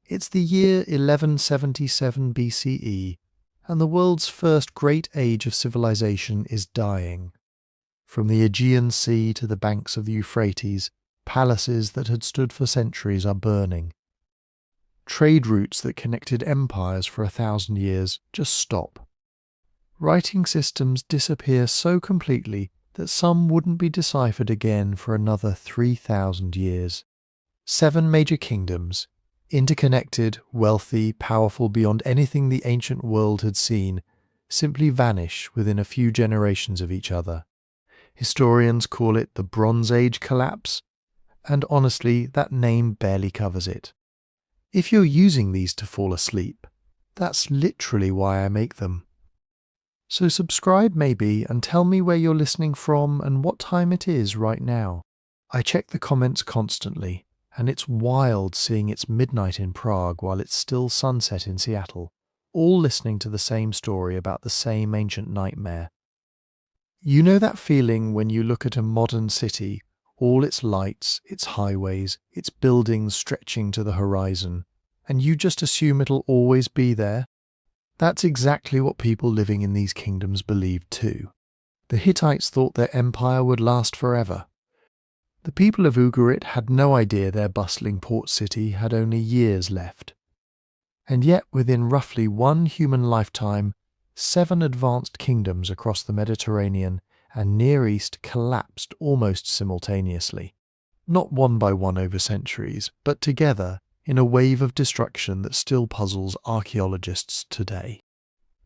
It's the year 1177 BCE, and the world's first great age of civilization is dying. From the Aegean Sea to the banks of the Euphrates, palaces that had stood for centuries are burning. Trade routes that connected empires for 1,000 years just stop. Writing systems disappear so completely that some wouldn't be deciphered again for another 3,000 years. 7 major kingdoms, interconnected, wealthy, powerful beyond anything the ancient world had seen, simply vanish within a few generations of each other. Historians call it the Bronze Age collapse, and honestly, that name barely covers it. If you're using these to fall asleep, that's literally why I make them. So subscribe maybe and tell me where you're listening from and what time it is right now. I check the comments constantly, and it's wild seeing it's midnight in Prague while it's still sunset in Seattle, all listening to the same story about the same ancient nightmare. You know that feeling when you look at a modern city, all its lights, its highways, its buildings stretching to the horizon, and you just assume it'll always be there? That's exactly what people living in these kingdoms believed too. The Hittites thought their empire would last forever. The people of Ugarit had no idea their bustling port city had only years left. And yet within roughly one human lifetime, 7 advanced kingdoms across the Mediterranean and Near East collapsed almost simultaneously, not one by one over centuries, but together in a wave of destruction that still puzzles archaeologists today.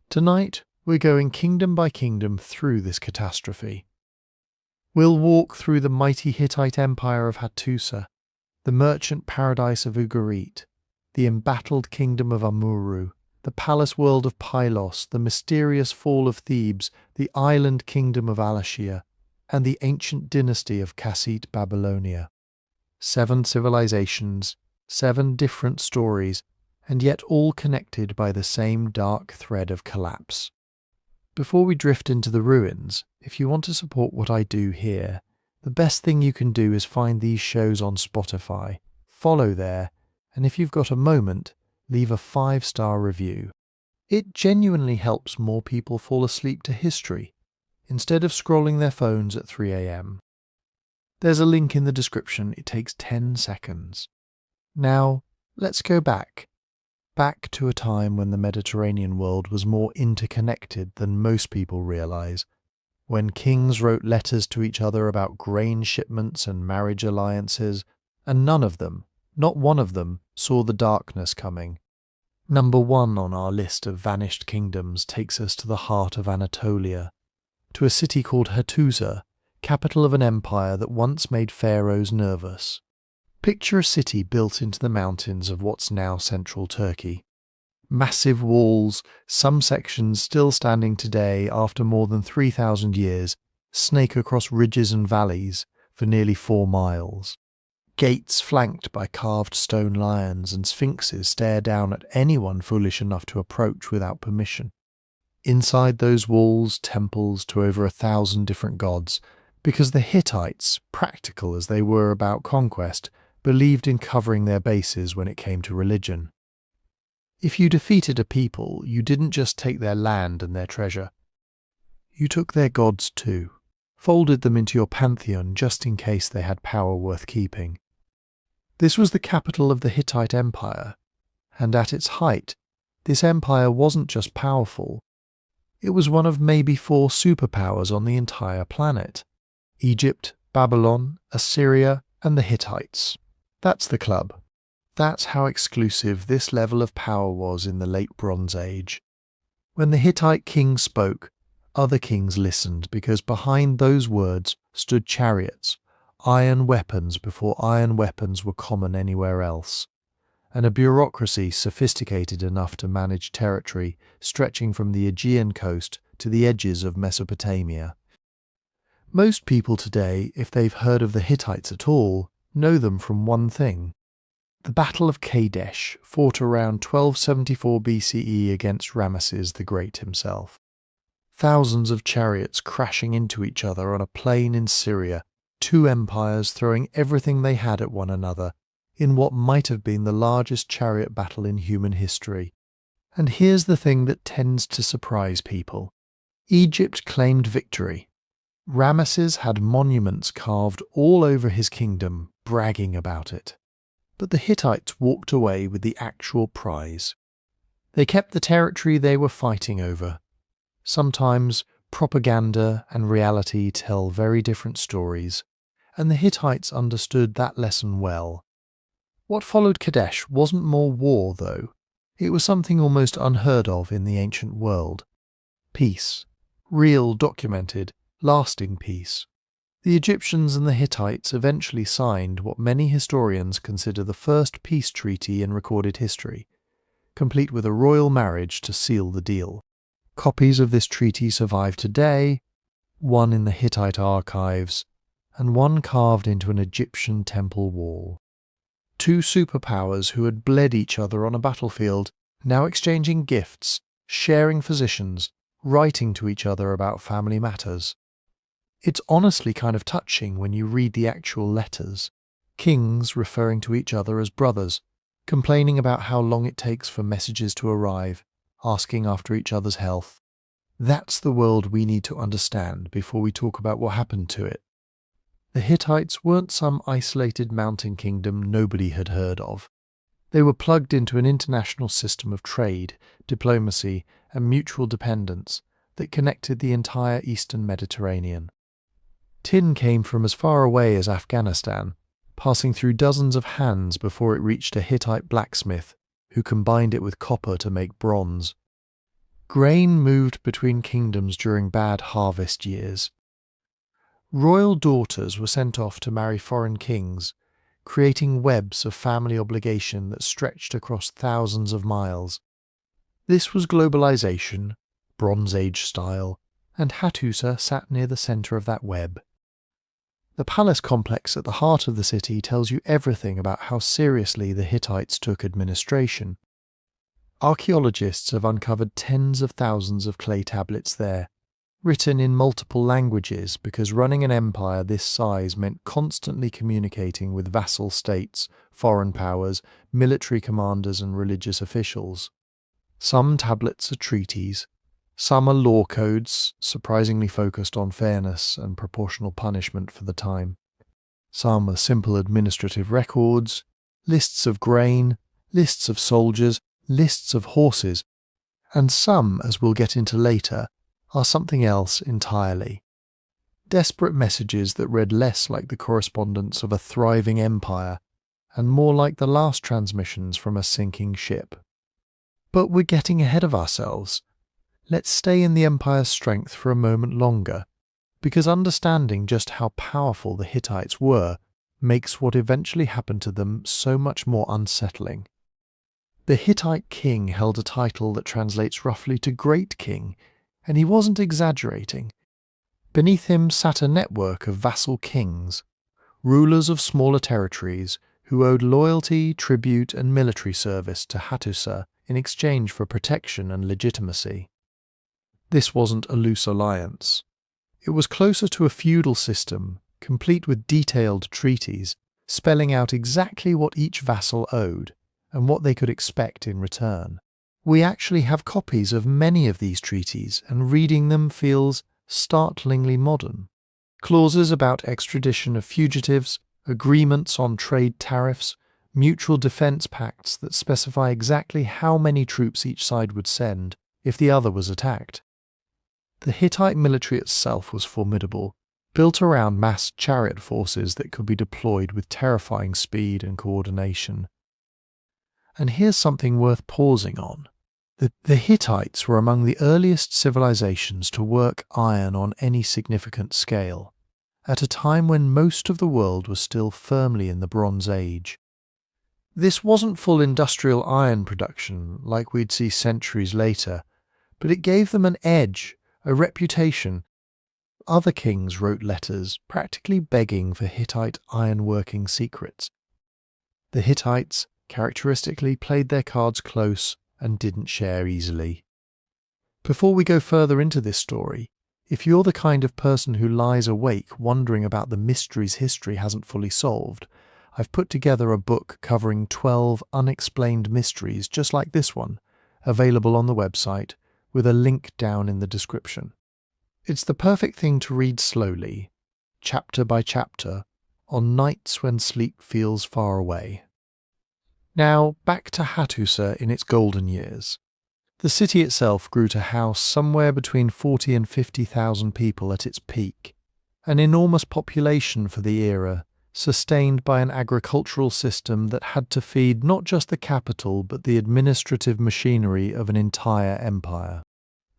Tonight, we're going kingdom by kingdom through this catastrophe. We'll walk through the mighty Hittite Empire of Hattusa, the merchant paradise of Ugarit, the embattled kingdom of Amurru, the palace world of Pylos, the mysterious fall of Thebes, the island kingdom of Alashiya, and the ancient dynasty of Kassite Babylonia. 7 civilizations, 7 different stories, and yet all connected by the same dark thread of collapse. Before we drift into the ruins, if you want to support what I do here, the best thing you can do is find these shows on Spotify, follow there, and if you've got a moment, leave a 5-star review. It genuinely helps more people fall asleep to history, instead of scrolling their phones at 3 a.m. There's a link in the description. It takes 10 seconds. Now, let's go back to a time when the Mediterranean world was more interconnected than most people realize, when kings wrote letters to each other about grain shipments and marriage alliances, and none of them, not one of them, saw the darkness coming. Number 1 on our list of vanished kingdoms takes us to the heart of Anatolia, to a city called Hattusa, capital of an empire that once made pharaohs nervous. Picture a city built into the mountains of what's now central Turkey. Massive walls, some sections still standing today after more than 3,000 years, snake across ridges and valleys for nearly 4 miles. Gates flanked by carved stone lions and sphinxes stare down at anyone foolish enough to approach without permission. Inside those walls, temples to over 1,000 different gods, because the Hittites, practical as they were about conquest, believed in covering their bases when it came to religion. If you defeated a people, you didn't just take their land and their treasure. You took their gods too, folded them into your pantheon just in case they had power worth keeping. This was the capital of the Hittite Empire, and at its height, this empire wasn't just powerful. It was one of maybe 4 superpowers on the entire planet: Egypt, Babylon, Assyria, and the Hittites. That's the club. That's how exclusive this level of power was in the late Bronze Age. When the Hittite king spoke, other kings listened because behind those words stood chariots, iron weapons before iron weapons were common anywhere else, and a bureaucracy sophisticated enough to manage territory stretching from the Aegean coast to the edges of Mesopotamia. Most people today, if they've heard of the Hittites at all, know them from one thing: the Battle of Kadesh, fought around 1274 BCE against Ramesses the Great himself. Thousands of chariots crashing into each other on a plain in Syria, 2 empires throwing everything they had at one another, in what might have been the largest chariot battle in human history. And here's the thing that tends to surprise people. Egypt claimed victory. Ramesses had monuments carved all over his kingdom, bragging about it. But the Hittites walked away with the actual prize. They kept the territory they were fighting over. Sometimes propaganda and reality tell very different stories, and the Hittites understood that lesson well. What followed Kadesh wasn't more war, though. It was something almost unheard of in the ancient world. Peace. Real, documented, lasting peace. The Egyptians and the Hittites eventually signed what many historians consider the first peace treaty in recorded history, complete with a royal marriage to seal the deal. Copies of this treaty survive today, one in the Hittite archives, and one carved into an Egyptian temple wall. Two superpowers who had bled each other on a battlefield, now exchanging gifts, sharing physicians, writing to each other about family matters. It's honestly kind of touching when you read the actual letters. Kings referring to each other as brothers, complaining about how long it takes for messages to arrive, asking after each other's health. That's the world we need to understand before we talk about what happened to it. The Hittites weren't some isolated mountain kingdom nobody had heard of. They were plugged into an international system of trade, diplomacy, and mutual dependence that connected the entire eastern Mediterranean. Tin came from as far away as Afghanistan, passing through dozens of hands before it reached a Hittite blacksmith, who combined it with copper to make bronze. Grain moved between kingdoms during bad harvest years. Royal daughters were sent off to marry foreign kings, creating webs of family obligation that stretched across thousands of miles. This was globalization, Bronze Age style, and Hattusa sat near the center of that web. The palace complex at the heart of the city tells you everything about how seriously the Hittites took administration. Archaeologists have uncovered tens of thousands of clay tablets there, written in multiple languages because running an empire this size meant constantly communicating with vassal states, foreign powers, military commanders and religious officials. Some tablets are treaties, some are law codes, surprisingly focused on fairness and proportional punishment for the time. Some are simple administrative records, lists of grain, lists of soldiers, lists of horses, and some, as we'll get into later, are something else entirely. Desperate messages that read less like the correspondence of a thriving empire and more like the last transmissions from a sinking ship. But we're getting ahead of ourselves. Let's stay in the empire's strength for a moment longer, because understanding just how powerful the Hittites were makes what eventually happened to them so much more unsettling. The Hittite king held a title that translates roughly to Great King, and he wasn't exaggerating. Beneath him sat a network of vassal kings, rulers of smaller territories who owed loyalty, tribute, and military service to Hattusa in exchange for protection and legitimacy. This wasn't a loose alliance. It was closer to a feudal system, complete with detailed treaties, spelling out exactly what each vassal owed and what they could expect in return. We actually have copies of many of these treaties, and reading them feels startlingly modern. Clauses about extradition of fugitives, agreements on trade tariffs, mutual defense pacts that specify exactly how many troops each side would send if the other was attacked. The Hittite military itself was formidable, built around massed chariot forces that could be deployed with terrifying speed and coordination. And here's something worth pausing on. The Hittites were among the earliest civilizations to work iron on any significant scale, at a time when most of the world was still firmly in the Bronze Age. This wasn't full industrial iron production like we'd see centuries later, but it gave them an edge, a reputation. Other kings wrote letters practically begging for Hittite ironworking secrets. The Hittites characteristically played their cards close and didn't share easily. Before we go further into this story, if you're the kind of person who lies awake wondering about the mysteries history hasn't fully solved, I've put together a book covering 12 unexplained mysteries just like this one, available on the website, with a link down in the description. It's the perfect thing to read slowly, chapter by chapter, on nights when sleep feels far away. Now, back to Hattusa in its golden years. The city itself grew to house somewhere between 40 and 50,000 people at its peak, an enormous population for the era, sustained by an agricultural system that had to feed not just the capital but the administrative machinery of an entire empire.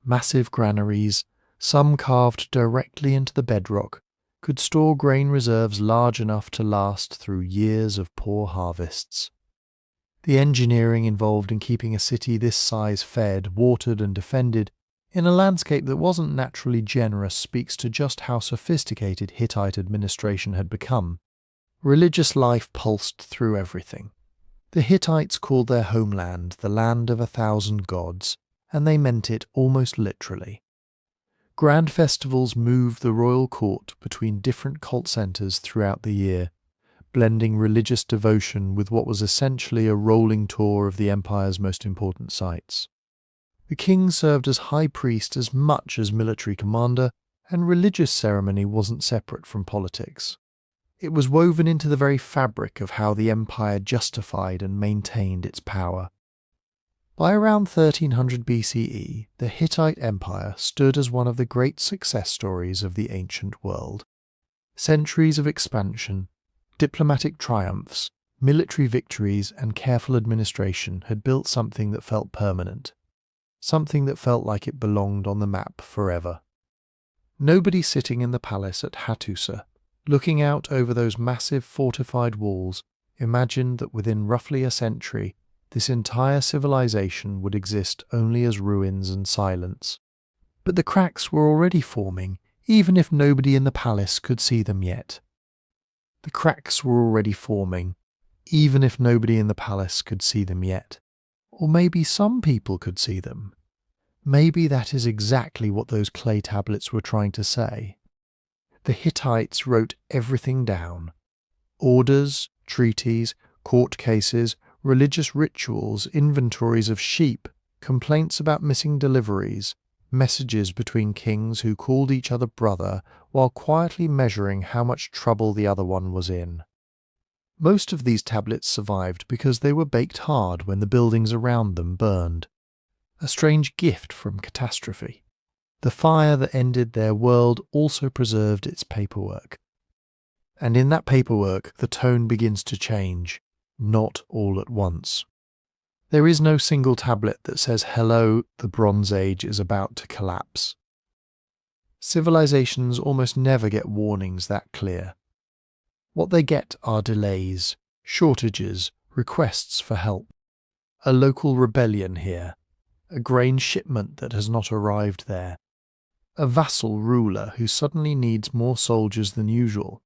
Massive granaries, some carved directly into the bedrock, could store grain reserves large enough to last through years of poor harvests. The engineering involved in keeping a city this size fed, watered and defended in a landscape that wasn't naturally generous speaks to just how sophisticated Hittite administration had become. Religious life pulsed through everything. The Hittites called their homeland the land of 1,000 gods, and they meant it almost literally. Grand festivals moved the royal court between different cult centres throughout the year, blending religious devotion with what was essentially a rolling tour of the empire's most important sites. The king served as high priest as much as military commander, and religious ceremony wasn't separate from politics. It was woven into the very fabric of how the empire justified and maintained its power. By around 1300 BCE, the Hittite Empire stood as one of the great success stories of the ancient world. Centuries of expansion, diplomatic triumphs, military victories, and careful administration had built something that felt permanent, something that felt like it belonged on the map forever. Nobody sitting in the palace at Hattusa, looking out over those massive fortified walls, imagined that within roughly a century, this entire civilization would exist only as ruins and silence. But the cracks were already forming, even if nobody in the palace could see them yet. The cracks were already forming, even if nobody in the palace could see them yet. Or maybe some people could see them. Maybe that is exactly what those clay tablets were trying to say. The Hittites wrote everything down. Orders, treaties, court cases, religious rituals, inventories of sheep, complaints about missing deliveries, messages between kings who called each other brother while quietly measuring how much trouble the other one was in. Most of these tablets survived because they were baked hard when the buildings around them burned. A strange gift from catastrophe. The fire that ended their world also preserved its paperwork. And in that paperwork the tone begins to change, not all at once. There is no single tablet that says, "Hello, the Bronze Age is about to collapse." Civilizations almost never get warnings that clear. What they get are delays, shortages, requests for help. A local rebellion here, a grain shipment that has not arrived there, a vassal ruler who suddenly needs more soldiers than usual,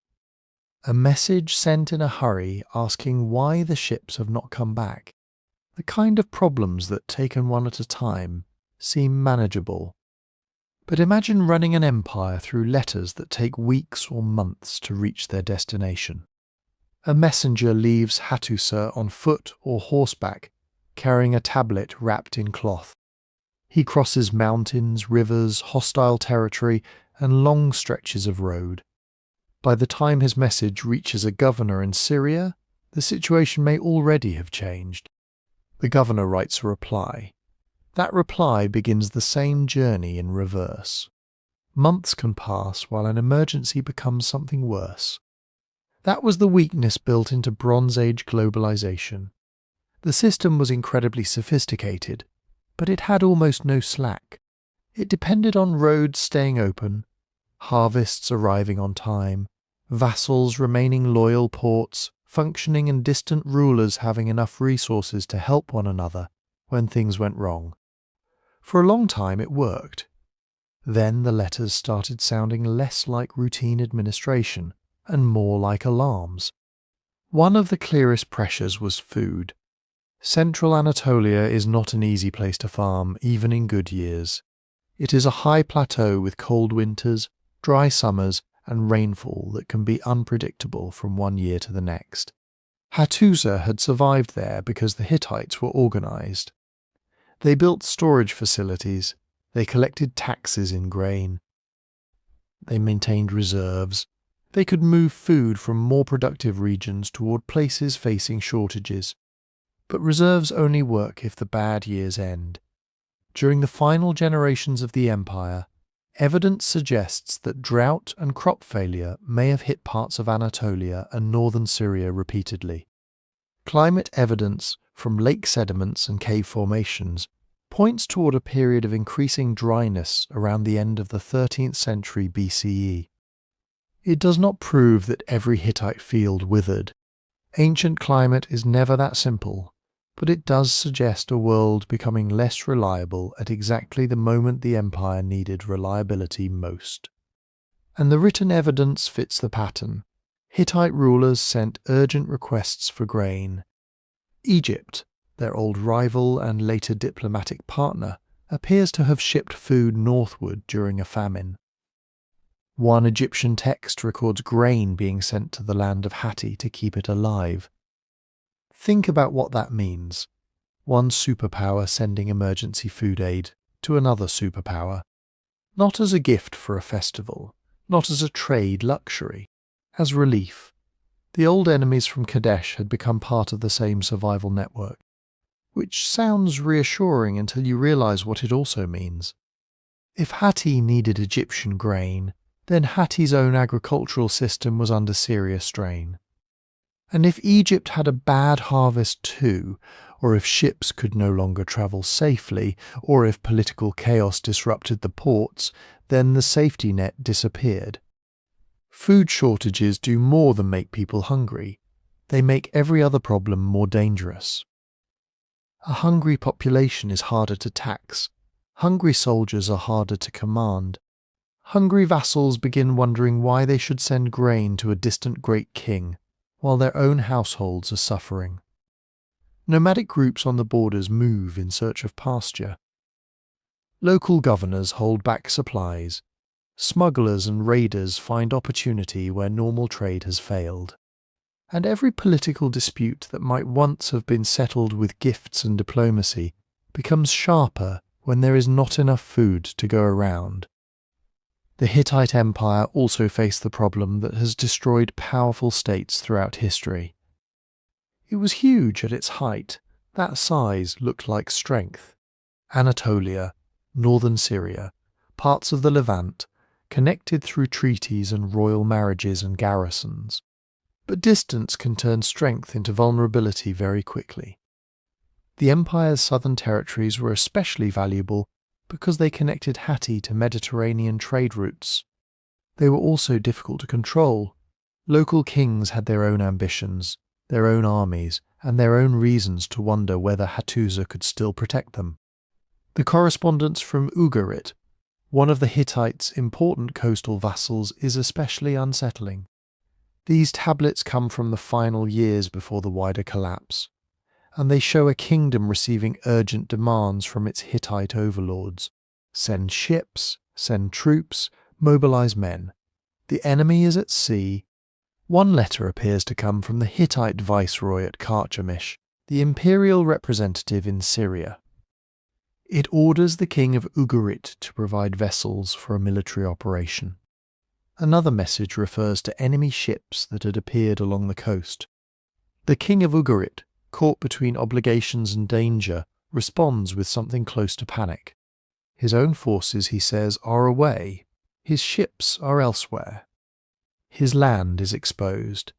a message sent in a hurry asking why the ships have not come back. The kind of problems that, taken one at a time, seem manageable. But imagine running an empire through letters that take weeks or months to reach their destination. A messenger leaves Hattusa on foot or horseback, carrying a tablet wrapped in cloth. He crosses mountains, rivers, hostile territory, and long stretches of road. By the time his message reaches a governor in Syria, the situation may already have changed. The governor writes a reply. That reply begins the same journey in reverse. Months can pass while an emergency becomes something worse. That was the weakness built into Bronze Age globalization. The system was incredibly sophisticated, but it had almost no slack. It depended on roads staying open, harvests arriving on time, vassals remaining loyal ports, functioning and distant rulers having enough resources to help one another when things went wrong. For a long time it worked. Then the letters started sounding less like routine administration and more like alarms. One of the clearest pressures was food. Central Anatolia is not an easy place to farm, even in good years. It is a high plateau with cold winters, dry summers, and rainfall that can be unpredictable from one year to the next. Hattusa had survived there because the Hittites were organized. They built storage facilities, they collected taxes in grain, they maintained reserves, they could move food from more productive regions toward places facing shortages. But reserves only work if the bad years end. During the final generations of the empire, evidence suggests that drought and crop failure may have hit parts of Anatolia and northern Syria repeatedly. Climate evidence from lake sediments and cave formations points toward a period of increasing dryness around the end of the 13th century BCE. It does not prove that every Hittite field withered. Ancient climate is never that simple, but it does suggest a world becoming less reliable at exactly the moment the empire needed reliability most. And the written evidence fits the pattern. Hittite rulers sent urgent requests for grain. Egypt, their old rival and later diplomatic partner, appears to have shipped food northward during a famine. One Egyptian text records grain being sent to the land of Hatti to keep it alive. Think about what that means. One superpower sending emergency food aid to another superpower. Not as a gift for a festival, not as a trade luxury, as relief. The old enemies from Kadesh had become part of the same survival network, which sounds reassuring until you realize what it also means. If Hatti needed Egyptian grain, then Hatti's own agricultural system was under serious strain. And if Egypt had a bad harvest too, or if ships could no longer travel safely, or if political chaos disrupted the ports, then the safety net disappeared. Food shortages do more than make people hungry. They make every other problem more dangerous. A hungry population is harder to tax. Hungry soldiers are harder to command. Hungry vassals begin wondering why they should send grain to a distant great king, while their own households are suffering. Nomadic groups on the borders move in search of pasture. Local governors hold back supplies. Smugglers and raiders find opportunity where normal trade has failed. And every political dispute that might once have been settled with gifts and diplomacy becomes sharper when there is not enough food to go around. The Hittite Empire also faced the problem that has destroyed powerful states throughout history. It was huge at its height. That size looked like strength. Anatolia, northern Syria, parts of the Levant, connected through treaties and royal marriages and garrisons. But distance can turn strength into vulnerability very quickly. The empire's southern territories were especially valuable because they connected Hatti to Mediterranean trade routes. They were also difficult to control. Local kings had their own ambitions, their own armies, and their own reasons to wonder whether Hattusa could still protect them. The correspondence from Ugarit, one of the Hittites' important coastal vassals, is especially unsettling. These tablets come from the final years before the wider collapse, and they show a kingdom receiving urgent demands from its Hittite overlords. Send ships, send troops, mobilize men. The enemy is at sea. One letter appears to come from the Hittite viceroy at Carchemish, the imperial representative in Syria. It orders the king of Ugarit to provide vessels for a military operation. Another message refers to enemy ships that had appeared along the coast. The king of Ugarit, caught between obligations and danger, responds with something close to panic. His own forces, he says, are away. His ships are elsewhere. His land is exposed.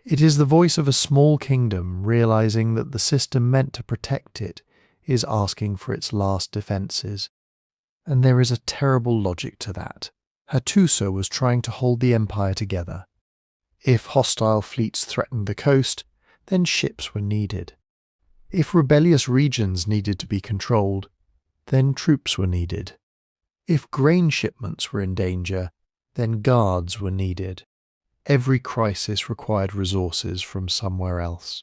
It is the voice of a small kingdom realizing that the system meant to protect it is asking for its last defences. And there is a terrible logic to that. Hattusa was trying to hold the empire together. If hostile fleets threatened the coast, then ships were needed. If rebellious regions needed to be controlled, then troops were needed. If grain shipments were in danger, then guards were needed. Every crisis required resources from somewhere else.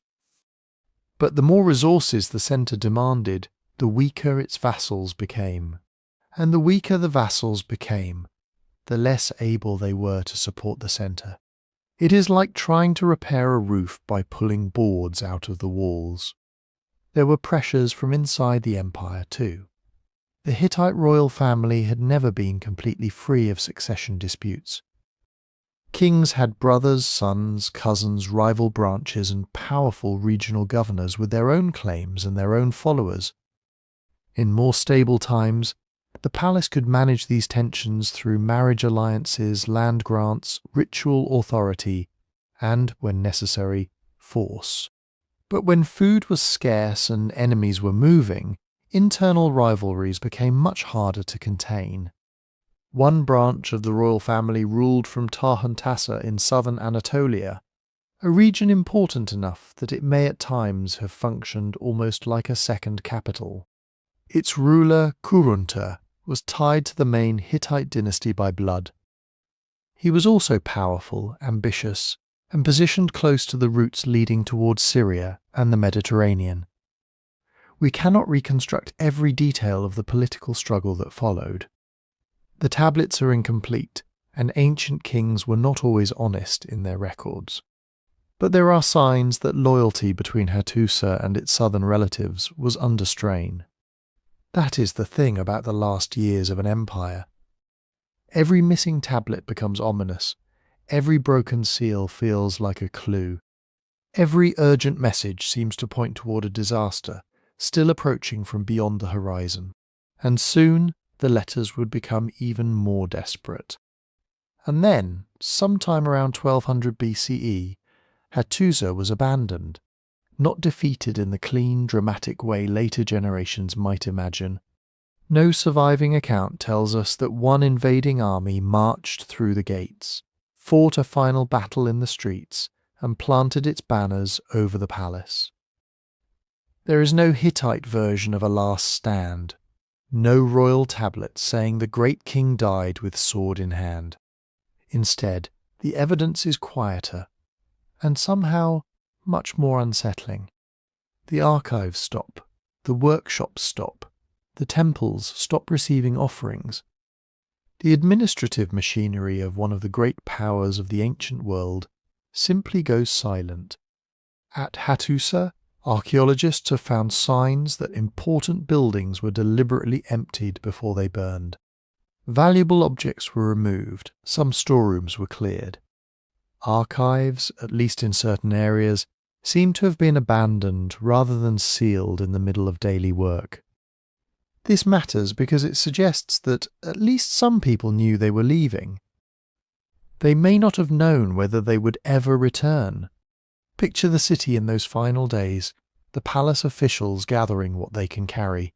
But the more resources the centre demanded, the weaker its vassals became. And the weaker the vassals became, the less able they were to support the centre. It is like trying to repair a roof by pulling boards out of the walls. There were pressures from inside the empire too. The Hittite royal family had never been completely free of succession disputes. Kings had brothers, sons, cousins, rival branches, and powerful regional governors with their own claims and their own followers. In more stable times, the palace could manage these tensions through marriage alliances, land grants, ritual authority, and, when necessary, force. But when food was scarce and enemies were moving, internal rivalries became much harder to contain. One branch of the royal family ruled from Tarhuntassa in southern Anatolia, a region important enough that it may at times have functioned almost like a second capital. Its ruler, Kurunta, was tied to the main Hittite dynasty by blood. He was also powerful, ambitious, and positioned close to the routes leading towards Syria and the Mediterranean. We cannot reconstruct every detail of the political struggle that followed. The tablets are incomplete, and ancient kings were not always honest in their records. But there are signs that loyalty between Hattusa and its southern relatives was under strain. That is the thing about the last years of an empire. Every missing tablet becomes ominous. Every broken seal feels like a clue. Every urgent message seems to point toward a disaster, still approaching from beyond the horizon. And soon the letters would become even more desperate. And then, sometime around 1200 BCE, Hattusa was abandoned, not defeated in the clean, dramatic way later generations might imagine. No surviving account tells us that one invading army marched through the gates, fought a final battle in the streets, and planted its banners over the palace. There is no Hittite version of a last stand, no royal tablet saying the great king died with sword in hand. Instead, the evidence is quieter, and somehow much more unsettling. The archives stop, the workshops stop, the temples stop receiving offerings. The administrative machinery of one of the great powers of the ancient world simply goes silent. At Hattusa, archaeologists have found signs that important buildings were deliberately emptied before they burned. Valuable objects were removed, some storerooms were cleared. Archives, at least in certain areas, seem to have been abandoned rather than sealed in the middle of daily work. This matters because it suggests that at least some people knew they were leaving. They may not have known whether they would ever return. Picture the city in those final days, the palace officials gathering what they can carry.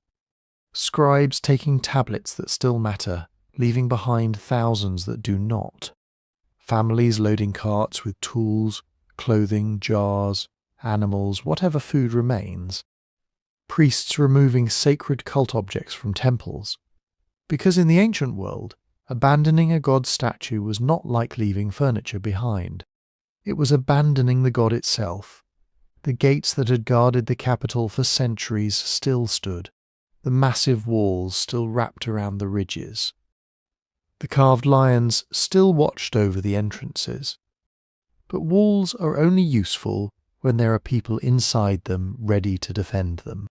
Scribes taking tablets that still matter, leaving behind thousands that do not. Families loading carts with tools, clothing, jars, animals, whatever food remains. Priests removing sacred cult objects from temples. Because in the ancient world, abandoning a god statue was not like leaving furniture behind. It was abandoning the god itself. The gates that had guarded the capital for centuries still stood. The massive walls still wrapped around the ridges. The carved lions still watched over the entrances. But walls are only useful when there are people inside them ready to defend them.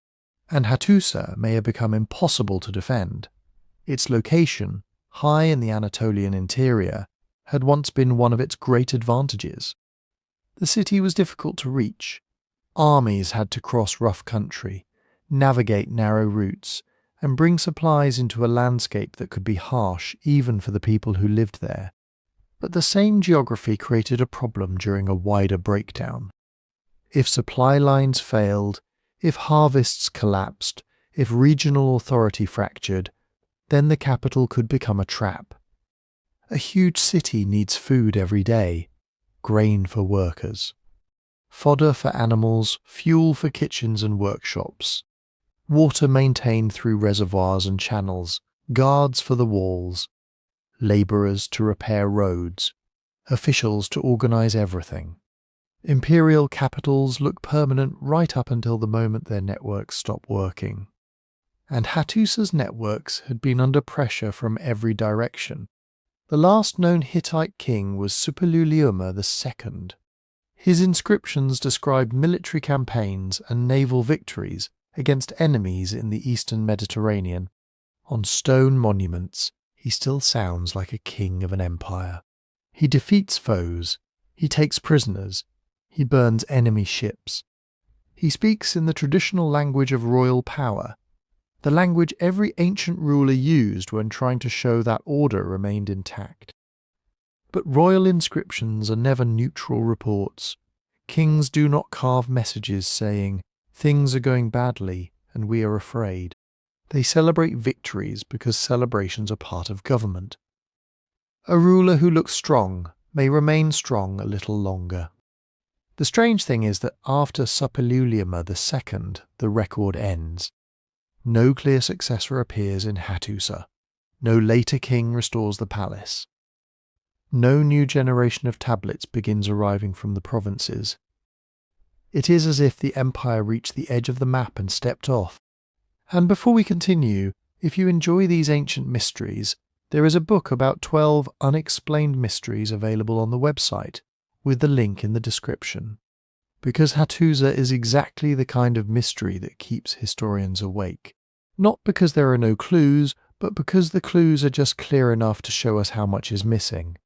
And Hattusa may have become impossible to defend. Its location, high in the Anatolian interior, had once been one of its great advantages. The city was difficult to reach. Armies had to cross rough country, navigate narrow routes, and bring supplies into a landscape that could be harsh even for the people who lived there. But the same geography created a problem during a wider breakdown. If supply lines failed, if harvests collapsed, if regional authority fractured, then the capital could become a trap. A huge city needs food every day, grain for workers, fodder for animals, fuel for kitchens and workshops, water maintained through reservoirs and channels, guards for the walls, labourers to repair roads, officials to organise everything. Imperial capitals look permanent right up until the moment their networks stop working. And Hattusa's networks had been under pressure from every direction. The last known Hittite king was Suppiluliuma II. His inscriptions describe military campaigns and naval victories against enemies in the eastern Mediterranean. On stone monuments, he still sounds like a king of an empire. He defeats foes, he takes prisoners, he burns enemy ships. He speaks in the traditional language of royal power, the language every ancient ruler used when trying to show that order remained intact. But royal inscriptions are never neutral reports. Kings do not carve messages saying, "Things are going badly and we are afraid." They celebrate victories because celebrations are part of government. A ruler who looks strong may remain strong a little longer. The strange thing is that after Suppiluliuma II, the record ends. No clear successor appears in Hattusa. No later king restores the palace. No new generation of tablets begins arriving from the provinces. It is as if the empire reached the edge of the map and stepped off. And before we continue, if you enjoy these ancient mysteries, there is a book about 12 unexplained mysteries available on the website, with the link in the description. Because Hattusa is exactly the kind of mystery that keeps historians awake. Not because there are no clues, but because the clues are just clear enough to show us how much is missing.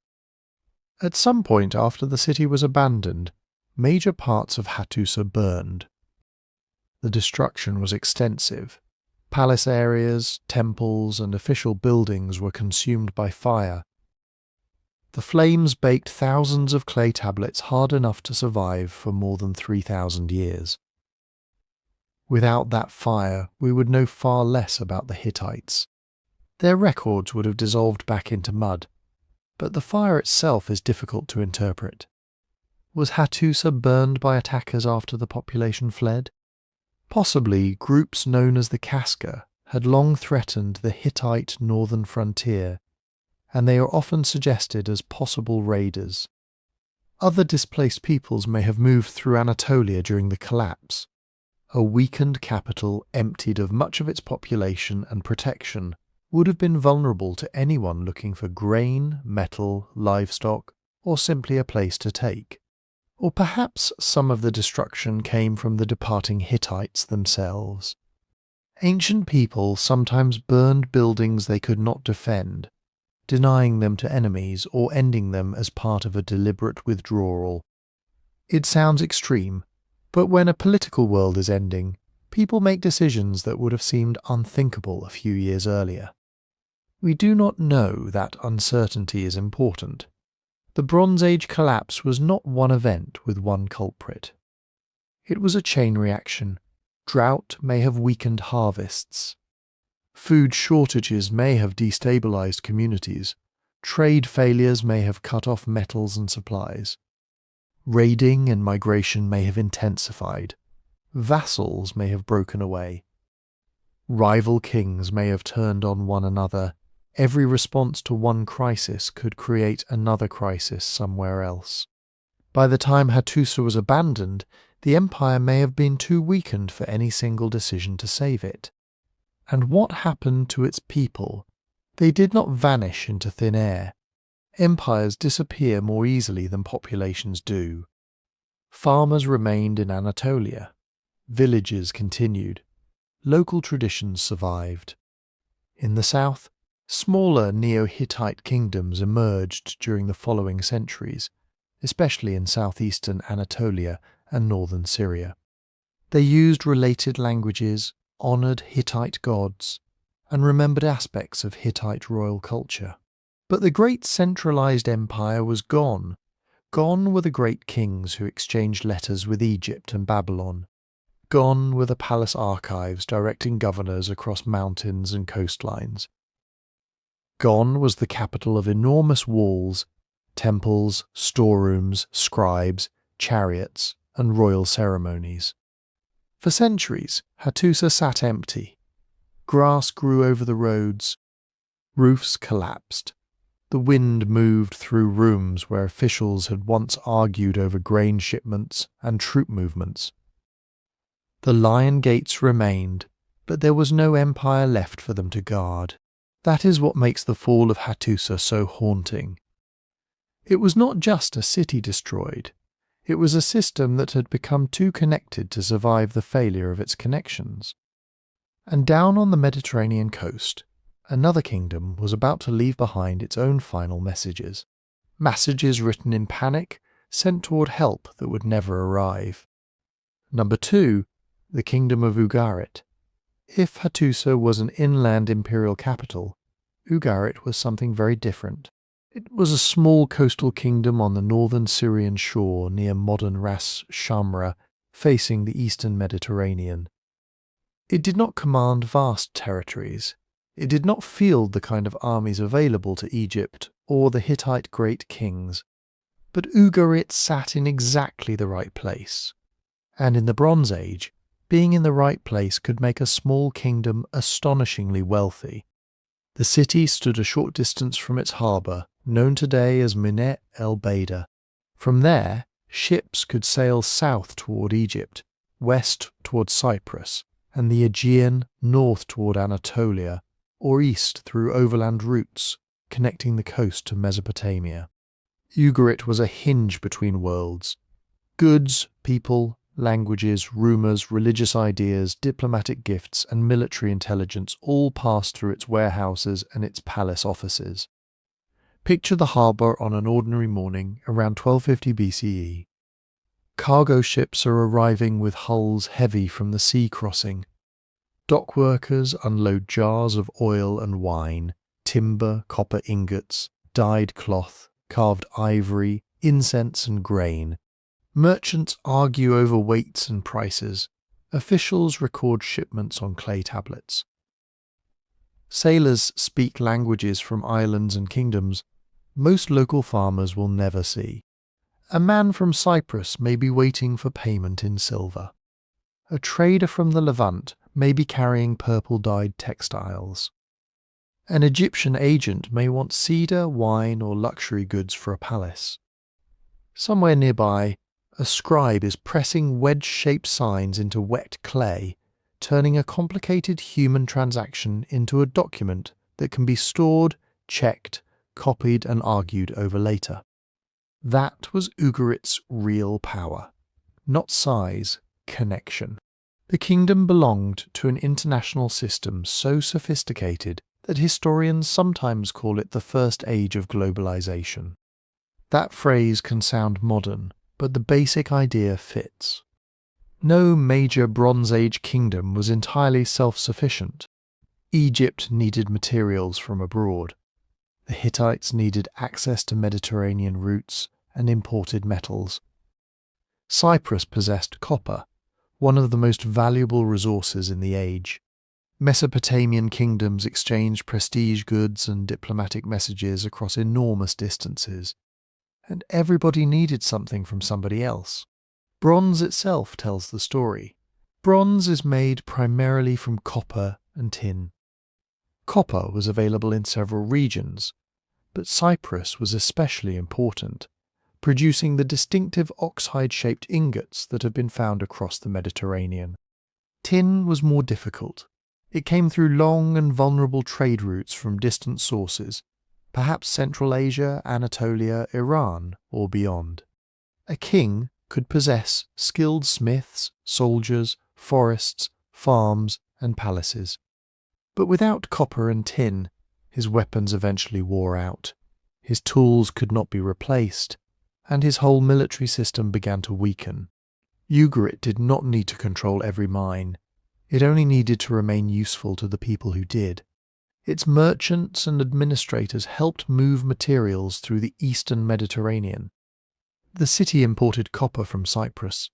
At some point after the city was abandoned, major parts of Hattusa burned. The destruction was extensive. Palace areas, temples, and official buildings were consumed by fire. The flames baked thousands of clay tablets hard enough to survive for more than 3,000 years. Without that fire, we would know far less about the Hittites. Their records would have dissolved back into mud, but the fire itself is difficult to interpret. Was Hattusa burned by attackers after the population fled? Possibly groups known as the Kaska had long threatened the Hittite northern frontier, and they are often suggested as possible raiders. Other displaced peoples may have moved through Anatolia during the collapse. A weakened capital emptied of much of its population and protection would have been vulnerable to anyone looking for grain, metal, livestock, or simply a place to take. Or perhaps some of the destruction came from the departing Hittites themselves. Ancient people sometimes burned buildings they could not defend, denying them to enemies or ending them as part of a deliberate withdrawal. It sounds extreme, but when a political world is ending, people make decisions that would have seemed unthinkable a few years earlier. We do not know that uncertainty is important. The Bronze Age collapse was not one event with one culprit. It was a chain reaction. Drought may have weakened harvests. Food shortages may have destabilized communities. Trade failures may have cut off metals and supplies. Raiding and migration may have intensified. Vassals may have broken away. Rival kings may have turned on one another. Every response to one crisis could create another crisis somewhere else. By the time Hattusa was abandoned, the empire may have been too weakened for any single decision to save it. And what happened to its people? They did not vanish into thin air. Empires disappear more easily than populations do. Farmers remained in Anatolia. Villages continued. Local traditions survived. In the south, smaller Neo-Hittite kingdoms emerged during the following centuries, especially in southeastern Anatolia and northern Syria. They used related languages, honoured Hittite gods, and remembered aspects of Hittite royal culture. But the great centralized empire was gone. Gone were the great kings who exchanged letters with Egypt and Babylon. Gone were the palace archives directing governors across mountains and coastlines. Gone was the capital of enormous walls, temples, storerooms, scribes, chariots, and royal ceremonies. For centuries, Hattusa sat empty. Grass grew over the roads. Roofs collapsed. The wind moved through rooms where officials had once argued over grain shipments and troop movements. The lion gates remained, but there was no empire left for them to guard. That is what makes the fall of Hattusa so haunting. It was not just a city destroyed. It was a system that had become too connected to survive the failure of its connections. And down on the Mediterranean coast, another kingdom was about to leave behind its own final messages. Messages written in panic, sent toward help that would never arrive. Number 2, the kingdom of Ugarit. If Hattusa was an inland imperial capital, Ugarit was something very different. It was a small coastal kingdom on the northern Syrian shore near modern Ras Shamra, facing the eastern Mediterranean. It did not command vast territories. It did not field the kind of armies available to Egypt or the Hittite great kings. But Ugarit sat in exactly the right place. And in the Bronze Age, being in the right place could make a small kingdom astonishingly wealthy. The city stood a short distance from its harbour, known today as Minet el-Baida. From there, ships could sail south toward Egypt, west toward Cyprus, and the Aegean north toward Anatolia, or east through overland routes connecting the coast to Mesopotamia. Ugarit was a hinge between worlds. Goods, people, languages, rumours, religious ideas, diplomatic gifts, and military intelligence all passed through its warehouses and its palace offices. Picture the harbour on an ordinary morning around 1250 BCE. Cargo ships are arriving with hulls heavy from the sea crossing. Dock workers unload jars of oil and wine, timber, copper ingots, dyed cloth, carved ivory, incense and grain. Merchants argue over weights and prices. Officials record shipments on clay tablets. Sailors speak languages from islands and kingdoms most local farmers will never see. A man from Cyprus may be waiting for payment in silver. A trader from the Levant may be carrying purple-dyed textiles. An Egyptian agent may want cedar, wine, or luxury goods for a palace. Somewhere nearby, a scribe is pressing wedge-shaped signs into wet clay, turning a complicated human transaction into a document that can be stored, checked, copied and argued over later. That was Ugarit's real power. Not size, connection. The kingdom belonged to an international system so sophisticated that historians sometimes call it the first age of globalization. That phrase can sound modern, but the basic idea fits. No major Bronze Age kingdom was entirely self-sufficient. Egypt needed materials from abroad. The Hittites needed access to Mediterranean routes and imported metals. Cyprus possessed copper, one of the most valuable resources in the age. Mesopotamian kingdoms exchanged prestige goods and diplomatic messages across enormous distances, and everybody needed something from somebody else. Bronze itself tells the story. Bronze is made primarily from copper and tin. Copper was available in several regions, but Cyprus was especially important, producing the distinctive ox-hide-shaped ingots that have been found across the Mediterranean. Tin was more difficult. It came through long and vulnerable trade routes from distant sources, perhaps Central Asia, Anatolia, Iran, or beyond. A king could possess skilled smiths, soldiers, forests, farms, and palaces. But without copper and tin, his weapons eventually wore out. His tools could not be replaced, and his whole military system began to weaken. Ugarit did not need to control every mine. It only needed to remain useful to the people who did. Its merchants and administrators helped move materials through the eastern Mediterranean. The city imported copper from Cyprus.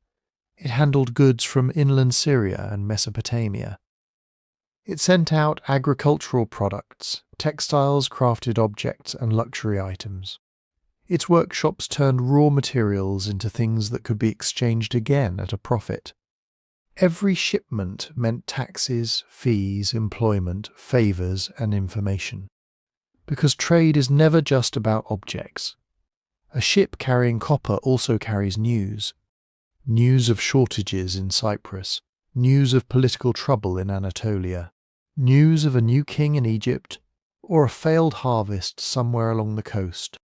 It handled goods from inland Syria and Mesopotamia. It sent out agricultural products, textiles, crafted objects, and luxury items. Its workshops turned raw materials into things that could be exchanged again at a profit. Every shipment meant taxes, fees, employment, favours, and information. Because trade is never just about objects. A ship carrying copper also carries news. News of shortages in Cyprus, news of political trouble in Anatolia, news of a new king in Egypt, or a failed harvest somewhere along the coast.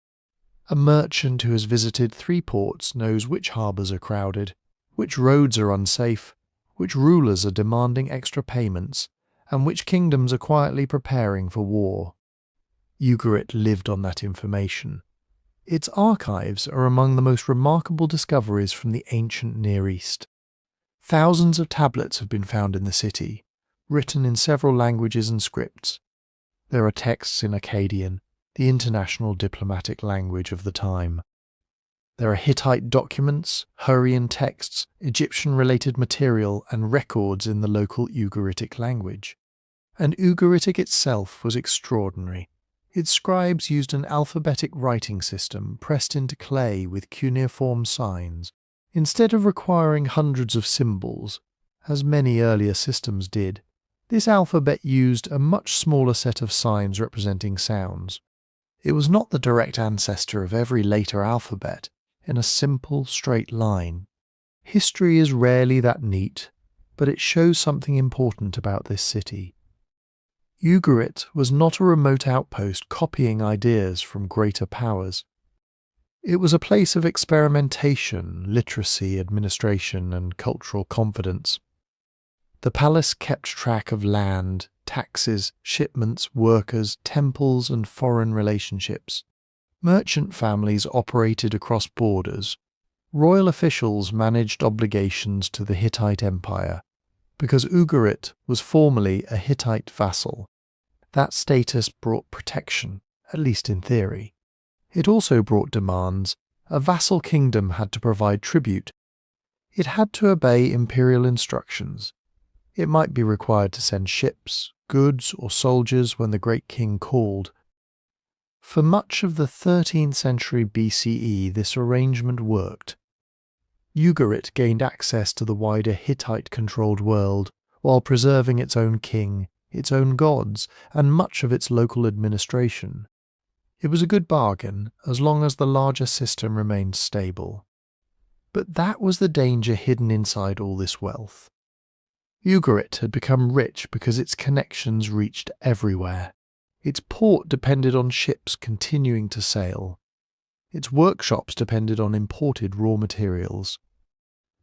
A merchant who has visited 3 ports knows which harbours are crowded, which roads are unsafe, which rulers are demanding extra payments, and which kingdoms are quietly preparing for war. Ugarit lived on that information. Its archives are among the most remarkable discoveries from the ancient Near East. Thousands of tablets have been found in the city, written in several languages and scripts. There are texts in Akkadian, the international diplomatic language of the time. There are Hittite documents, Hurrian texts, Egyptian-related material, and records in the local Ugaritic language. And Ugaritic itself was extraordinary. Its scribes used an alphabetic writing system pressed into clay with cuneiform signs, instead of requiring hundreds of symbols, as many earlier systems did. This alphabet used a much smaller set of signs representing sounds. It was not the direct ancestor of every later alphabet in a simple, straight line. History is rarely that neat, but it shows something important about this city. Ugarit was not a remote outpost copying ideas from greater powers. It was a place of experimentation, literacy, administration, and cultural confidence. The palace kept track of land, taxes, shipments, workers, temples, and foreign relationships. Merchant families operated across borders. Royal officials managed obligations to the Hittite Empire, because Ugarit was formerly a Hittite vassal. That status brought protection, at least in theory. It also brought demands. A vassal kingdom had to provide tribute. It had to obey imperial instructions. It might be required to send ships, goods, or soldiers when the great king called. For much of the 13th century BCE, this arrangement worked. Ugarit gained access to the wider Hittite-controlled world while preserving its own king, its own gods, and much of its local administration. It was a good bargain as long as the larger system remained stable. But that was the danger hidden inside all this wealth. Ugarit had become rich because its connections reached everywhere. Its port depended on ships continuing to sail. Its workshops depended on imported raw materials.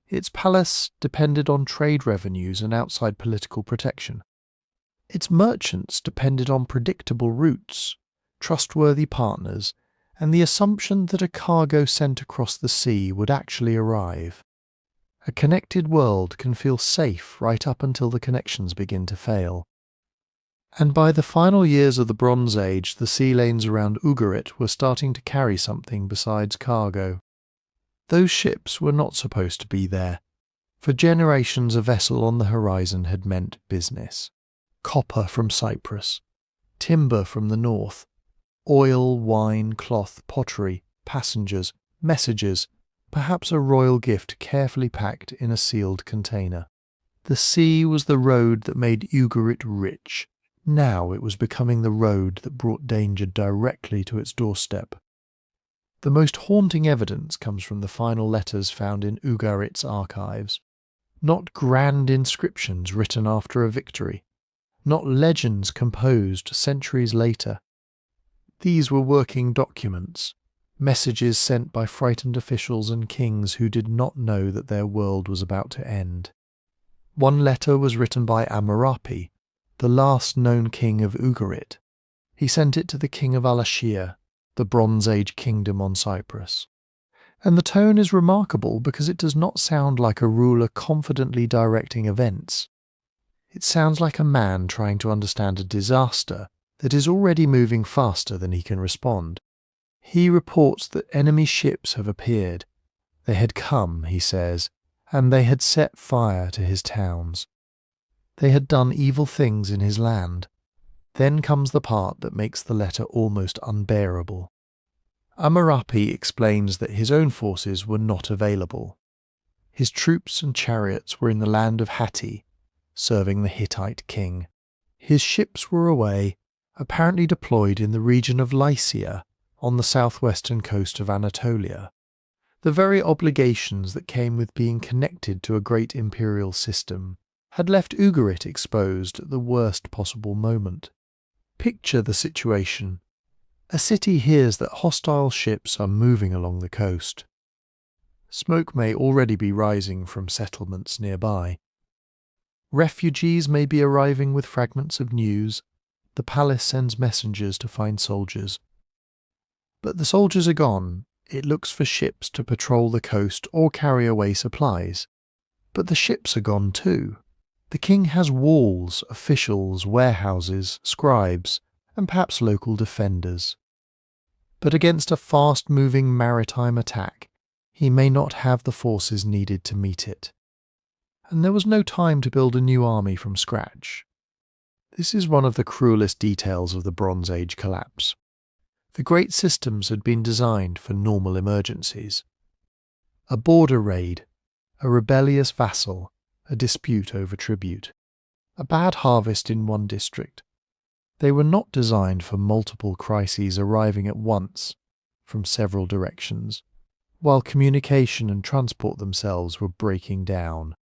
Its palace depended on trade revenues and outside political protection. Its merchants depended on predictable routes, trustworthy partners, and the assumption that a cargo sent across the sea would actually arrive. A connected world can feel safe right up until the connections begin to fail. And by the final years of the Bronze Age, the sea lanes around Ugarit were starting to carry something besides cargo. Those ships were not supposed to be there. For generations, a vessel on the horizon had meant business. Copper from Cyprus, timber from the north, oil, wine, cloth, pottery, passengers, messages, perhaps a royal gift carefully packed in a sealed container. The sea was the road that made Ugarit rich. Now it was becoming the road that brought danger directly to its doorstep. The most haunting evidence comes from the final letters found in Ugarit's archives. Not grand inscriptions written after a victory, not legends composed centuries later. These were working documents, messages sent by frightened officials and kings who did not know that their world was about to end. One letter was written by Amurru, the last known king of Ugarit. He sent it to the king of Alashiya, the Bronze Age kingdom on Cyprus. And the tone is remarkable because it does not sound like a ruler confidently directing events. It sounds like a man trying to understand a disaster that is already moving faster than he can respond. He reports that enemy ships have appeared. They had come, he says, and they had set fire to his towns. They had done evil things in his land. Then comes the part that makes the letter almost unbearable. Amurru explains that his own forces were not available. His troops and chariots were in the land of Hatti, serving the Hittite king. His ships were away, apparently deployed in the region of Lycia, on the southwestern coast of Anatolia. The very obligations that came with being connected to a great imperial system had left Ugarit exposed at the worst possible moment. Picture the situation. A city hears that hostile ships are moving along the coast. Smoke may already be rising from settlements nearby. Refugees may be arriving with fragments of news. The palace sends messengers to find soldiers. But the soldiers are gone. It looks for ships to patrol the coast or carry away supplies. But the ships are gone too. The king has walls, officials, warehouses, scribes, and perhaps local defenders. But against a fast-moving maritime attack, he may not have the forces needed to meet it. And there was no time to build a new army from scratch. This is one of the cruelest details of the Bronze Age collapse. The great systems had been designed for normal emergencies. A border raid, a rebellious vassal, a dispute over tribute, a bad harvest in one district. They were not designed for multiple crises arriving at once from several directions, while communication and transport themselves were breaking down.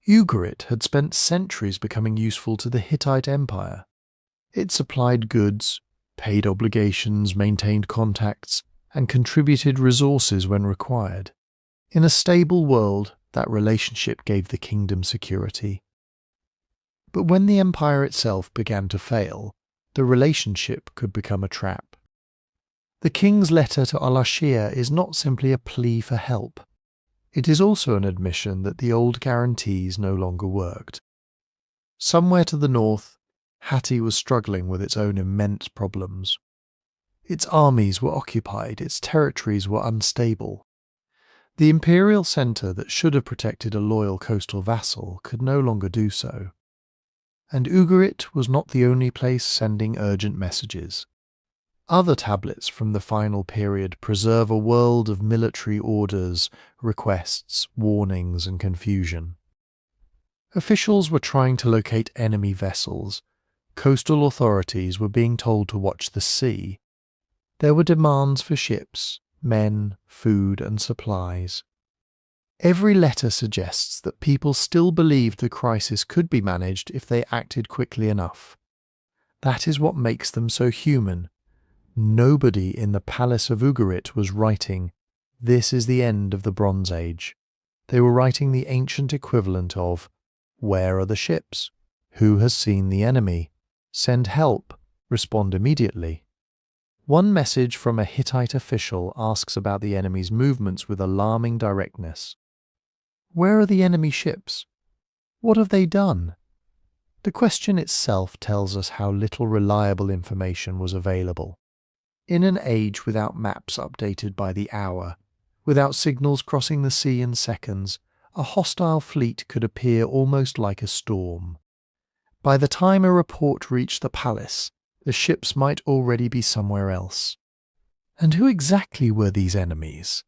Ugarit had spent centuries becoming useful to the Hittite Empire. It supplied goods, paid obligations, maintained contacts, and contributed resources when required. In a stable world, that relationship gave the kingdom security. But when the empire itself began to fail, the relationship could become a trap. The king's letter to Alashiya is not simply a plea for help. It is also an admission that the old guarantees no longer worked. Somewhere to the north, Hatti was struggling with its own immense problems. Its armies were occupied, its territories were unstable. The imperial centre that should have protected a loyal coastal vassal could no longer do so. And Ugarit was not the only place sending urgent messages. Other tablets from the final period preserve a world of military orders, requests, warnings, and confusion. Officials were trying to locate enemy vessels. Coastal authorities were being told to watch the sea. There were demands for ships, men, food, and supplies. Every letter suggests that people still believed the crisis could be managed if they acted quickly enough. That is what makes them so human. Nobody in the palace of Ugarit was writing, "This is the end of the Bronze Age." They were writing the ancient equivalent of, "Where are the ships? Who has seen the enemy? Send help. Respond immediately." One message from a Hittite official asks about the enemy's movements with alarming directness. Where are the enemy ships? What have they done? The question itself tells us how little reliable information was available. In an age without maps updated by the hour, without signals crossing the sea in seconds, a hostile fleet could appear almost like a storm. By the time a report reached the palace, the ships might already be somewhere else. And who exactly were these enemies?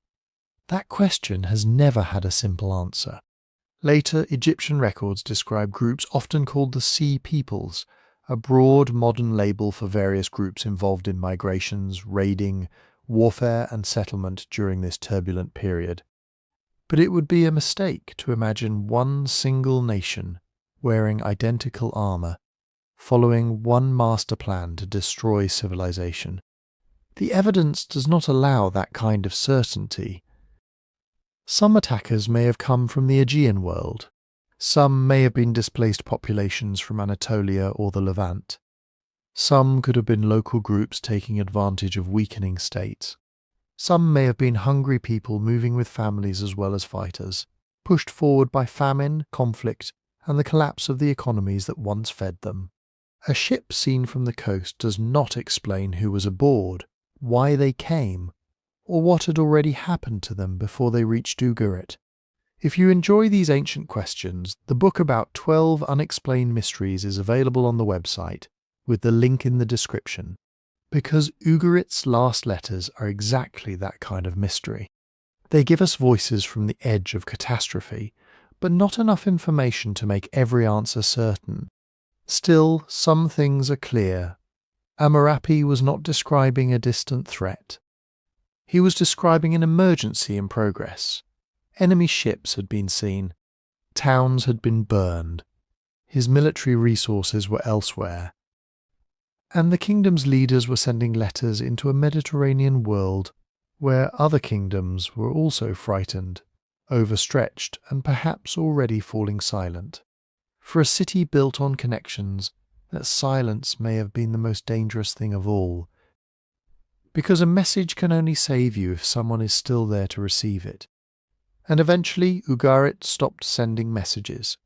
That question has never had a simple answer. Later, Egyptian records describe groups often called the Sea Peoples, a broad modern label for various groups involved in migrations, raiding, warfare and settlement during this turbulent period. But it would be a mistake to imagine one single nation wearing identical armour, following one master plan to destroy civilization. The evidence does not allow that kind of certainty. Some attackers may have come from the Aegean world. Some may have been displaced populations from Anatolia or the Levant. Some could have been local groups taking advantage of weakening states. Some may have been hungry people moving with families as well as fighters, pushed forward by famine, conflict, and the collapse of the economies that once fed them. A ship seen from the coast does not explain who was aboard, why they came, or what had already happened to them before they reached Ugarit. If you enjoy these ancient questions, the book about 12 unexplained mysteries is available on the website, with the link in the description, because Ugarit's last letters are exactly that kind of mystery. They give us voices from the edge of catastrophe, but not enough information to make every answer certain. Still, some things are clear. Amurru was not describing a distant threat. He was describing an emergency in progress. Enemy ships had been seen. Towns had been burned. His military resources were elsewhere. And the kingdom's leaders were sending letters into a Mediterranean world where other kingdoms were also frightened, overstretched, and perhaps already falling silent. For a city built on connections, that silence may have been the most dangerous thing of all, because a message can only save you if someone is still there to receive it. And eventually Ugarit stopped sending messages.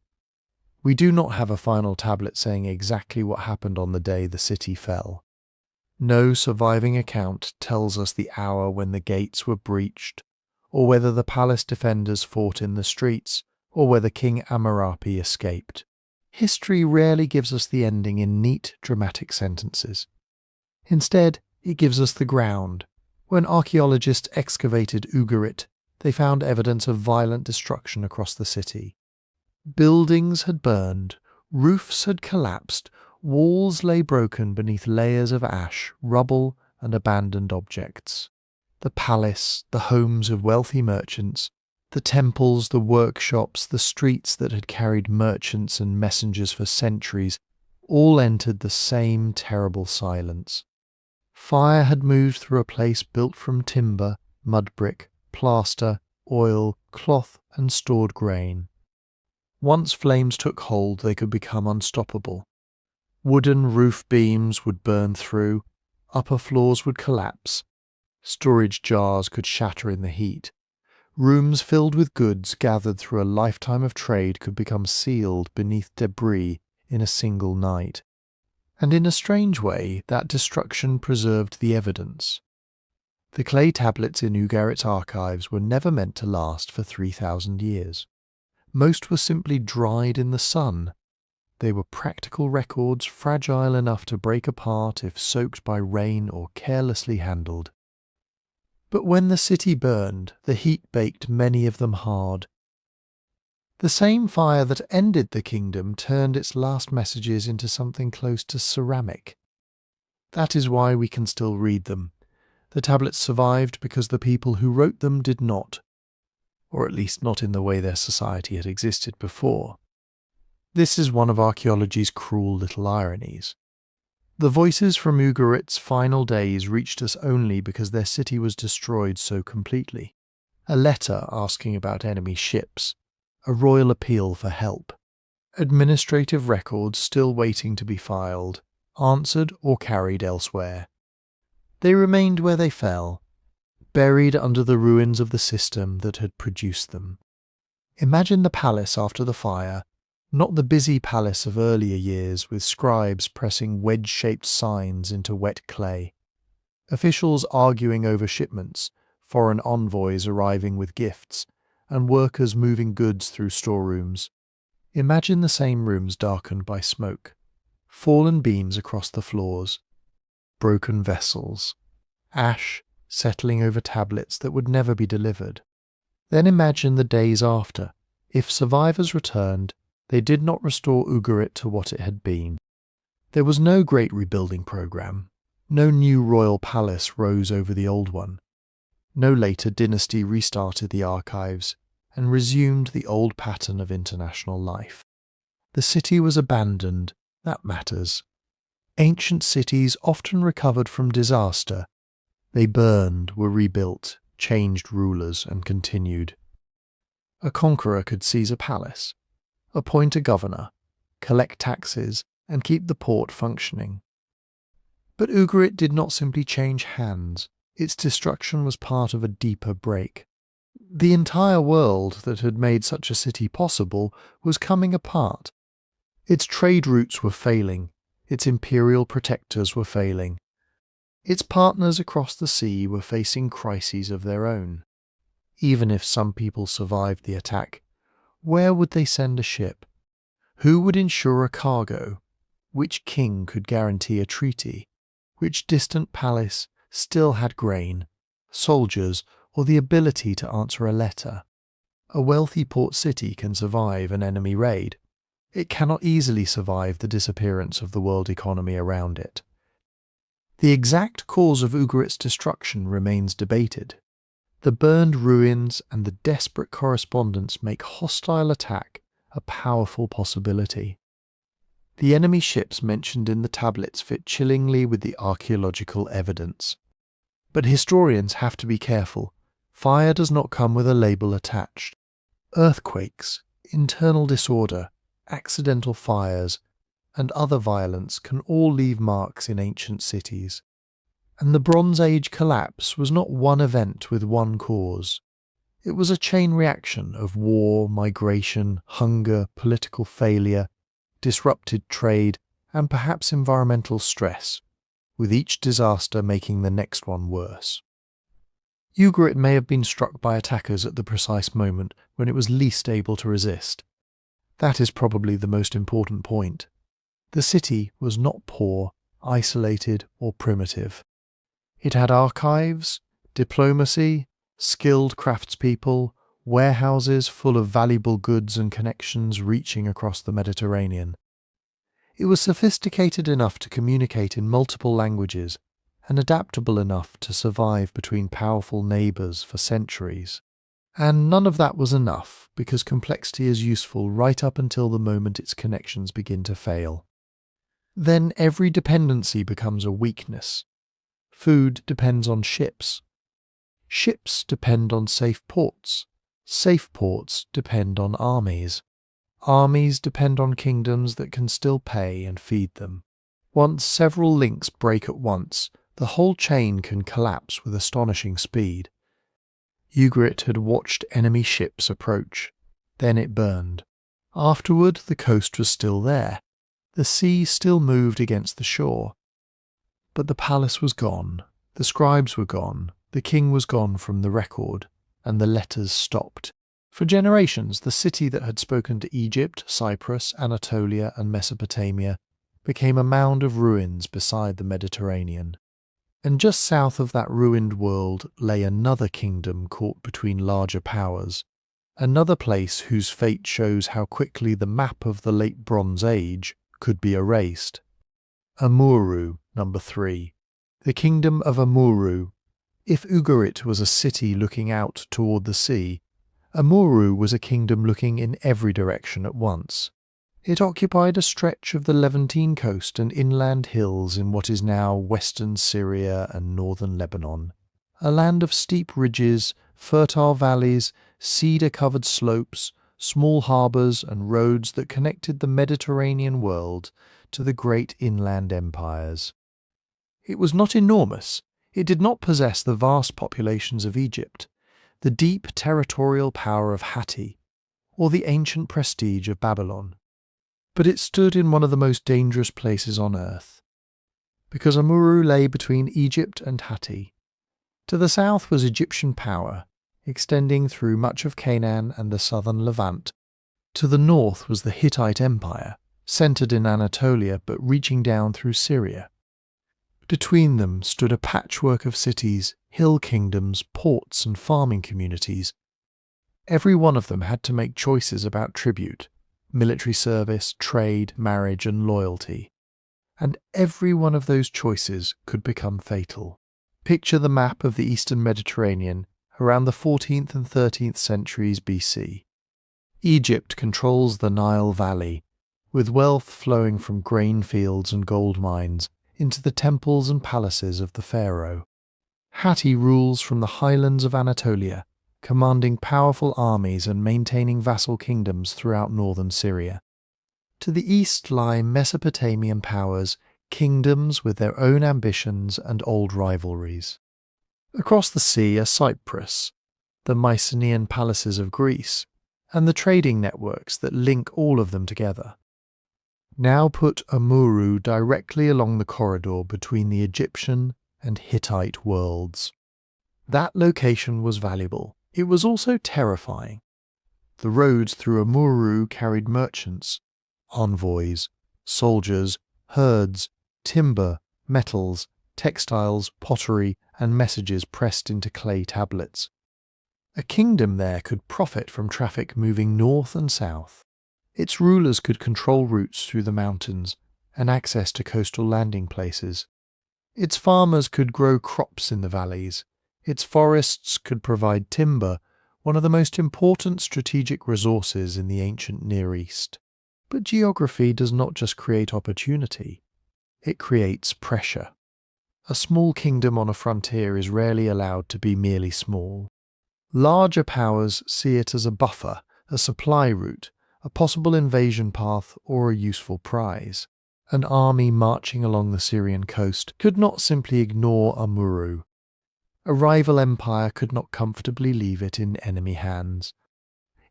We do not have a final tablet saying exactly what happened on the day the city fell. No surviving account tells us the hour when the gates were breached, or whether the palace defenders fought in the streets, or whether King Amurru escaped. History rarely gives us the ending in neat, dramatic sentences. Instead, it gives us the ground. When archaeologists excavated Ugarit, they found evidence of violent destruction across the city. Buildings had burned, roofs had collapsed, walls lay broken beneath layers of ash, rubble, and abandoned objects. The palace, the homes of wealthy merchants, the temples, the workshops, the streets that had carried merchants and messengers for centuries, all entered the same terrible silence. Fire had moved through a place built from timber, mud brick, plaster, oil, cloth, and stored grain. Once flames took hold, they could become unstoppable. Wooden roof beams would burn through, upper floors would collapse, storage jars could shatter in the heat. Rooms filled with goods gathered through a lifetime of trade could become sealed beneath debris in a single night. And in a strange way, that destruction preserved the evidence. The clay tablets in Ugarit's archives were never meant to last for 3,000 years. Most were simply dried in the sun. They were practical records, fragile enough to break apart if soaked by rain or carelessly handled. But when the city burned, the heat baked many of them hard. The same fire that ended the kingdom turned its last messages into something close to ceramic. That is why we can still read them. The tablets survived because the people who wrote them did not, or at least not in the way their society had existed before. This is one of archaeology's cruel little ironies. The voices from Ugarit's final days reached us only because their city was destroyed so completely. A letter asking about enemy ships, a royal appeal for help, administrative records still waiting to be filed, answered or carried elsewhere. They remained where they fell, buried under the ruins of the system that had produced them. Imagine the palace after the fire, not the busy palace of earlier years with scribes pressing wedge-shaped signs into wet clay, officials arguing over shipments, foreign envoys arriving with gifts, and workers moving goods through storerooms. Imagine the same rooms darkened by smoke, fallen beams across the floors, broken vessels, ash settling over tablets that would never be delivered. Then imagine the days after. If survivors returned, they did not restore Ugarit to what it had been. There was no great rebuilding program. No new royal palace rose over the old one. No later dynasty restarted the archives and resumed the old pattern of international life. The city was abandoned. That matters. Ancient cities often recovered from disaster. They burned, were rebuilt, changed rulers, and continued. A conqueror could seize a palace, appoint a governor, collect taxes, and keep the port functioning. But Ugarit did not simply change hands. Its destruction was part of a deeper break. The entire world that had made such a city possible was coming apart. Its trade routes were failing. Its imperial protectors were failing. Its partners across the sea were facing crises of their own. Even if some people survived the attack, where would they send a ship? Who would ensure a cargo? Which king could guarantee a treaty? Which distant palace still had grain, soldiers, or the ability to answer a letter? A wealthy port city can survive an enemy raid. It cannot easily survive the disappearance of the world economy around it. The exact cause of Ugarit's destruction remains debated. The burned ruins and the desperate correspondence make hostile attack a powerful possibility. The enemy ships mentioned in the tablets fit chillingly with the archaeological evidence. But historians have to be careful. Fire does not come with a label attached. Earthquakes, internal disorder, accidental fires, and other violence can all leave marks in ancient cities. And the Bronze Age collapse was not one event with one cause. It was a chain reaction of war, migration, hunger, political failure, disrupted trade, and perhaps environmental stress, with each disaster making the next one worse. Ugarit may have been struck by attackers at the precise moment when it was least able to resist. That is probably the most important point. The city was not poor, isolated, or primitive. It had archives, diplomacy, skilled craftspeople, warehouses full of valuable goods and connections reaching across the Mediterranean. It was sophisticated enough to communicate in multiple languages and adaptable enough to survive between powerful neighbours for centuries. And none of that was enough, because complexity is useful right up until the moment its connections begin to fail. Then every dependency becomes a weakness. Food depends on ships. Ships depend on safe ports. Safe ports depend on armies. Armies depend on kingdoms that can still pay and feed them. Once several links break at once, the whole chain can collapse with astonishing speed. Ugarit had watched enemy ships approach. Then it burned. Afterward, the coast was still there. The sea still moved against the shore. But the palace was gone. The scribes were gone. The king was gone from the record, and the letters stopped. For generations, the city that had spoken to Egypt, Cyprus, Anatolia, and Mesopotamia became a mound of ruins beside the Mediterranean. And just south of that ruined world lay another kingdom caught between larger powers, another place whose fate shows how quickly the map of the late Bronze Age could be erased. Amurru, number 3. The kingdom of Amurru. If Ugarit was a city looking out toward the sea, Amurru was a kingdom looking in every direction at once. It occupied a stretch of the Levantine coast and inland hills in what is now western Syria and northern Lebanon, a land of steep ridges, fertile valleys, cedar-covered slopes, small harbours and roads that connected the Mediterranean world to the great inland empires. It was not enormous. It did not possess the vast populations of Egypt, the deep territorial power of Hatti, or the ancient prestige of Babylon. But it stood in one of the most dangerous places on earth, because Amurru lay between Egypt and Hatti. To the south was Egyptian power, extending through much of Canaan and the southern Levant. To the north was the Hittite Empire, centred in Anatolia but reaching down through Syria. Between them stood a patchwork of cities, hill kingdoms, ports and farming communities. Every one of them had to make choices about tribute, military service, trade, marriage and loyalty. And every one of those choices could become fatal. Picture the map of the eastern Mediterranean around the 14th and 13th centuries BC. Egypt controls the Nile Valley, with wealth flowing from grain fields and gold mines into the temples and palaces of the pharaoh. Hatti rules from the highlands of Anatolia, commanding powerful armies and maintaining vassal kingdoms throughout northern Syria. To the east lie Mesopotamian powers, kingdoms with their own ambitions and old rivalries. Across the sea are Cyprus, the Mycenaean palaces of Greece, and the trading networks that link all of them together. Now put Amurru directly along the corridor between the Egyptian and Hittite worlds. That location was valuable. It was also terrifying. The roads through Amurru carried merchants, envoys, soldiers, herds, timber, metals, textiles, pottery, and messages pressed into clay tablets. A kingdom there could profit from traffic moving north and south. Its rulers could control routes through the mountains and access to coastal landing places. Its farmers could grow crops in the valleys. Its forests could provide timber, one of the most important strategic resources in the ancient Near East. But geography does not just create opportunity, it creates pressure. A small kingdom on a frontier is rarely allowed to be merely small. Larger powers see it as a buffer, a supply route, a possible invasion path, or a useful prize. An army marching along the Syrian coast could not simply ignore Amurru. A rival empire could not comfortably leave it in enemy hands.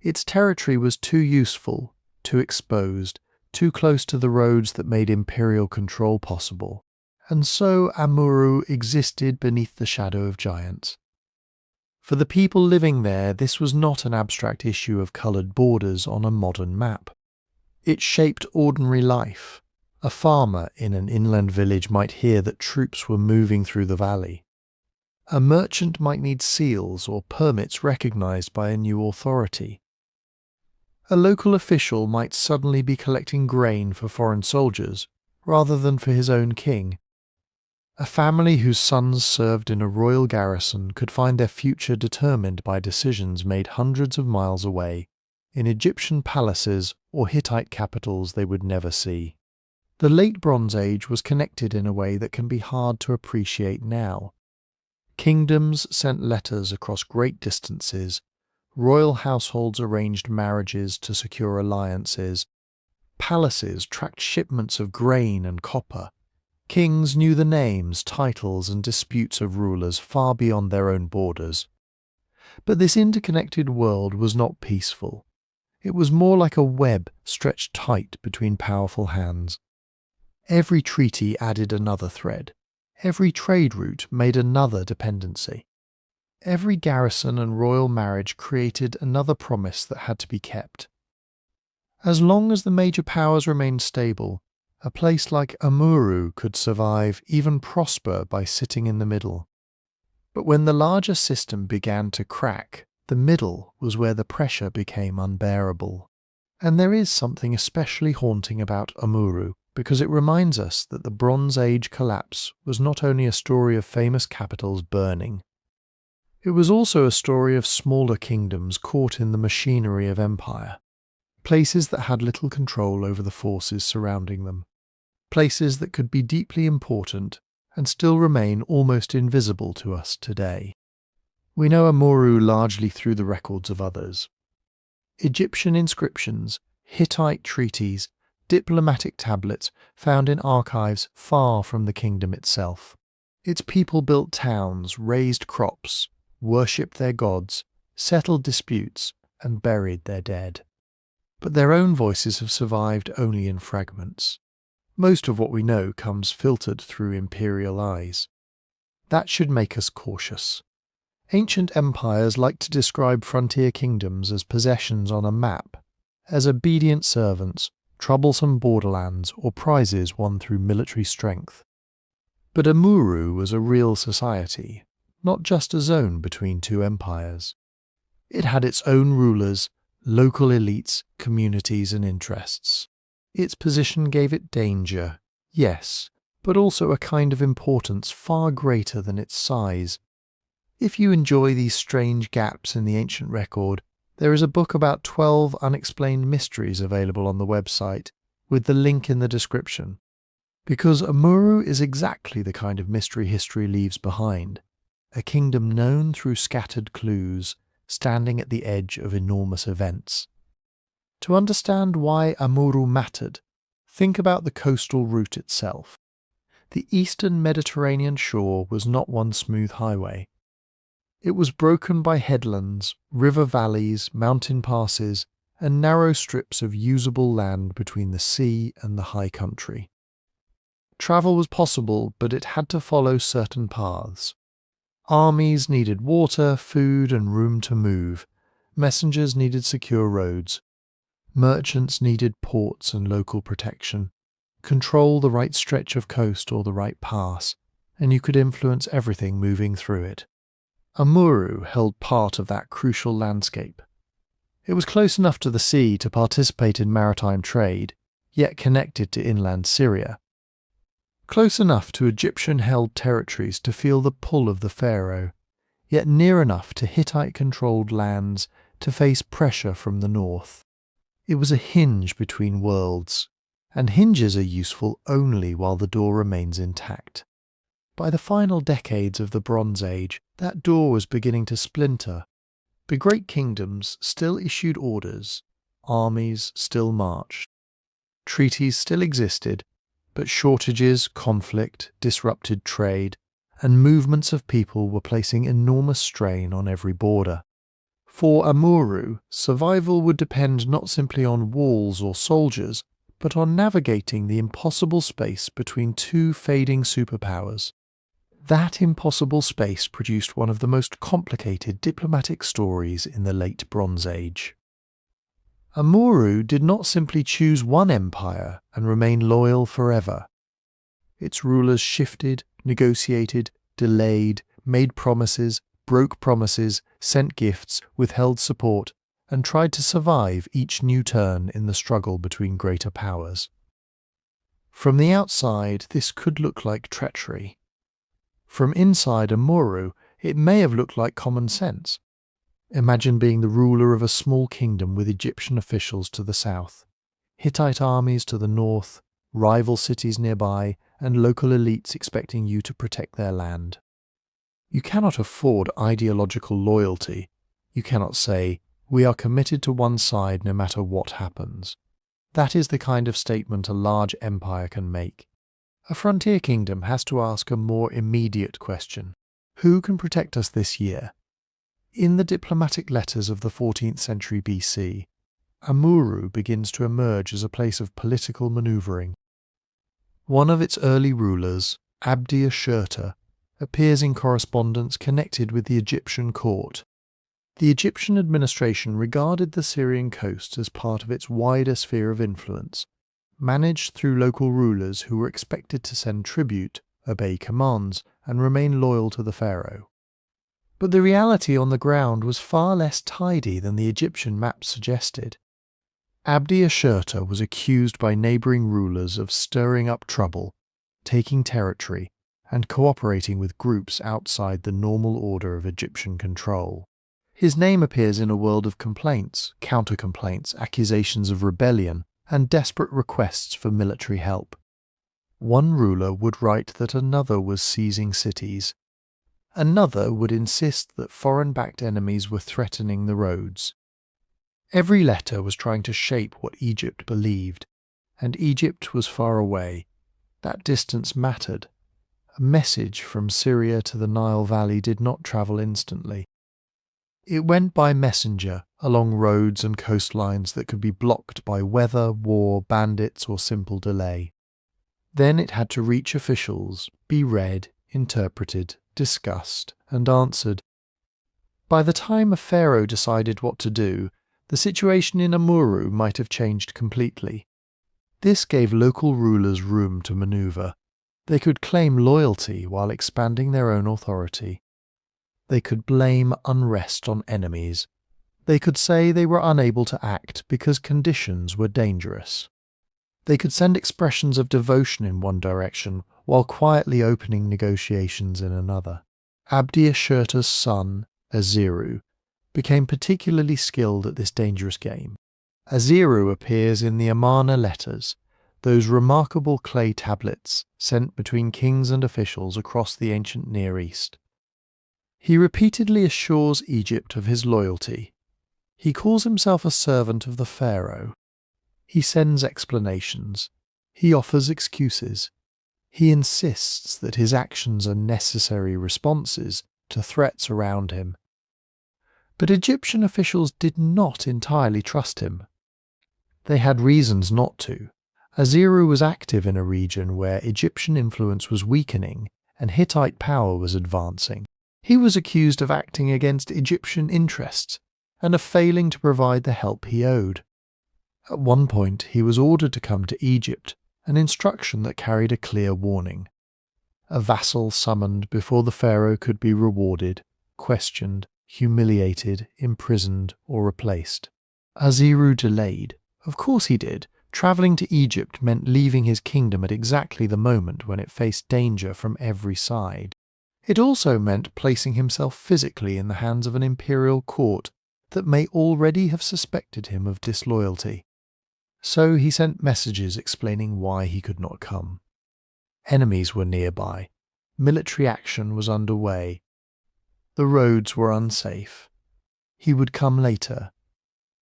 Its territory was too useful, too exposed, too close to the roads that made imperial control possible. And so Amurru existed beneath the shadow of giants. For the people living there, this was not an abstract issue of coloured borders on a modern map. It shaped ordinary life. A farmer in an inland village might hear that troops were moving through the valley. A merchant might need seals or permits recognised by a new authority. A local official might suddenly be collecting grain for foreign soldiers, rather than for his own king. A family whose sons served in a royal garrison could find their future determined by decisions made hundreds of miles away, in Egyptian palaces or Hittite capitals they would never see. The Late Bronze Age was connected in a way that can be hard to appreciate now. Kingdoms sent letters across great distances, royal households arranged marriages to secure alliances, palaces tracked shipments of grain and copper, kings knew the names, titles and disputes of rulers far beyond their own borders. But this interconnected world was not peaceful. It was more like a web stretched tight between powerful hands. Every treaty added another thread. Every trade route made another dependency. Every garrison and royal marriage created another promise that had to be kept. As long as the major powers remained stable, a place like Amurru could survive, even prosper, by sitting in the middle. But when the larger system began to crack, the middle was where the pressure became unbearable. And there is something especially haunting about Amurru, because it reminds us that the Bronze Age collapse was not only a story of famous capitals burning. It was also a story of smaller kingdoms caught in the machinery of empire, places that had little control over the forces surrounding them, places that could be deeply important and still remain almost invisible to us today. We know Amurru largely through the records of others. Egyptian inscriptions, Hittite treaties, diplomatic tablets found in archives far from the kingdom itself. Its people built towns, raised crops, worshipped their gods, settled disputes, and buried their dead. But their own voices have survived only in fragments. Most of what we know comes filtered through imperial eyes. That should make us cautious. Ancient empires like to describe frontier kingdoms as possessions on a map, as obedient servants, troublesome borderlands, or prizes won through military strength. But Amurru was a real society, not just a zone between two empires. It had its own rulers, local elites, communities and interests. Its position gave it danger, yes, but also a kind of importance far greater than its size. If you enjoy these strange gaps in the ancient record, there is a book about 12 unexplained mysteries available on the website, with the link in the description. Because Amurru is exactly the kind of mystery history leaves behind. A kingdom known through scattered clues, standing at the edge of enormous events. To understand why Amurru mattered, think about the coastal route itself. The eastern Mediterranean shore was not one smooth highway. It was broken by headlands, river valleys, mountain passes, and narrow strips of usable land between the sea and the high country. Travel was possible, but it had to follow certain paths. Armies needed water, food, and room to move. Messengers needed secure roads. Merchants needed ports and local protection. Control the right stretch of coast or the right pass, and you could influence everything moving through it. Amurru held part of that crucial landscape. It was close enough to the sea to participate in maritime trade, yet connected to inland Syria. Close enough to Egyptian-held territories to feel the pull of the pharaoh, yet near enough to Hittite-controlled lands to face pressure from the north. It was a hinge between worlds, and hinges are useful only while the door remains intact. By the final decades of the Bronze Age, that door was beginning to splinter. The great kingdoms still issued orders, armies still marched, treaties still existed, but shortages, conflict, disrupted trade, and movements of people were placing enormous strain on every border. For Amurru, survival would depend not simply on walls or soldiers, but on navigating the impossible space between two fading superpowers. That impossible space produced one of the most complicated diplomatic stories in the late Bronze Age. Amurru did not simply choose one empire and remain loyal forever. Its rulers shifted, negotiated, delayed, made promises, broke promises, sent gifts, withheld support, and tried to survive each new turn in the struggle between greater powers. From the outside, this could look like treachery. From inside Amurru, it may have looked like common sense. Imagine being the ruler of a small kingdom with Egyptian officials to the south, Hittite armies to the north, rival cities nearby, and local elites expecting you to protect their land. You cannot afford ideological loyalty. You cannot say, "We are committed to one side no matter what happens." That is the kind of statement a large empire can make. A frontier kingdom has to ask a more immediate question. Who can protect us this year? In the diplomatic letters of the 14th century BC, Amurru begins to emerge as a place of political manoeuvring. One of its early rulers, Abdi-Ashurta, appears in correspondence connected with the Egyptian court. The Egyptian administration regarded the Syrian coast as part of its wider sphere of influence, managed through local rulers who were expected to send tribute, obey commands, and remain loyal to the pharaoh. But the reality on the ground was far less tidy than the Egyptian maps suggested. Abdi-Ashurta was accused by neighbouring rulers of stirring up trouble, taking territory, and cooperating with groups outside the normal order of Egyptian control. His name appears in a world of complaints, counter-complaints, accusations of rebellion, and desperate requests for military help. One ruler would write that another was seizing cities. Another would insist that foreign-backed enemies were threatening the roads. Every letter was trying to shape what Egypt believed, and Egypt was far away. That distance mattered. A message from Syria to the Nile Valley did not travel instantly. It went by messenger along roads and coastlines that could be blocked by weather, war, bandits, or simple delay. Then it had to reach officials, be read, interpreted, discussed, and answered. By the time a pharaoh decided what to do, the situation in Amurru might have changed completely. This gave local rulers room to maneuver. They could claim loyalty while expanding their own authority. They could blame unrest on enemies. They could say they were unable to act because conditions were dangerous. They could send expressions of devotion in one direction while quietly opening negotiations in another. Abdi-Ashurta's son, Aziru, became particularly skilled at this dangerous game. Aziru appears in the Amarna letters, those remarkable clay tablets sent between kings and officials across the ancient Near East. He repeatedly assures Egypt of his loyalty. He calls himself a servant of the pharaoh. He sends explanations. He offers excuses. He insists that his actions are necessary responses to threats around him. But Egyptian officials did not entirely trust him. They had reasons not to. Aziru was active in a region where Egyptian influence was weakening and Hittite power was advancing. He was accused of acting against Egyptian interests and of failing to provide the help he owed. At one point, he was ordered to come to Egypt, an instruction that carried a clear warning. A vassal summoned before the pharaoh could be rewarded, questioned, humiliated, imprisoned, or replaced. Aziru delayed. Of course he did. Travelling to Egypt meant leaving his kingdom at exactly the moment when it faced danger from every side. It also meant placing himself physically in the hands of an imperial court that may already have suspected him of disloyalty. So he sent messages explaining why he could not come. Enemies were nearby. Military action was underway. The roads were unsafe. He would come later.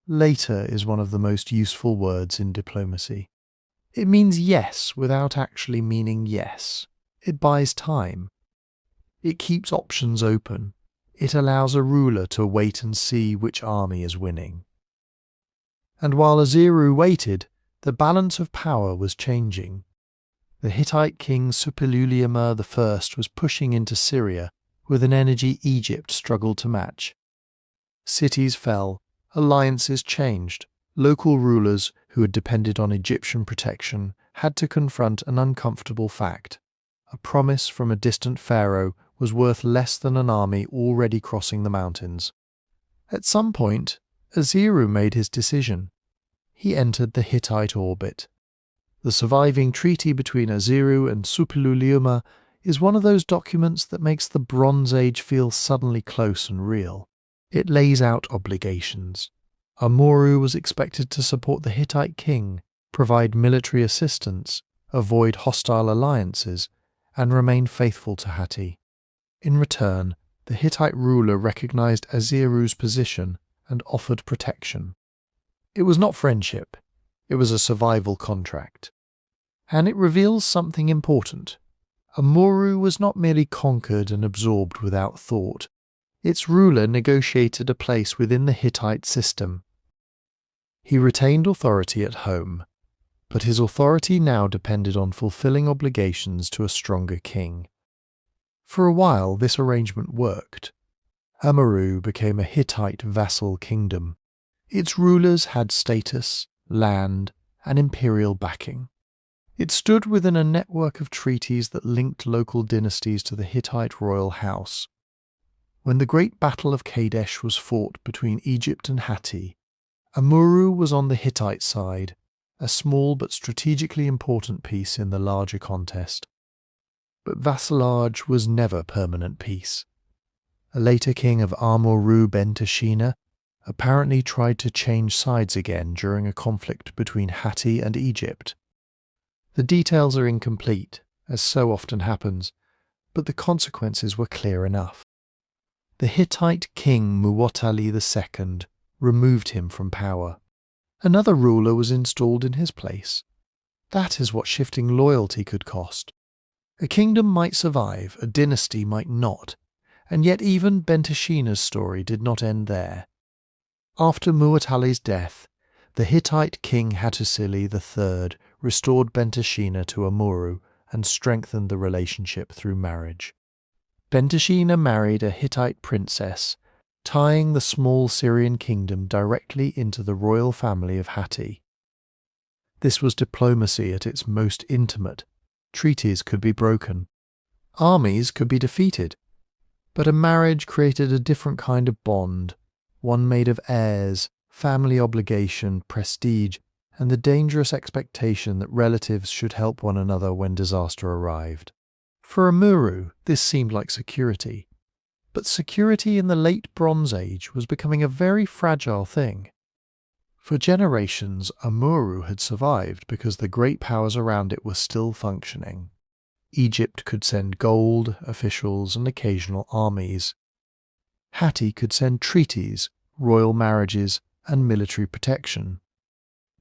Later is one of the most useful words in diplomacy. It means yes without actually meaning yes. It buys time. It keeps options open. It allows a ruler to wait and see which army is winning. And while Amurru waited, the balance of power was changing. The Hittite king Suppiluliuma I was pushing into Syria with an energy Egypt struggled to match. Cities fell, alliances changed. Local rulers who had depended on Egyptian protection had to confront an uncomfortable fact. A promise from a distant pharaoh was worth less than an army already crossing the mountains. At some point, Amurru made his decision. He entered the Hittite orbit. The surviving treaty between Amurru and Suppiluliuma is one of those documents that makes the Bronze Age feel suddenly close and real. It lays out obligations. Amurru was expected to support the Hittite king, provide military assistance, avoid hostile alliances, and remain faithful to Hatti. In return, the Hittite ruler recognized Amurru's position and offered protection. It was not friendship, it was a survival contract. And it reveals something important. Amurru was not merely conquered and absorbed without thought. Its ruler negotiated a place within the Hittite system. He retained authority at home, but his authority now depended on fulfilling obligations to a stronger king. For a while this arrangement worked. Amurru became a Hittite vassal kingdom. Its rulers had status, land, and imperial backing. It stood within a network of treaties that linked local dynasties to the Hittite royal house. When the Great Battle of Kadesh was fought between Egypt and Hatti, Amurru was on the Hittite side, a small but strategically important piece in the larger contest. But vassalage was never permanent peace. A later king of Amurru Bentashina apparently tried to change sides again during a conflict between Hatti and Egypt. The details are incomplete, as so often happens, but the consequences were clear enough. The Hittite king Muwatalli II removed him from power. Another ruler was installed in his place. That is what shifting loyalty could cost. A kingdom might survive, a dynasty might not, and yet even Bentashina's story did not end there. After Muwatalli's death, the Hittite king Hattusili III restored Bentashina to Amurru and strengthened the relationship through marriage. Bentashina married a Hittite princess, tying the small Syrian kingdom directly into the royal family of Hatti. This was diplomacy at its most intimate. Treaties could be broken. Armies could be defeated. But a marriage created a different kind of bond, one made of heirs, family obligation, prestige, and the dangerous expectation that relatives should help one another when disaster arrived. For Amurru, this seemed like security. But security in the late Bronze Age was becoming a very fragile thing. For generations, Amurru had survived because the great powers around it were still functioning. Egypt could send gold, officials, and occasional armies. Hatti could send treaties, royal marriages, and military protection.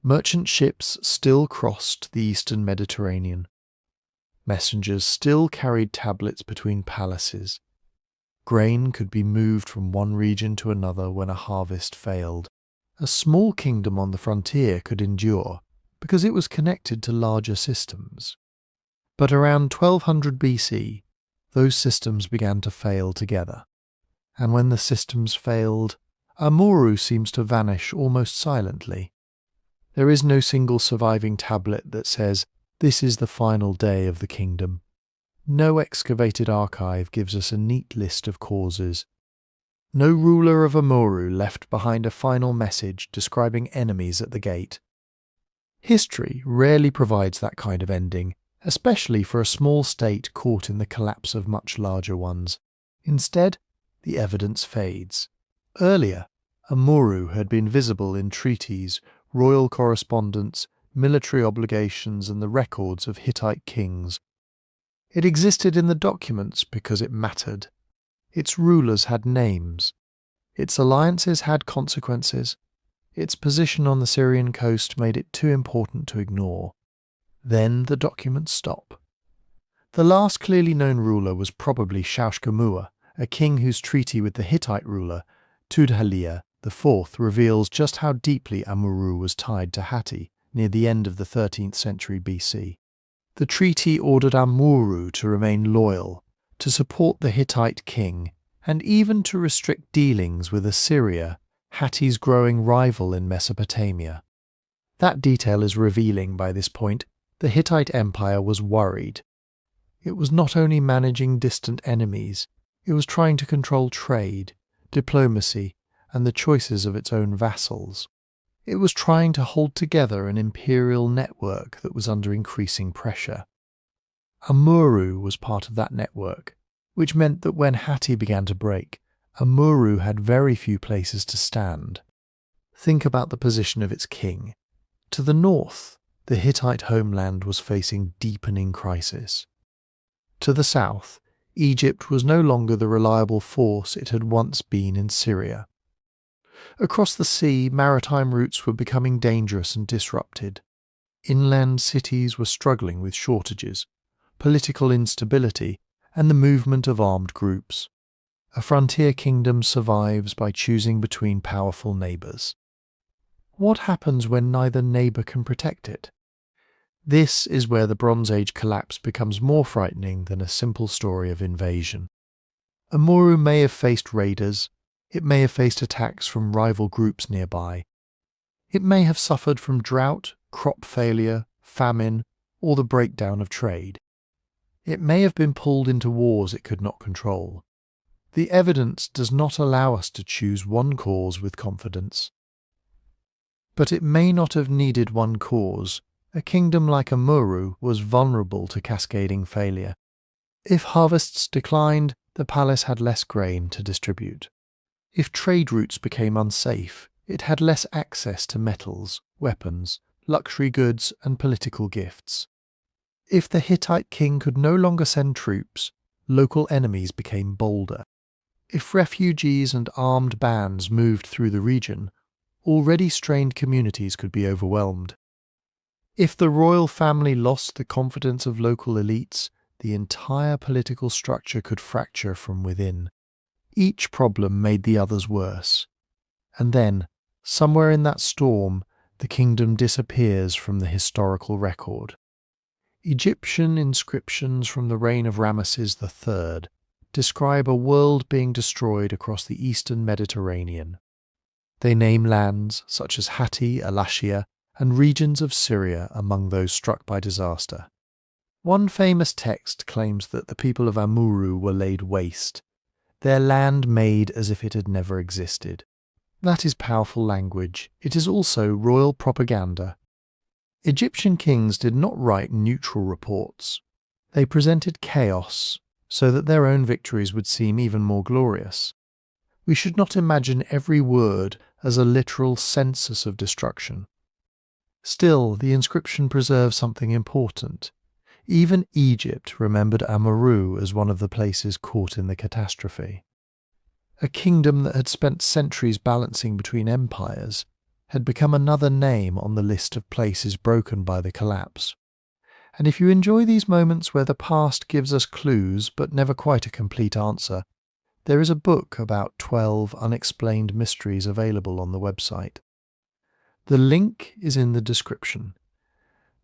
Merchant ships still crossed the eastern Mediterranean. Messengers still carried tablets between palaces. Grain could be moved from one region to another when a harvest failed. A small kingdom on the frontier could endure because it was connected to larger systems. But around 1200 BC, those systems began to fail together. And when the systems failed, Amurru seems to vanish almost silently. There is no single surviving tablet that says, "This is the final day of the kingdom." No excavated archive gives us a neat list of causes. No ruler of Amurru left behind a final message describing enemies at the gate. History rarely provides that kind of ending, especially for a small state caught in the collapse of much larger ones. Instead, the evidence fades. Earlier, Amurru had been visible in treaties, royal correspondence, military obligations, and the records of Hittite kings. It existed in the documents because it mattered. Its rulers had names. Its alliances had consequences. Its position on the Syrian coast made it too important to ignore. Then the documents stop. The last clearly known ruler was probably Shaushkamua, a king whose treaty with the Hittite ruler, Tudhaliya IV, reveals just how deeply Amurru was tied to Hatti near the end of the 13th century BC. The treaty ordered Amurru to remain loyal, to support the Hittite king, and even to restrict dealings with Assyria, Hatti's growing rival in Mesopotamia. That detail is revealing by this point. The Hittite Empire was worried. It was not only managing distant enemies, it was trying to control trade, diplomacy, and the choices of its own vassals. It was trying to hold together an imperial network that was under increasing pressure. Amurru was part of that network, which meant that when Hatti began to break, Amurru had very few places to stand. Think about the position of its king. To the north, the Hittite homeland was facing deepening crisis. To the south, Egypt was no longer the reliable force it had once been in Syria. Across the sea, maritime routes were becoming dangerous and disrupted. Inland cities were struggling with shortages, political instability, and the movement of armed groups. A frontier kingdom survives by choosing between powerful neighbours. What happens when neither neighbour can protect it? This is where the Bronze Age collapse becomes more frightening than a simple story of invasion. Amurru may have faced raiders, it may have faced attacks from rival groups nearby. It may have suffered from drought, crop failure, famine, or the breakdown of trade. It may have been pulled into wars it could not control. The evidence does not allow us to choose one cause with confidence. But it may not have needed one cause. A kingdom like Amurru was vulnerable to cascading failure. If harvests declined, the palace had less grain to distribute. If trade routes became unsafe, it had less access to metals, weapons, luxury goods, and political gifts. If the Hittite king could no longer send troops, local enemies became bolder. If refugees and armed bands moved through the region, already strained communities could be overwhelmed. If the royal family lost the confidence of local elites, the entire political structure could fracture from within. Each problem made the others worse. And then, somewhere in that storm, the kingdom disappears from the historical record. Egyptian inscriptions from the reign of Ramesses III describe a world being destroyed across the eastern Mediterranean. They name lands such as Hatti, Alashiya, and regions of Syria among those struck by disaster. One famous text claims that the people of Amurru were laid waste, their land made as if it had never existed. That is powerful language. It is also royal propaganda. Egyptian kings did not write neutral reports. They presented chaos so that their own victories would seem even more glorious. We should not imagine every word as a literal census of destruction. Still, the inscription preserves something important. Even Egypt remembered Amurru as one of the places caught in the catastrophe. A kingdom that had spent centuries balancing between empires had become another name on the list of places broken by the collapse. And if you enjoy these moments where the past gives us clues but never quite a complete answer, there is a book about 12 unexplained mysteries available on the website. The link is in the description.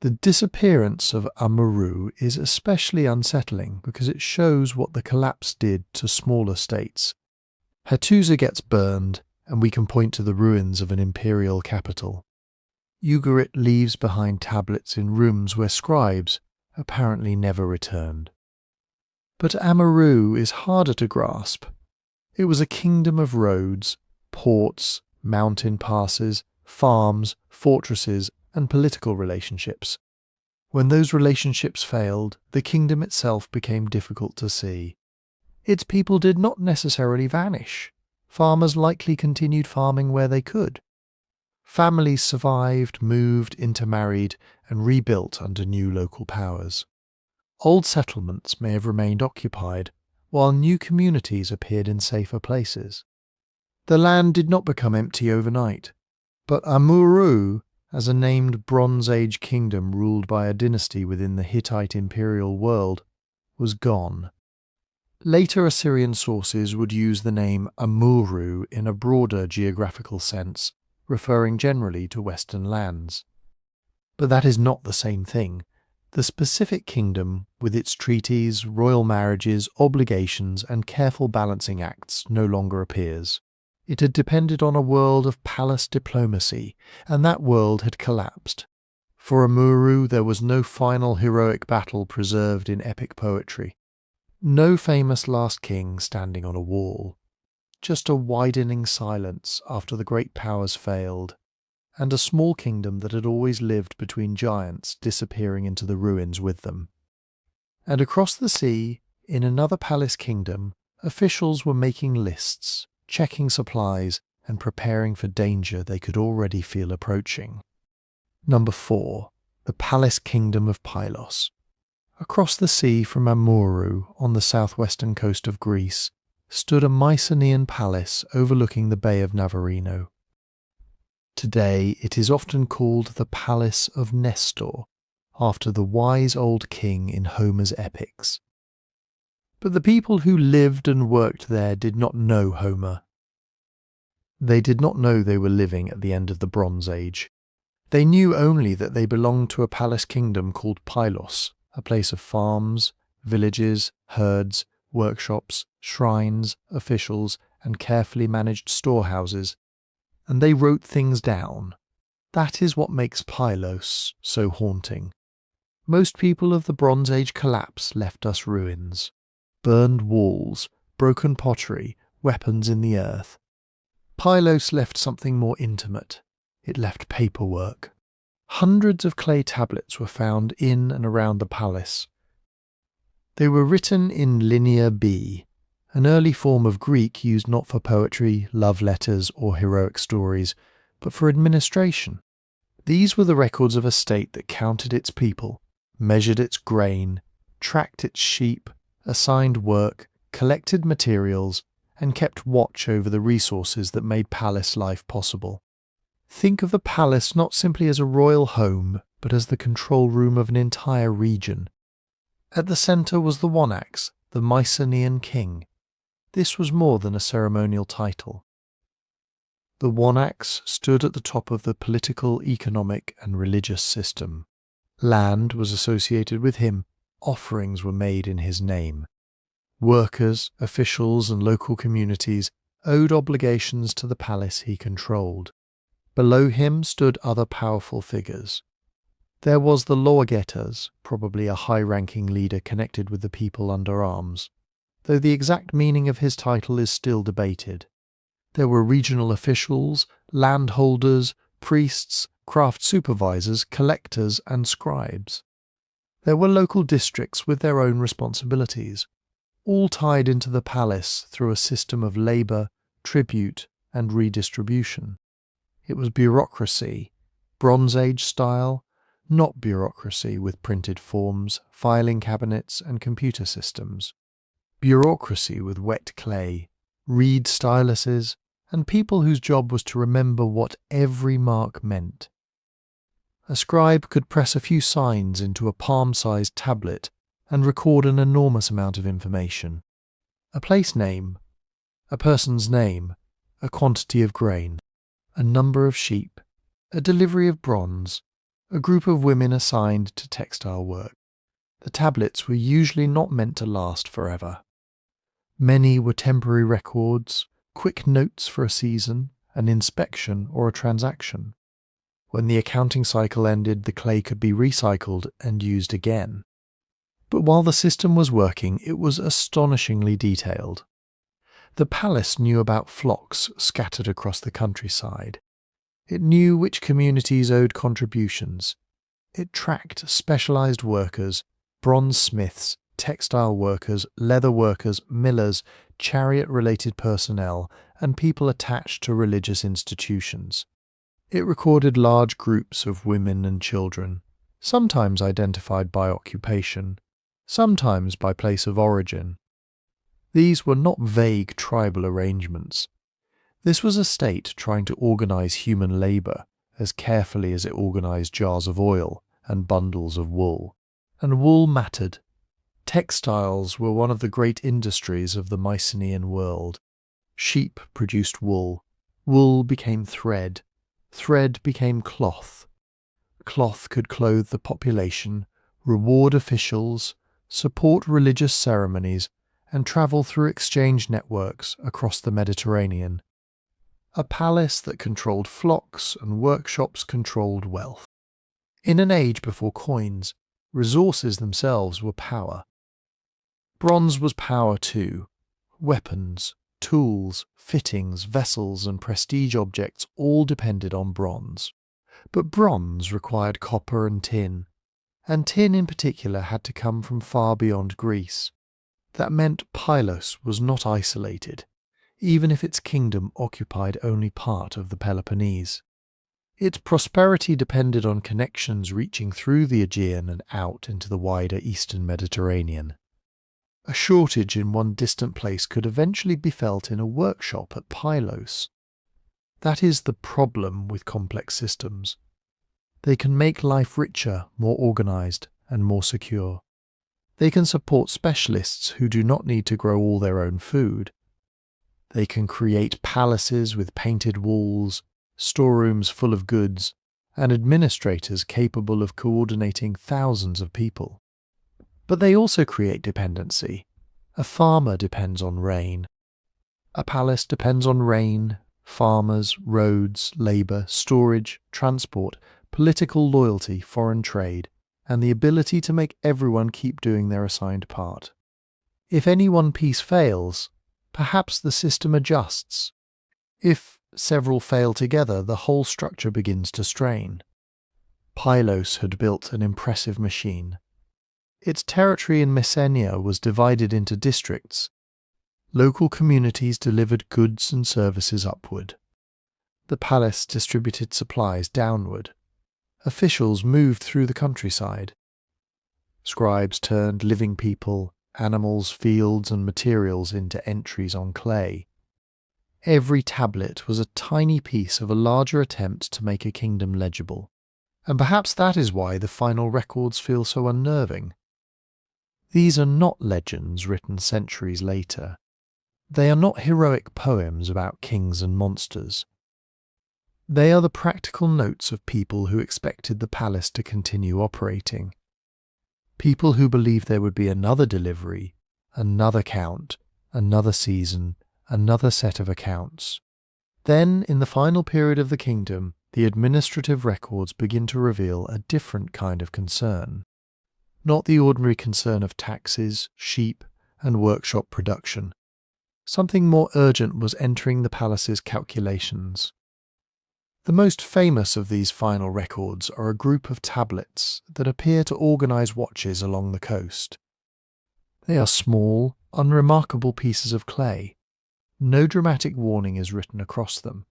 The disappearance of Amurru is especially unsettling because it shows what the collapse did to smaller states. Hattusa gets burned, and we can point to the ruins of an imperial capital. Ugarit leaves behind tablets in rooms where scribes apparently never returned. But Amurru is harder to grasp. It was a kingdom of roads, ports, mountain passes, farms, fortresses, and political relationships. When those relationships failed, the kingdom itself became difficult to see. Its people did not necessarily vanish. Farmers likely continued farming where they could. Families survived, moved, intermarried, and rebuilt under new local powers. Old settlements may have remained occupied, while new communities appeared in safer places. The land did not become empty overnight, but Amurru, as a named Bronze Age kingdom ruled by a dynasty within the Hittite imperial world, was gone. Later Assyrian sources would use the name Amurru in a broader geographical sense, referring generally to Western lands. But that is not the same thing. The specific kingdom, with its treaties, royal marriages, obligations, and careful balancing acts, no longer appears. It had depended on a world of palace diplomacy, and that world had collapsed. For Amurru there was no final heroic battle preserved in epic poetry. No famous last king standing on a wall. Just a widening silence after the great powers failed, and a small kingdom that had always lived between giants disappearing into the ruins with them. And across the sea, in another palace kingdom, officials were making lists, checking supplies, and preparing for danger they could already feel approaching. Number 4. The Palace Kingdom of Pylos. Across the sea from Amurru, on the southwestern coast of Greece, stood a Mycenaean palace overlooking the Bay of Navarino. Today it is often called the Palace of Nestor, after the wise old king in Homer's epics. But the people who lived and worked there did not know Homer. They did not know they were living at the end of the Bronze Age. They knew only that they belonged to a palace kingdom called Pylos, a place of farms, villages, herds, workshops, shrines, officials, and carefully managed storehouses, and they wrote things down. That is what makes Pylos so haunting. Most people of the Bronze Age collapse left us ruins. Burned walls, broken pottery, weapons in the earth. Pylos left something more intimate. It left paperwork. Hundreds of clay tablets were found in and around the palace. They were written in Linear B, an early form of Greek used not for poetry, love letters, or heroic stories, but for administration. These were the records of a state that counted its people, measured its grain, tracked its sheep, assigned work, collected materials, and kept watch over the resources that made palace life possible. Think of the palace not simply as a royal home, but as the control room of an entire region. At the centre was the Wonax, the Mycenaean king. This was more than a ceremonial title. The Wonax stood at the top of the political, economic, and religious system. Land was associated with him. Offerings were made in his name. Workers, officials, and local communities owed obligations to the palace he controlled. Below him stood other powerful figures. There was the Loagetas, probably a high-ranking leader connected with the people under arms, though the exact meaning of his title is still debated. There were regional officials, landholders, priests, craft supervisors, collectors, and scribes. There were local districts with their own responsibilities, all tied into the palace through a system of labour, tribute, and redistribution. It was bureaucracy, Bronze Age style, not bureaucracy with printed forms, filing cabinets, and computer systems. Bureaucracy with wet clay, reed styluses, and people whose job was to remember what every mark meant. A scribe could press a few signs into a palm-sized tablet and record an enormous amount of information. A place name, a person's name, a quantity of grain, a number of sheep, a delivery of bronze, a group of women assigned to textile work. The tablets were usually not meant to last forever. Many were temporary records, quick notes for a season, an inspection, or a transaction. When the accounting cycle ended, the clay could be recycled and used again. But while the system was working, it was astonishingly detailed. The palace knew about flocks scattered across the countryside. It knew which communities owed contributions. It tracked specialized workers, bronze smiths, textile workers, leather workers, millers, chariot-related personnel, and people attached to religious institutions. It recorded large groups of women and children, sometimes identified by occupation, sometimes by place of origin. These were not vague tribal arrangements. This was a state trying to organize human labor as carefully as it organized jars of oil and bundles of wool. And wool mattered. Textiles were one of the great industries of the Mycenaean world. Sheep produced wool. Wool became thread. Thread became cloth. Cloth could clothe the population, reward officials, support religious ceremonies, and travel through exchange networks across the Mediterranean. A palace that controlled flocks and workshops controlled wealth. In an age before coins, resources themselves were power. Bronze was power too. Weapons, tools, fittings, vessels, and prestige objects all depended on bronze. But bronze required copper and tin in particular had to come from far beyond Greece. That meant Pylos was not isolated, even if its kingdom occupied only part of the Peloponnese. Its prosperity depended on connections reaching through the Aegean and out into the wider eastern Mediterranean. A shortage in one distant place could eventually be felt in a workshop at Pylos. That is the problem with complex systems. They can make life richer, more organized, and more secure. They can support specialists who do not need to grow all their own food. They can create palaces with painted walls, storerooms full of goods, and administrators capable of coordinating thousands of people. But they also create dependency. A farmer depends on rain. A palace depends on rain, farmers, roads, labour, storage, transport, political loyalty, foreign trade, and the ability to make everyone keep doing their assigned part. If any one piece fails, perhaps the system adjusts. If several fail together, the whole structure begins to strain. Pylos had built an impressive machine. Its territory in Mycenaean was divided into districts. Local communities delivered goods and services upward. The palace distributed supplies downward. Officials moved through the countryside. Scribes turned living people, animals, fields, and materials into entries on clay. Every tablet was a tiny piece of a larger attempt to make a kingdom legible. And perhaps that is why the final records feel so unnerving. These are not legends written centuries later. They are not heroic poems about kings and monsters. They are the practical notes of people who expected the palace to continue operating. People who believed there would be another delivery, another count, another season, another set of accounts. Then, in the final period of the kingdom, the administrative records begin to reveal a different kind of concern. Not the ordinary concern of taxes, sheep, and workshop production. Something more urgent was entering the palace's calculations. The most famous of these final records are a group of tablets that appear to organize watches along the coast. They are small, unremarkable pieces of clay. No dramatic warning is written across them.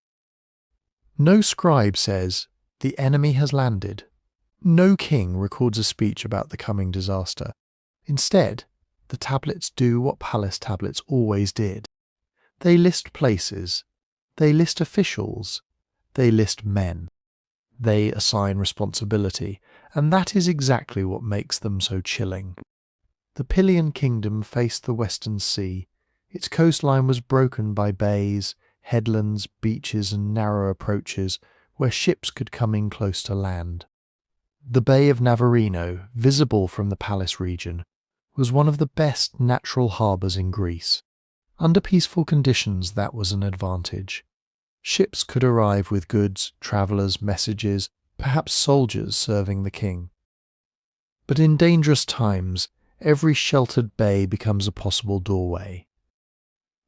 No scribe says, "The enemy has landed." No king records a speech about the coming disaster. Instead, the tablets do what palace tablets always did. They list places. They list officials. They list men. They assign responsibility, and that is exactly what makes them so chilling. The Pylian kingdom faced the western sea. Its coastline was broken by bays, headlands, beaches, and narrow approaches where ships could come in close to land. The Bay of Navarino, visible from the palace region, was one of the best natural harbours in Greece. Under peaceful conditions, that was an advantage. Ships could arrive with goods, travellers, messages, perhaps soldiers serving the king. But in dangerous times, every sheltered bay becomes a possible doorway.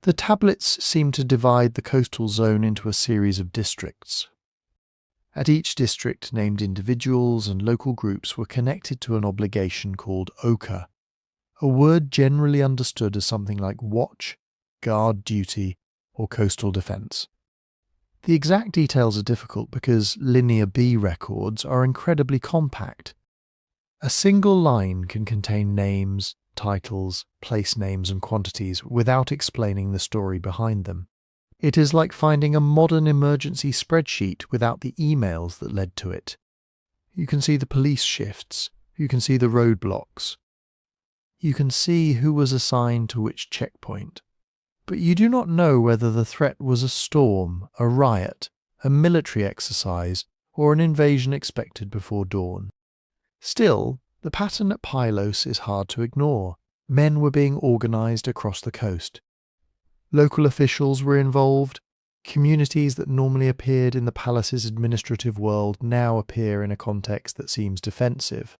The tablets seem to divide the coastal zone into a series of districts. At each district, named individuals and local groups were connected to an obligation called oka, a word generally understood as something like watch, guard duty, or coastal defence. The exact details are difficult because Linear B records are incredibly compact. A single line can contain names, titles, place names and quantities without explaining the story behind them. It is like finding a modern emergency spreadsheet without the emails that led to it. You can see the police shifts, you can see the roadblocks, you can see who was assigned to which checkpoint. But you do not know whether the threat was a storm, a riot, a military exercise, or an invasion expected before dawn. Still, the pattern at Pylos is hard to ignore. Men were being organised across the coast. Local officials were involved. Communities that normally appeared in the palace's administrative world now appear in a context that seems defensive.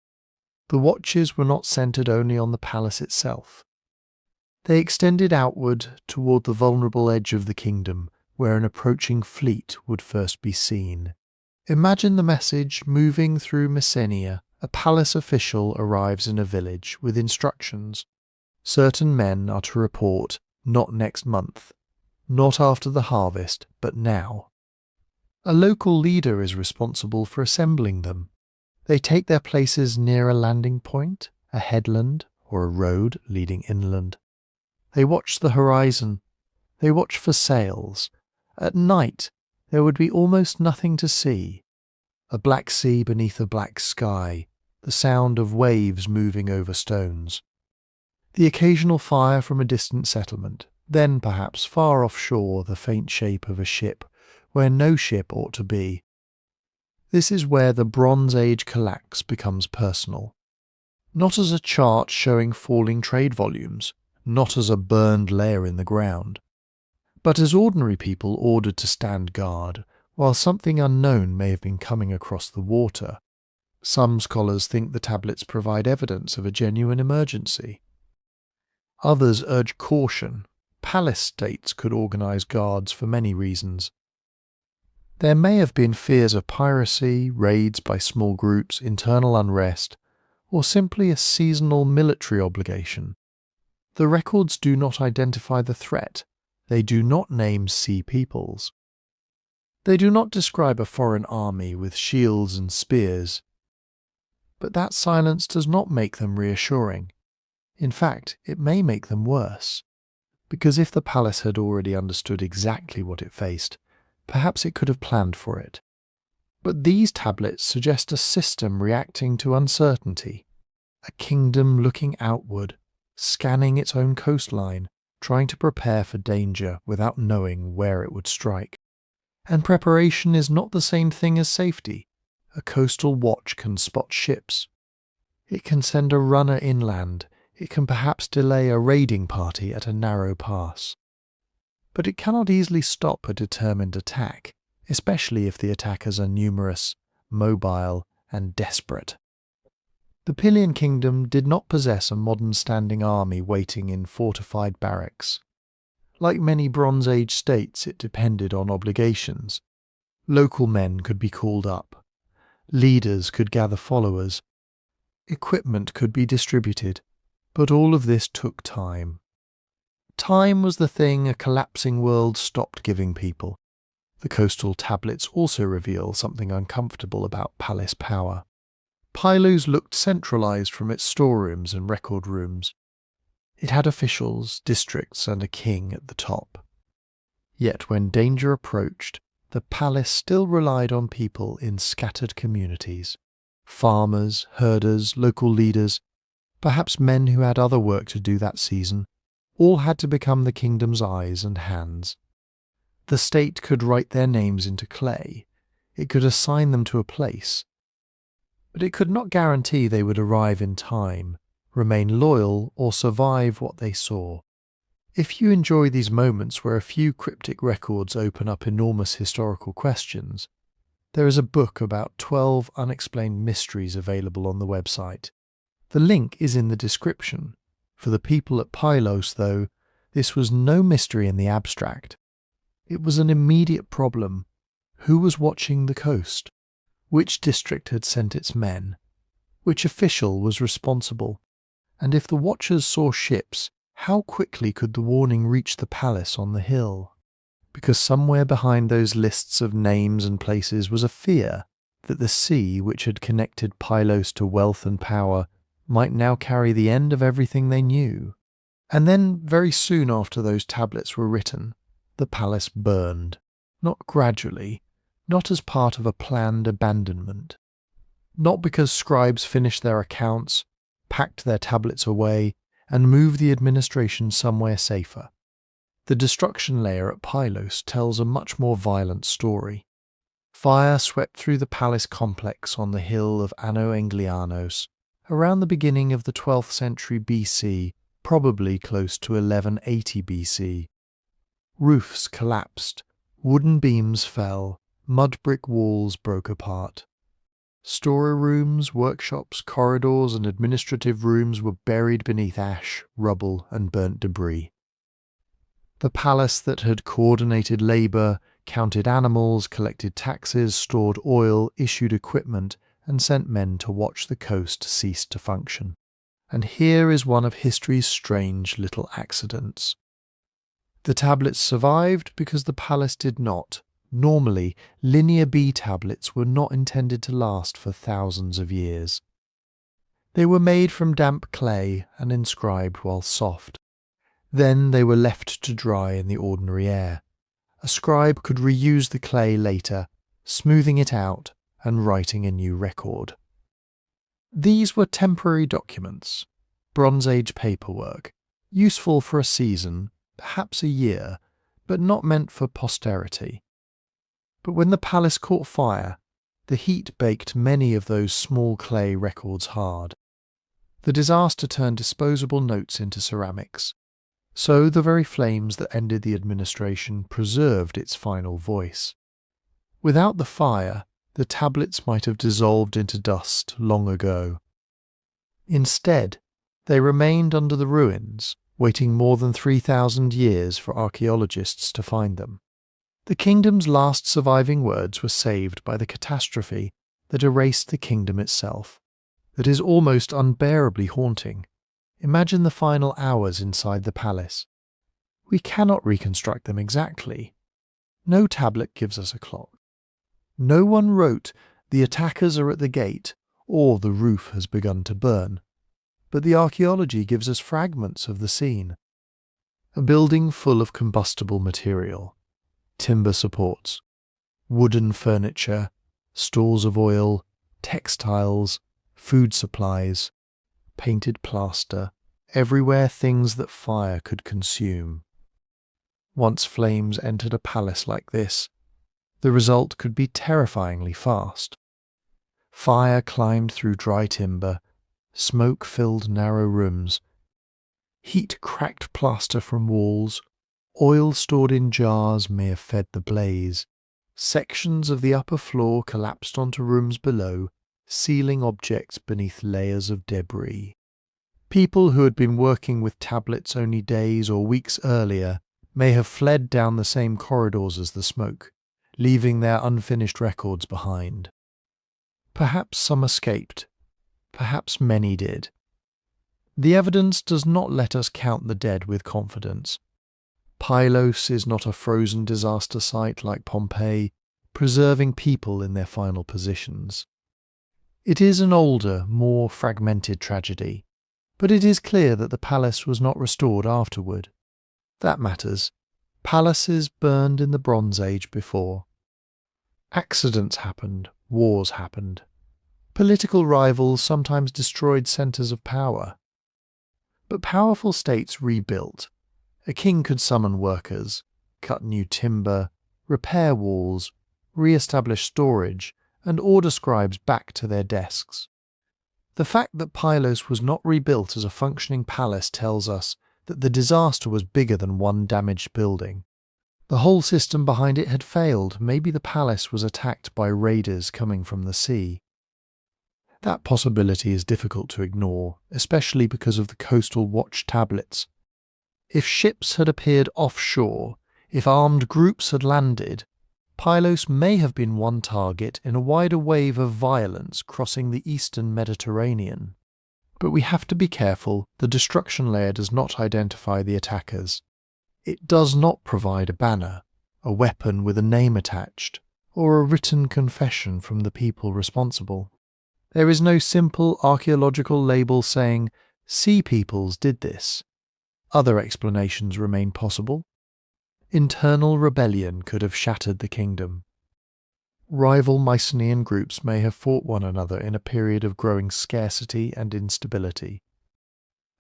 The watches were not centred only on the palace itself. They extended outward toward the vulnerable edge of the kingdom, where an approaching fleet would first be seen. Imagine the message moving through Mycenaean. A palace official arrives in a village with instructions. Certain men are to report, not next month, not after the harvest, but now. A local leader is responsible for assembling them. They take their places near a landing point, a headland, or a road leading inland. They watch the horizon. They watch for sails. At night, there would be almost nothing to see. A black sea beneath a black sky, the sound of waves moving over stones. The occasional fire from a distant settlement, then perhaps far offshore the faint shape of a ship, where no ship ought to be. This is where the Bronze Age Kallax becomes personal. Not as a chart showing falling trade volumes, not as a burned layer in the ground, but as ordinary people ordered to stand guard, while something unknown may have been coming across the water. Some scholars think the tablets provide evidence of a genuine emergency. Others urge caution. Palace states could organise guards for many reasons. There may have been fears of piracy, raids by small groups, internal unrest, or simply a seasonal military obligation. The records do not identify the threat. They do not name sea peoples. They do not describe a foreign army with shields and spears. But that silence does not make them reassuring. In fact, it may make them worse. Because if the palace had already understood exactly what it faced, perhaps it could have planned for it. But these tablets suggest a system reacting to uncertainty, a kingdom looking outward, scanning its own coastline, trying to prepare for danger without knowing where it would strike. And preparation is not the same thing as safety. A coastal watch can spot ships. It can send a runner inland. It can perhaps delay a raiding party at a narrow pass. But it cannot easily stop a determined attack, especially if the attackers are numerous, mobile, and desperate. The Pylian kingdom did not possess a modern standing army waiting in fortified barracks. Like many Bronze Age states, it depended on obligations. Local men could be called up. Leaders could gather followers. Equipment could be distributed. But all of this took time. Time was the thing a collapsing world stopped giving people. The coastal tablets also reveal something uncomfortable about palace power. Pylos looked centralised from its storerooms and record rooms. It had officials, districts, and a king at the top. Yet when danger approached, the palace still relied on people in scattered communities. Farmers, herders, local leaders, perhaps men who had other work to do that season, all had to become the kingdom's eyes and hands. The state could write their names into clay. It could assign them to a place. But it could not guarantee they would arrive in time, remain loyal, or survive what they saw. If you enjoy these moments where a few cryptic records open up enormous historical questions, there is a book about 12 unexplained mysteries available on the website. The link is in the description. For the people at Pylos, though, this was no mystery in the abstract. It was an immediate problem. Who was watching the coast? Which district had sent its men? Which official was responsible? And if the watchers saw ships, how quickly could the warning reach the palace on the hill? because somewhere behind those lists of names and places was a fear that the sea which had connected Pylos to wealth and power might now carry the end of everything they knew. And then, very soon after those tablets were written, the palace burned, not gradually, not as part of a planned abandonment, not because scribes finished their accounts, packed their tablets away, and moved the administration somewhere safer. The destruction layer at Pylos tells a much more violent story. Fire swept through the palace complex on the hill of Anno Englianos around the beginning of the 12th century BC, probably close to 1180 BC. Roofs collapsed, wooden beams fell, mud brick walls broke apart. Storerooms, workshops, corridors, and administrative rooms were buried beneath ash, rubble, and burnt debris. The palace that had coordinated labour, counted animals, collected taxes, stored oil, issued equipment, and sent men to watch the coast ceased to function. And here is one of history's strange little accidents. The tablets survived because the palace did not. Normally, Linear B tablets were not intended to last for thousands of years. They were made from damp clay and inscribed while soft. Then they were left to dry in the ordinary air. A scribe could reuse the clay later, smoothing it out and writing a new record. These were temporary documents, Bronze Age paperwork, useful for a season, perhaps a year, but not meant for posterity. But when the palace caught fire, the heat baked many of those small clay records hard. The disaster turned disposable notes into ceramics. So the very flames that ended the administration preserved its final voice. Without the fire, the tablets might have dissolved into dust long ago. Instead, they remained under the ruins, waiting more than 3,000 years for archaeologists to find them. The kingdom's last surviving words were saved by the catastrophe that erased the kingdom itself, that is almost unbearably haunting. Imagine the final hours inside the palace. We cannot reconstruct them exactly. No tablet gives us a clock. No one wrote, "The attackers are at the gate," or "The roof has begun to burn." But the archaeology gives us fragments of the scene. A building full of combustible material, timber supports, wooden furniture, stores of oil, textiles, food supplies, painted plaster, everywhere things that fire could consume. Once flames entered a palace like this, the result could be terrifyingly fast. Fire climbed through dry timber, smoke filled narrow rooms, heat cracked plaster from walls, oil stored in jars may have fed the blaze. Sections of the upper floor collapsed onto rooms below, sealing objects beneath layers of debris. People who had been working with tablets only days or weeks earlier may have fled down the same corridors as the smoke, leaving their unfinished records behind. Perhaps some escaped. Perhaps many did. The evidence does not let us count the dead with confidence. Pylos is not a frozen disaster site like Pompeii, preserving people in their final positions. It is an older, more fragmented tragedy, but it is clear that the palace was not restored afterward. That matters. Palaces burned in the Bronze Age before. Accidents happened, wars happened. Political rivals sometimes destroyed centres of power. But powerful states rebuilt. A king could summon workers, cut new timber, repair walls, re-establish storage, and order scribes back to their desks. The fact that Pylos was not rebuilt as a functioning palace tells us that the disaster was bigger than one damaged building. The whole system behind it had failed. Maybe the palace was attacked by raiders coming from the sea. That possibility is difficult to ignore, especially because of the coastal watch tablets. If ships had appeared offshore, if armed groups had landed, Pylos may have been one target in a wider wave of violence crossing the eastern Mediterranean. But we have to be careful. The destruction layer does not identify the attackers. It does not provide a banner, a weapon with a name attached, or a written confession from the people responsible. There is no simple archaeological label saying, "Sea peoples did this." Other explanations remain possible. Internal rebellion could have shattered the kingdom. Rival Mycenaean groups may have fought one another in a period of growing scarcity and instability.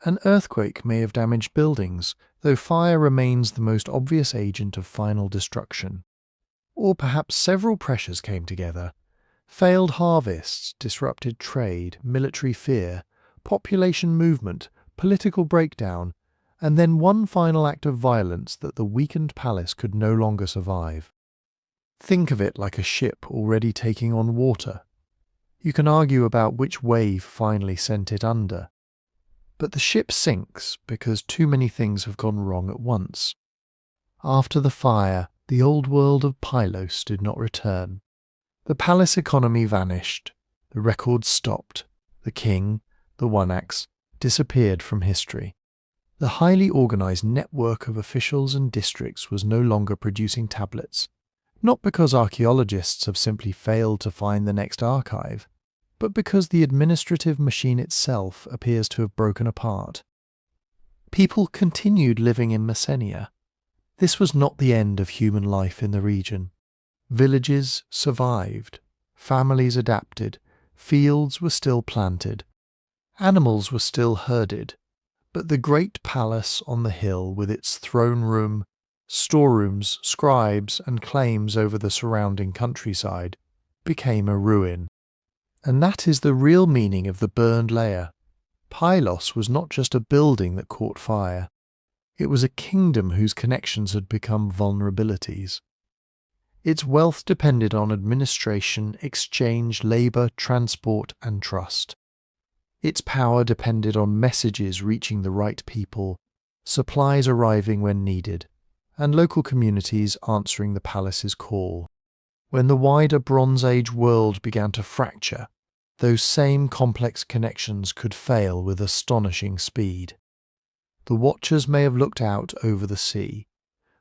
An earthquake may have damaged buildings, though fire remains the most obvious agent of final destruction. Or perhaps several pressures came together. Failed harvests, disrupted trade, military fear, population movement, political breakdown, and then one final act of violence that the weakened palace could no longer survive. Think of it like a ship already taking on water. You can argue about which wave finally sent it under. But the ship sinks because too many things have gone wrong at once. After the fire, the old world of Pylos did not return. The palace economy vanished, the records stopped, the king, the one-axe, disappeared from history. The highly organized network of officials and districts was no longer producing tablets, not because archaeologists have simply failed to find the next archive, but because the administrative machine itself appears to have broken apart. People continued living in Mycenaean. This was not the end of human life in the region. Villages survived, families adapted, fields were still planted, animals were still herded, but the great palace on the hill with its throne room, storerooms, scribes, and claims over the surrounding countryside became a ruin. And that is the real meaning of the burned layer. Pylos was not just a building that caught fire. It was a kingdom whose connections had become vulnerabilities. Its wealth depended on administration, exchange, labour, transport, and trust. Its power depended on messages reaching the right people, supplies arriving when needed, and local communities answering the palace's call. When the wider Bronze Age world began to fracture, those same complex connections could fail with astonishing speed. The watchers may have looked out over the sea.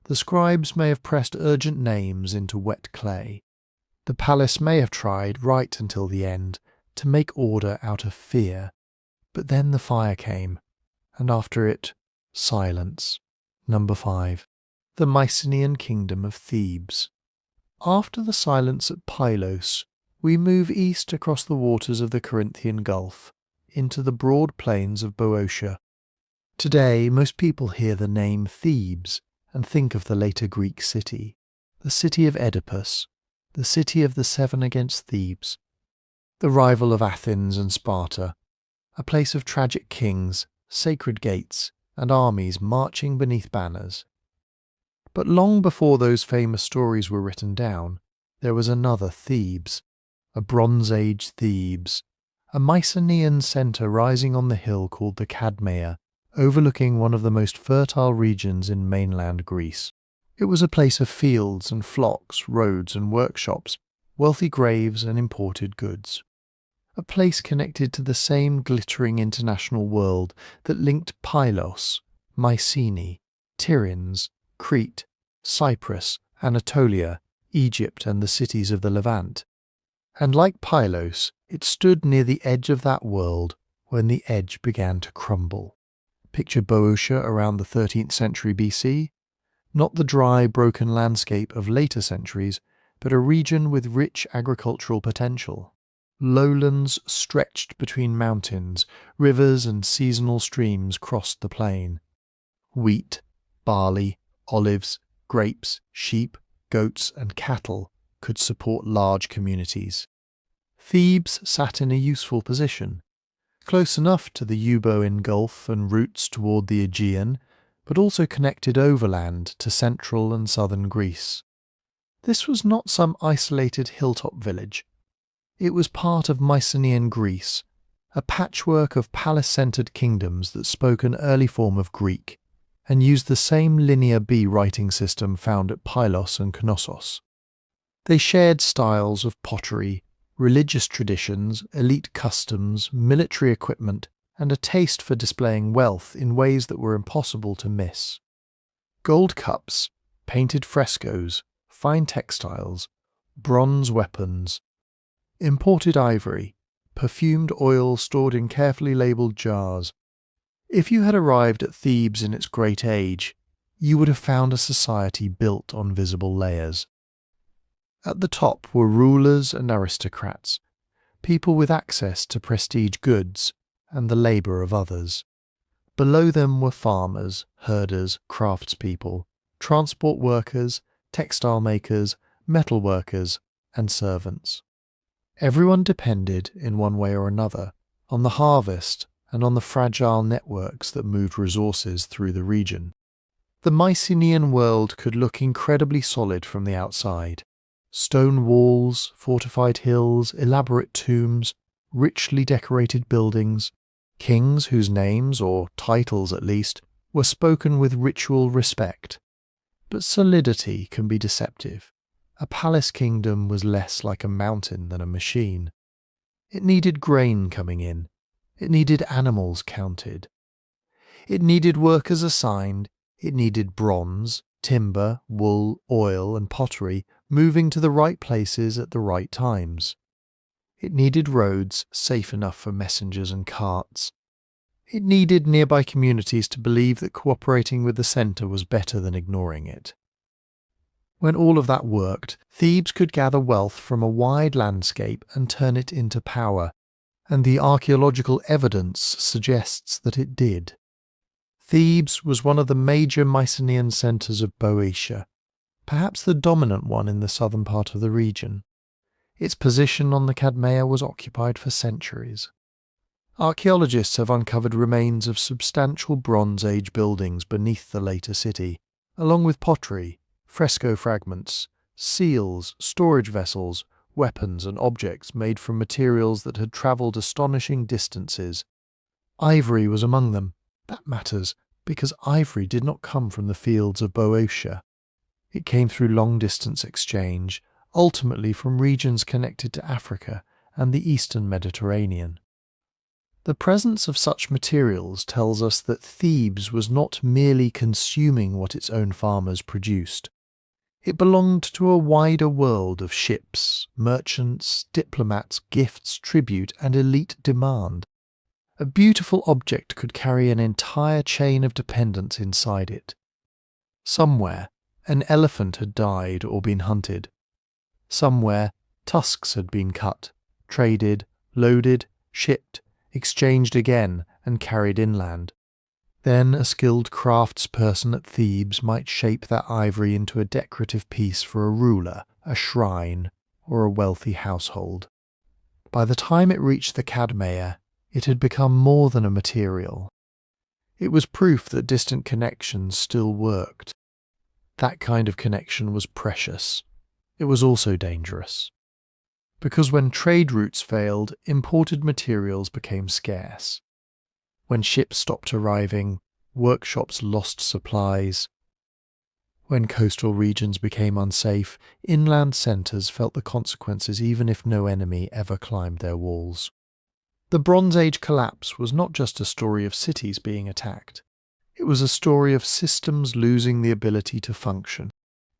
The scribes may have pressed urgent names into wet clay. The palace may have tried, right until the end, to make order out of fear. But then the fire came, and after it, silence. Number 5. The Mycenaean kingdom of Thebes. After the silence at Pylos, we move east across the waters of the Corinthian Gulf, into the broad plains of Boeotia. Today, most people hear the name Thebes and think of the later Greek city, the city of Oedipus, the city of the seven against Thebes, the rival of Athens and Sparta, a place of tragic kings, sacred gates, and armies marching beneath banners. But long before those famous stories were written down, there was another Thebes, a Bronze Age Thebes, a Mycenaean centre rising on the hill called the Cadmea, overlooking one of the most fertile regions in mainland Greece. It was a place of fields and flocks, roads and workshops, wealthy graves and imported goods. A place connected to the same glittering international world that linked Pylos, Mycenae, Tiryns, Crete, Cyprus, Anatolia, Egypt and the cities of the Levant. And like Pylos, it stood near the edge of that world when the edge began to crumble. Picture Boeotia around the 13th century BC, not the dry, broken landscape of later centuries, but a region with rich agricultural potential. Lowlands stretched between mountains, rivers and seasonal streams crossed the plain. Wheat, barley, olives, grapes, sheep, goats and cattle could support large communities. Thebes sat in a useful position, close enough to the Euboean Gulf and routes toward the Aegean, but also connected overland to central and southern Greece. This was not some isolated hilltop village. It was part of Mycenaean Greece, a patchwork of palace-centered kingdoms that spoke an early form of Greek and used the same Linear B writing system found at Pylos and Knossos. They shared styles of pottery, religious traditions, elite customs, military equipment, and a taste for displaying wealth in ways that were impossible to miss. Gold cups, painted frescoes, fine textiles, bronze weapons, imported ivory, perfumed oil stored in carefully labelled jars. If you had arrived at Thebes in its great age, you would have found a society built on visible layers. At the top were rulers and aristocrats, people with access to prestige goods and the labour of others. Below them were farmers, herders, craftspeople, transport workers, textile makers, metal workers, and servants. Everyone depended, in one way or another, on the harvest and on the fragile networks that moved resources through the region. The Mycenaean world could look incredibly solid from the outside. Stone walls, fortified hills, elaborate tombs, richly decorated buildings, kings whose names, or titles at least, were spoken with ritual respect. But solidity can be deceptive. A palace kingdom was less like a mountain than a machine. It needed grain coming in. It needed animals counted. It needed workers assigned. It needed bronze, timber, wool, oil, and pottery moving to the right places at the right times. It needed roads safe enough for messengers and carts. It needed nearby communities to believe that cooperating with the centre was better than ignoring it. When all of that worked, Thebes could gather wealth from a wide landscape and turn it into power, and the archaeological evidence suggests that it did. Thebes was one of the major Mycenaean centres of Boeotia, perhaps the dominant one in the southern part of the region. Its position on the Cadmea was occupied for centuries. Archaeologists have uncovered remains of substantial Bronze Age buildings beneath the later city, along with pottery, fresco fragments, seals, storage vessels, weapons and objects made from materials that had travelled astonishing distances. Ivory was among them. That matters, because ivory did not come from the fields of Boeotia. It came through long-distance exchange, ultimately from regions connected to Africa and the eastern Mediterranean. The presence of such materials tells us that Thebes was not merely consuming what its own farmers produced. It belonged to a wider world of ships, merchants, diplomats, gifts, tribute, and elite demand. A beautiful object could carry an entire chain of dependence inside it. Somewhere, an elephant had died or been hunted. Somewhere, tusks had been cut, traded, loaded, shipped, exchanged again, and carried inland. Then a skilled craftsperson at Thebes might shape that ivory into a decorative piece for a ruler, a shrine, or a wealthy household. By the time it reached the Cadmea, it had become more than a material. It was proof that distant connections still worked. That kind of connection was precious. It was also dangerous. Because when trade routes failed, imported materials became scarce. When ships stopped arriving, workshops lost supplies. When coastal regions became unsafe, inland centres felt the consequences even if no enemy ever climbed their walls. The Bronze Age collapse was not just a story of cities being attacked. It was a story of systems losing the ability to function.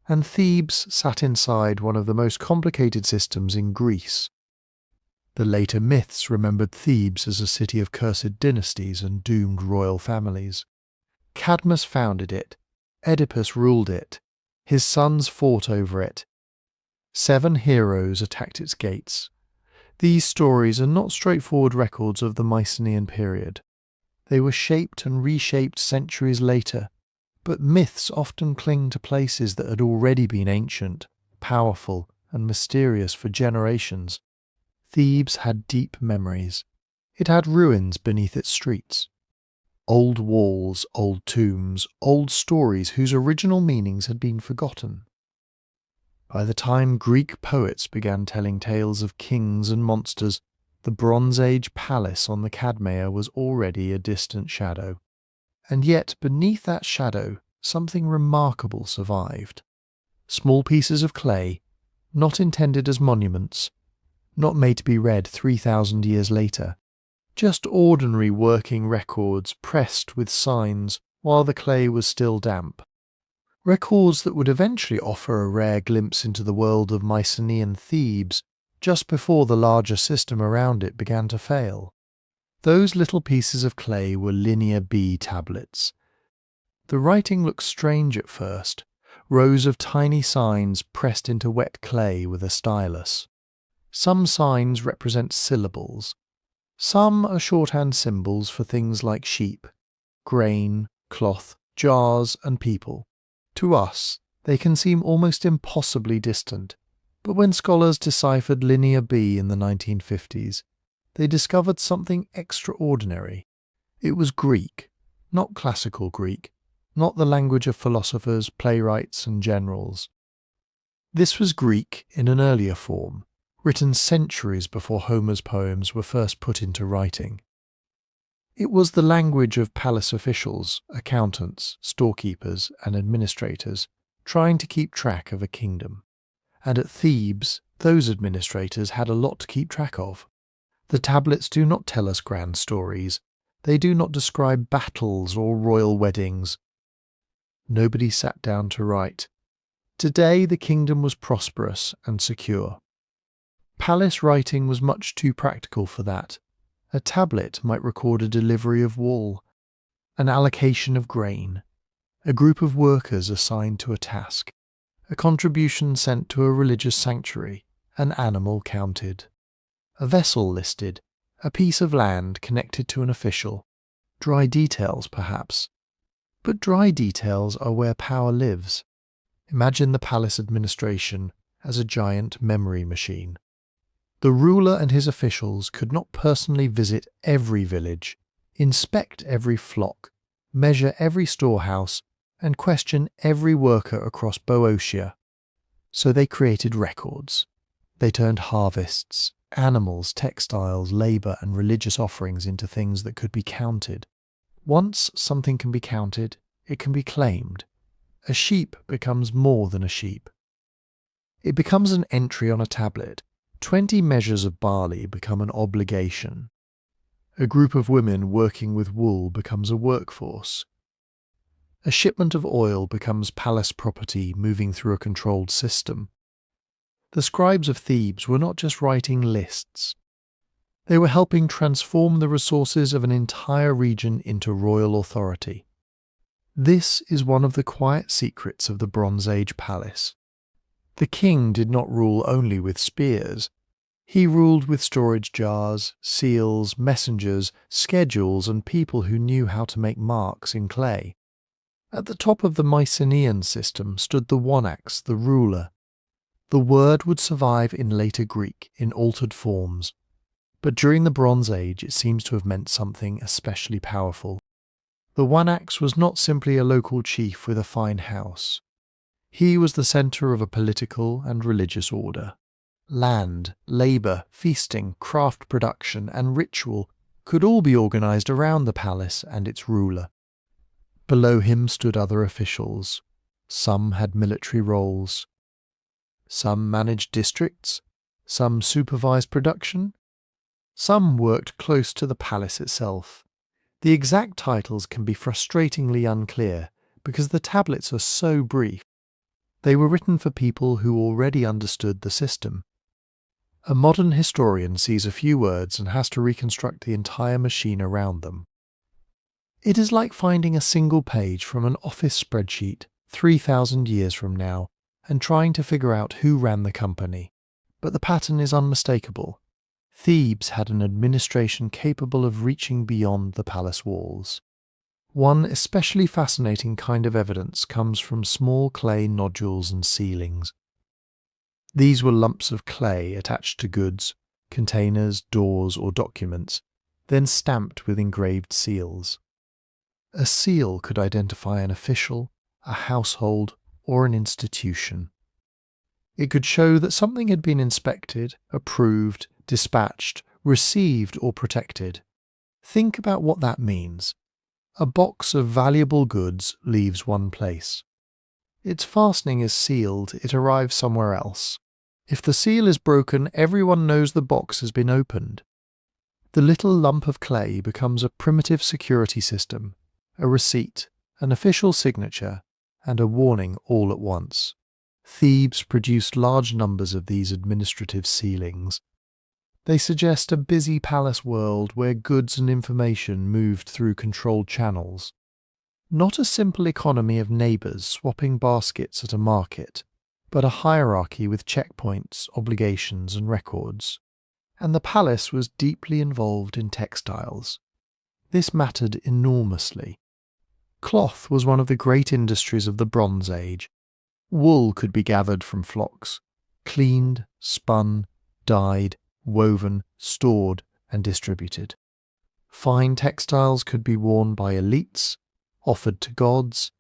And Thebes sat inside one of the most complicated systems in Greece. The later myths remembered Thebes as a city of cursed dynasties and doomed royal families. Cadmus founded it. Oedipus ruled it. His sons fought over it. 7 heroes attacked its gates. These stories are not straightforward records of the Mycenaean period. They were shaped and reshaped centuries later, but myths often cling to places that had already been ancient, powerful, and mysterious for generations. Thebes had deep memories. It had ruins beneath its streets. Old walls, old tombs, old stories whose original meanings had been forgotten. By the time Greek poets began telling tales of kings and monsters, the Bronze Age palace on the Cadmea was already a distant shadow. And yet, beneath that shadow, something remarkable survived. Small pieces of clay, not intended as monuments, not made to be read 3,000 years later. Just ordinary working records pressed with signs while the clay was still damp. Records that would eventually offer a rare glimpse into the world of Mycenaean Thebes just before the larger system around it began to fail. Those little pieces of clay were Linear B tablets. The writing looked strange at first, rows of tiny signs pressed into wet clay with a stylus. Some signs represent syllables. Some are shorthand symbols for things like sheep, grain, cloth, jars, and people. To us, they can seem almost impossibly distant, but when scholars deciphered Linear B in the 1950s, they discovered something extraordinary. It was Greek, not classical Greek, not the language of philosophers, playwrights, and generals. This was Greek in an earlier form, written centuries before Homer's poems were first put into writing. It was the language of palace officials, accountants, storekeepers, and administrators trying to keep track of a kingdom. And at Thebes, those administrators had a lot to keep track of. The tablets do not tell us grand stories. They do not describe battles or royal weddings. Nobody sat down to write. Today the kingdom was prosperous and secure. Palace writing was much too practical for that. A tablet might record a delivery of wool, an allocation of grain, a group of workers assigned to a task, a contribution sent to a religious sanctuary, an animal counted, a vessel listed, a piece of land connected to an official. Dry details, perhaps. But dry details are where power lives. Imagine the palace administration as a giant memory machine. The ruler and his officials could not personally visit every village, inspect every flock, measure every storehouse, and question every worker across Boeotia. So they created records. They turned harvests, animals, textiles, labour, and religious offerings into things that could be counted. Once something can be counted, it can be claimed. A sheep becomes more than a sheep. It becomes an entry on a tablet. 20 measures of barley become an obligation. A group of women working with wool becomes a workforce. A shipment of oil becomes palace property moving through a controlled system. The scribes of Thebes were not just writing lists. They were helping transform the resources of an entire region into royal authority. This is one of the quiet secrets of the Bronze Age palace. The king did not rule only with spears. He ruled with storage jars, seals, messengers, schedules, and people who knew how to make marks in clay. At the top of the Mycenaean system stood the wanax, the ruler. The word would survive in later Greek in altered forms, but during the Bronze Age it seems to have meant something especially powerful. The wanax was not simply a local chief with a fine house. He was the centre of a political and religious order. Land, labour, feasting, craft production, and ritual could all be organised around the palace and its ruler. Below him stood other officials. Some had military roles. Some managed districts. Some supervised production. Some worked close to the palace itself. The exact titles can be frustratingly unclear because the tablets are so brief. They were written for people who already understood the system. A modern historian sees a few words and has to reconstruct the entire machine around them. It is like finding a single page from an office spreadsheet 3,000 years from now and trying to figure out who ran the company. But the pattern is unmistakable. Thebes had an administration capable of reaching beyond the palace walls. One especially fascinating kind of evidence comes from small clay nodules and ceilings. These were lumps of clay attached to goods, containers, doors, or documents, then stamped with engraved seals. A seal could identify an official, a household, or an institution. It could show that something had been inspected, approved, dispatched, received, or protected. Think about what that means. A box of valuable goods leaves one place. Its fastening is sealed, it arrives somewhere else. If the seal is broken, everyone knows the box has been opened. The little lump of clay becomes a primitive security system, a receipt, an official signature, and a warning all at once. Thebes produced large numbers of these administrative sealings. They suggest a busy palace world where goods and information moved through controlled channels. Not a simple economy of neighbours swapping baskets at a market, but a hierarchy with checkpoints, obligations and records. And the palace was deeply involved in textiles. This mattered enormously. Cloth was one of the great industries of the Bronze Age. Wool could be gathered from flocks, cleaned, spun, dyed, woven, stored and distributed. Fine textiles could be worn by elites, offered to gods,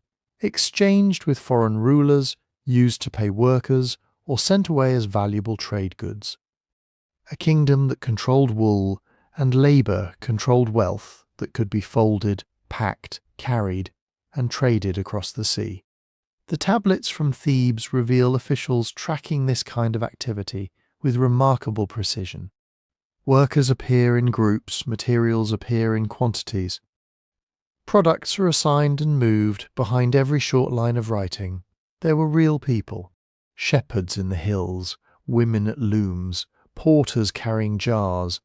exchanged with foreign rulers, used to pay workers, or sent away as valuable trade goods. A kingdom that controlled wool and labour controlled wealth that could be folded, packed, carried, and traded across the sea. The tablets from Thebes reveal officials tracking this kind of activity with remarkable precision. Workers appear in groups, materials appear in quantities. Products are assigned and moved behind every short line of writing. There were real people, shepherds in the hills, women at looms, porters carrying jars,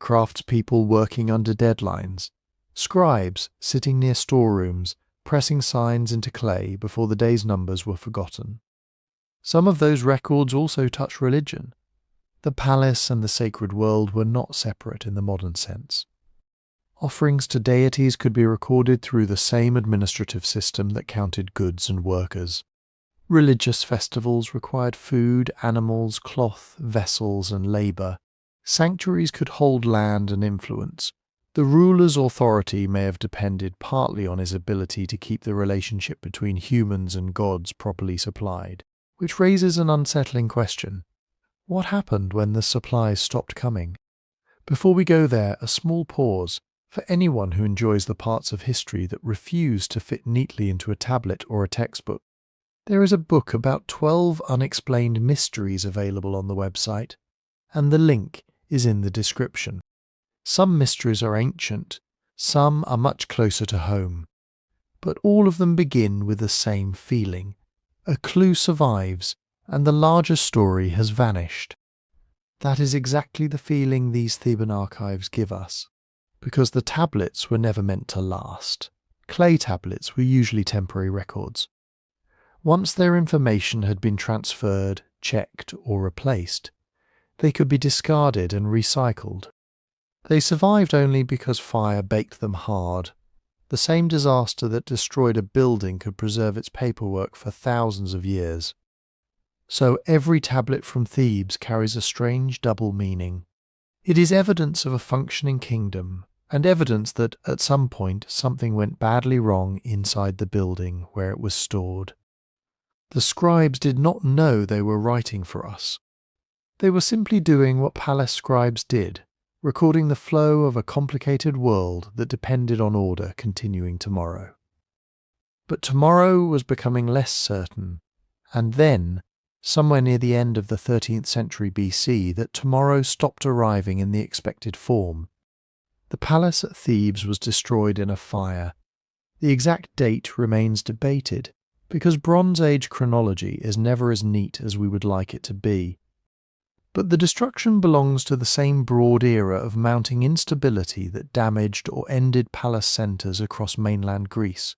craftspeople working under deadlines, scribes sitting near storerooms, pressing signs into clay before the day's numbers were forgotten. Some of those records also touch religion. The palace and the sacred world were not separate in the modern sense. Offerings to deities could be recorded through the same administrative system that counted goods and workers. Religious festivals required food, animals, cloth, vessels, and labour. Sanctuaries could hold land and influence. The ruler's authority may have depended partly on his ability to keep the relationship between humans and gods properly supplied, which raises an unsettling question. What happened when the supplies stopped coming? Before we go there, a small pause for anyone who enjoys the parts of history that refuse to fit neatly into a tablet or a textbook. There is a book about 12 unexplained mysteries available on the website, and the link is in the description. Some mysteries are ancient, some are much closer to home, but all of them begin with the same feeling. A clue survives, and the larger story has vanished. That is exactly the feeling these Theban archives give us, because the tablets were never meant to last. Clay tablets were usually temporary records. Once their information had been transferred, checked, or replaced, they could be discarded and recycled. They survived only because fire baked them hard. The same disaster that destroyed a building could preserve its paperwork for thousands of years. So every tablet from Thebes carries a strange double meaning. It is evidence of a functioning kingdom, and evidence that at some point something went badly wrong inside the building where it was stored. The scribes did not know they were writing for us. They were simply doing what palace scribes did, recording the flow of a complicated world that depended on order continuing tomorrow. But tomorrow was becoming less certain, and then, somewhere near the end of the 13th century BC, that tomorrow stopped arriving in the expected form. The palace at Thebes was destroyed in a fire. The exact date remains debated, because Bronze Age chronology is never as neat as we would like it to be. But the destruction belongs to the same broad era of mounting instability that damaged or ended palace centres across mainland Greece.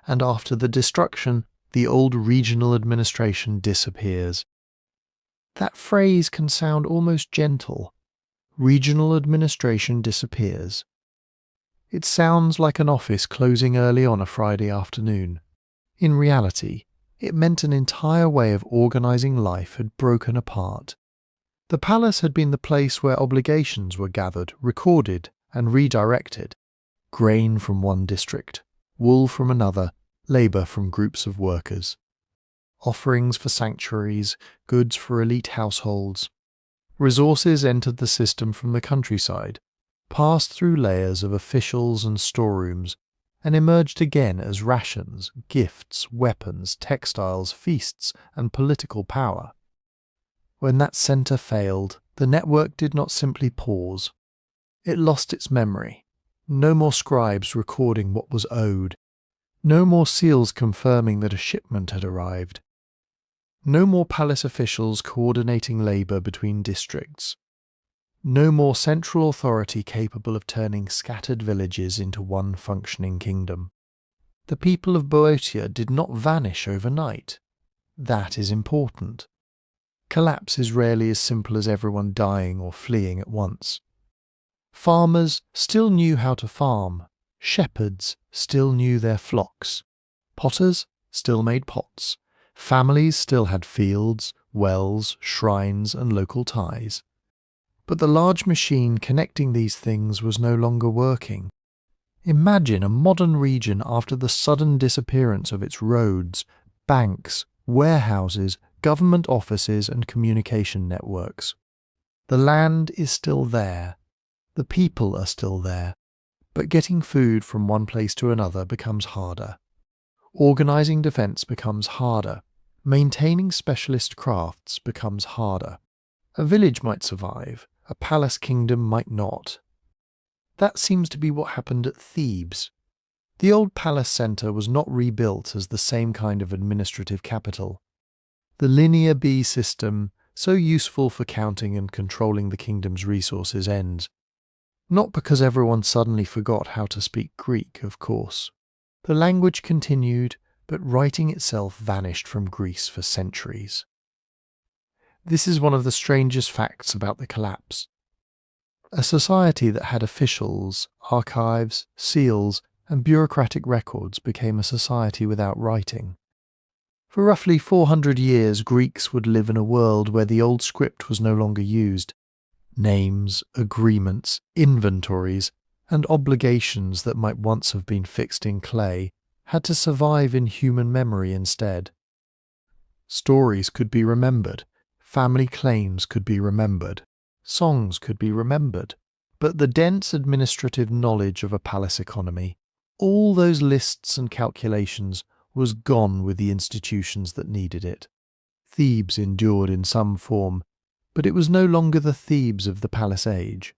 And after the destruction, the old regional administration disappears. That phrase can sound almost gentle. Regional administration disappears. It sounds like an office closing early on a Friday afternoon. In reality, it meant an entire way of organising life had broken apart. The palace had been the place where obligations were gathered, recorded, and redirected. Grain from one district, wool from another, labour from groups of workers. Offerings for sanctuaries, goods for elite households. Resources entered the system from the countryside, passed through layers of officials and storerooms, and emerged again as rations, gifts, weapons, textiles, feasts, and political power. When that centre failed, the network did not simply pause. It lost its memory. No more scribes recording what was owed. No more seals confirming that a shipment had arrived. No more palace officials coordinating labour between districts. No more central authority capable of turning scattered villages into one functioning kingdom. The people of Boeotia did not vanish overnight. That is important. Collapse is rarely as simple as everyone dying or fleeing at once. Farmers still knew how to farm. Shepherds still knew their flocks. Potters still made pots. Families still had fields, wells, shrines, and local ties. But the large machine connecting these things was no longer working. Imagine a modern region after the sudden disappearance of its roads, banks, warehouses, government offices, and communication networks. The land is still there. The people are still there. But getting food from one place to another becomes harder. Organising defence becomes harder. Maintaining specialist crafts becomes harder. A village might survive. A palace kingdom might not. That seems to be what happened at Thebes. The old palace centre was not rebuilt as the same kind of administrative capital. The linear B system, so useful for counting and controlling the kingdom's resources, ends. Not because everyone suddenly forgot how to speak Greek, of course. The language continued, but writing itself vanished from Greece for centuries. This is one of the strangest facts about the collapse. A society that had officials, archives, seals, and bureaucratic records became a society without writing. For roughly 400 years, Greeks would live in a world where the old script was no longer used. Names, agreements, inventories, and obligations that might once have been fixed in clay had to survive in human memory instead. Stories could be remembered, family claims could be remembered, songs could be remembered, but the dense administrative knowledge of a palace economy, all those lists and calculations, was gone with the institutions that needed it. Thebes endured in some form, but it was no longer the Thebes of the palace age.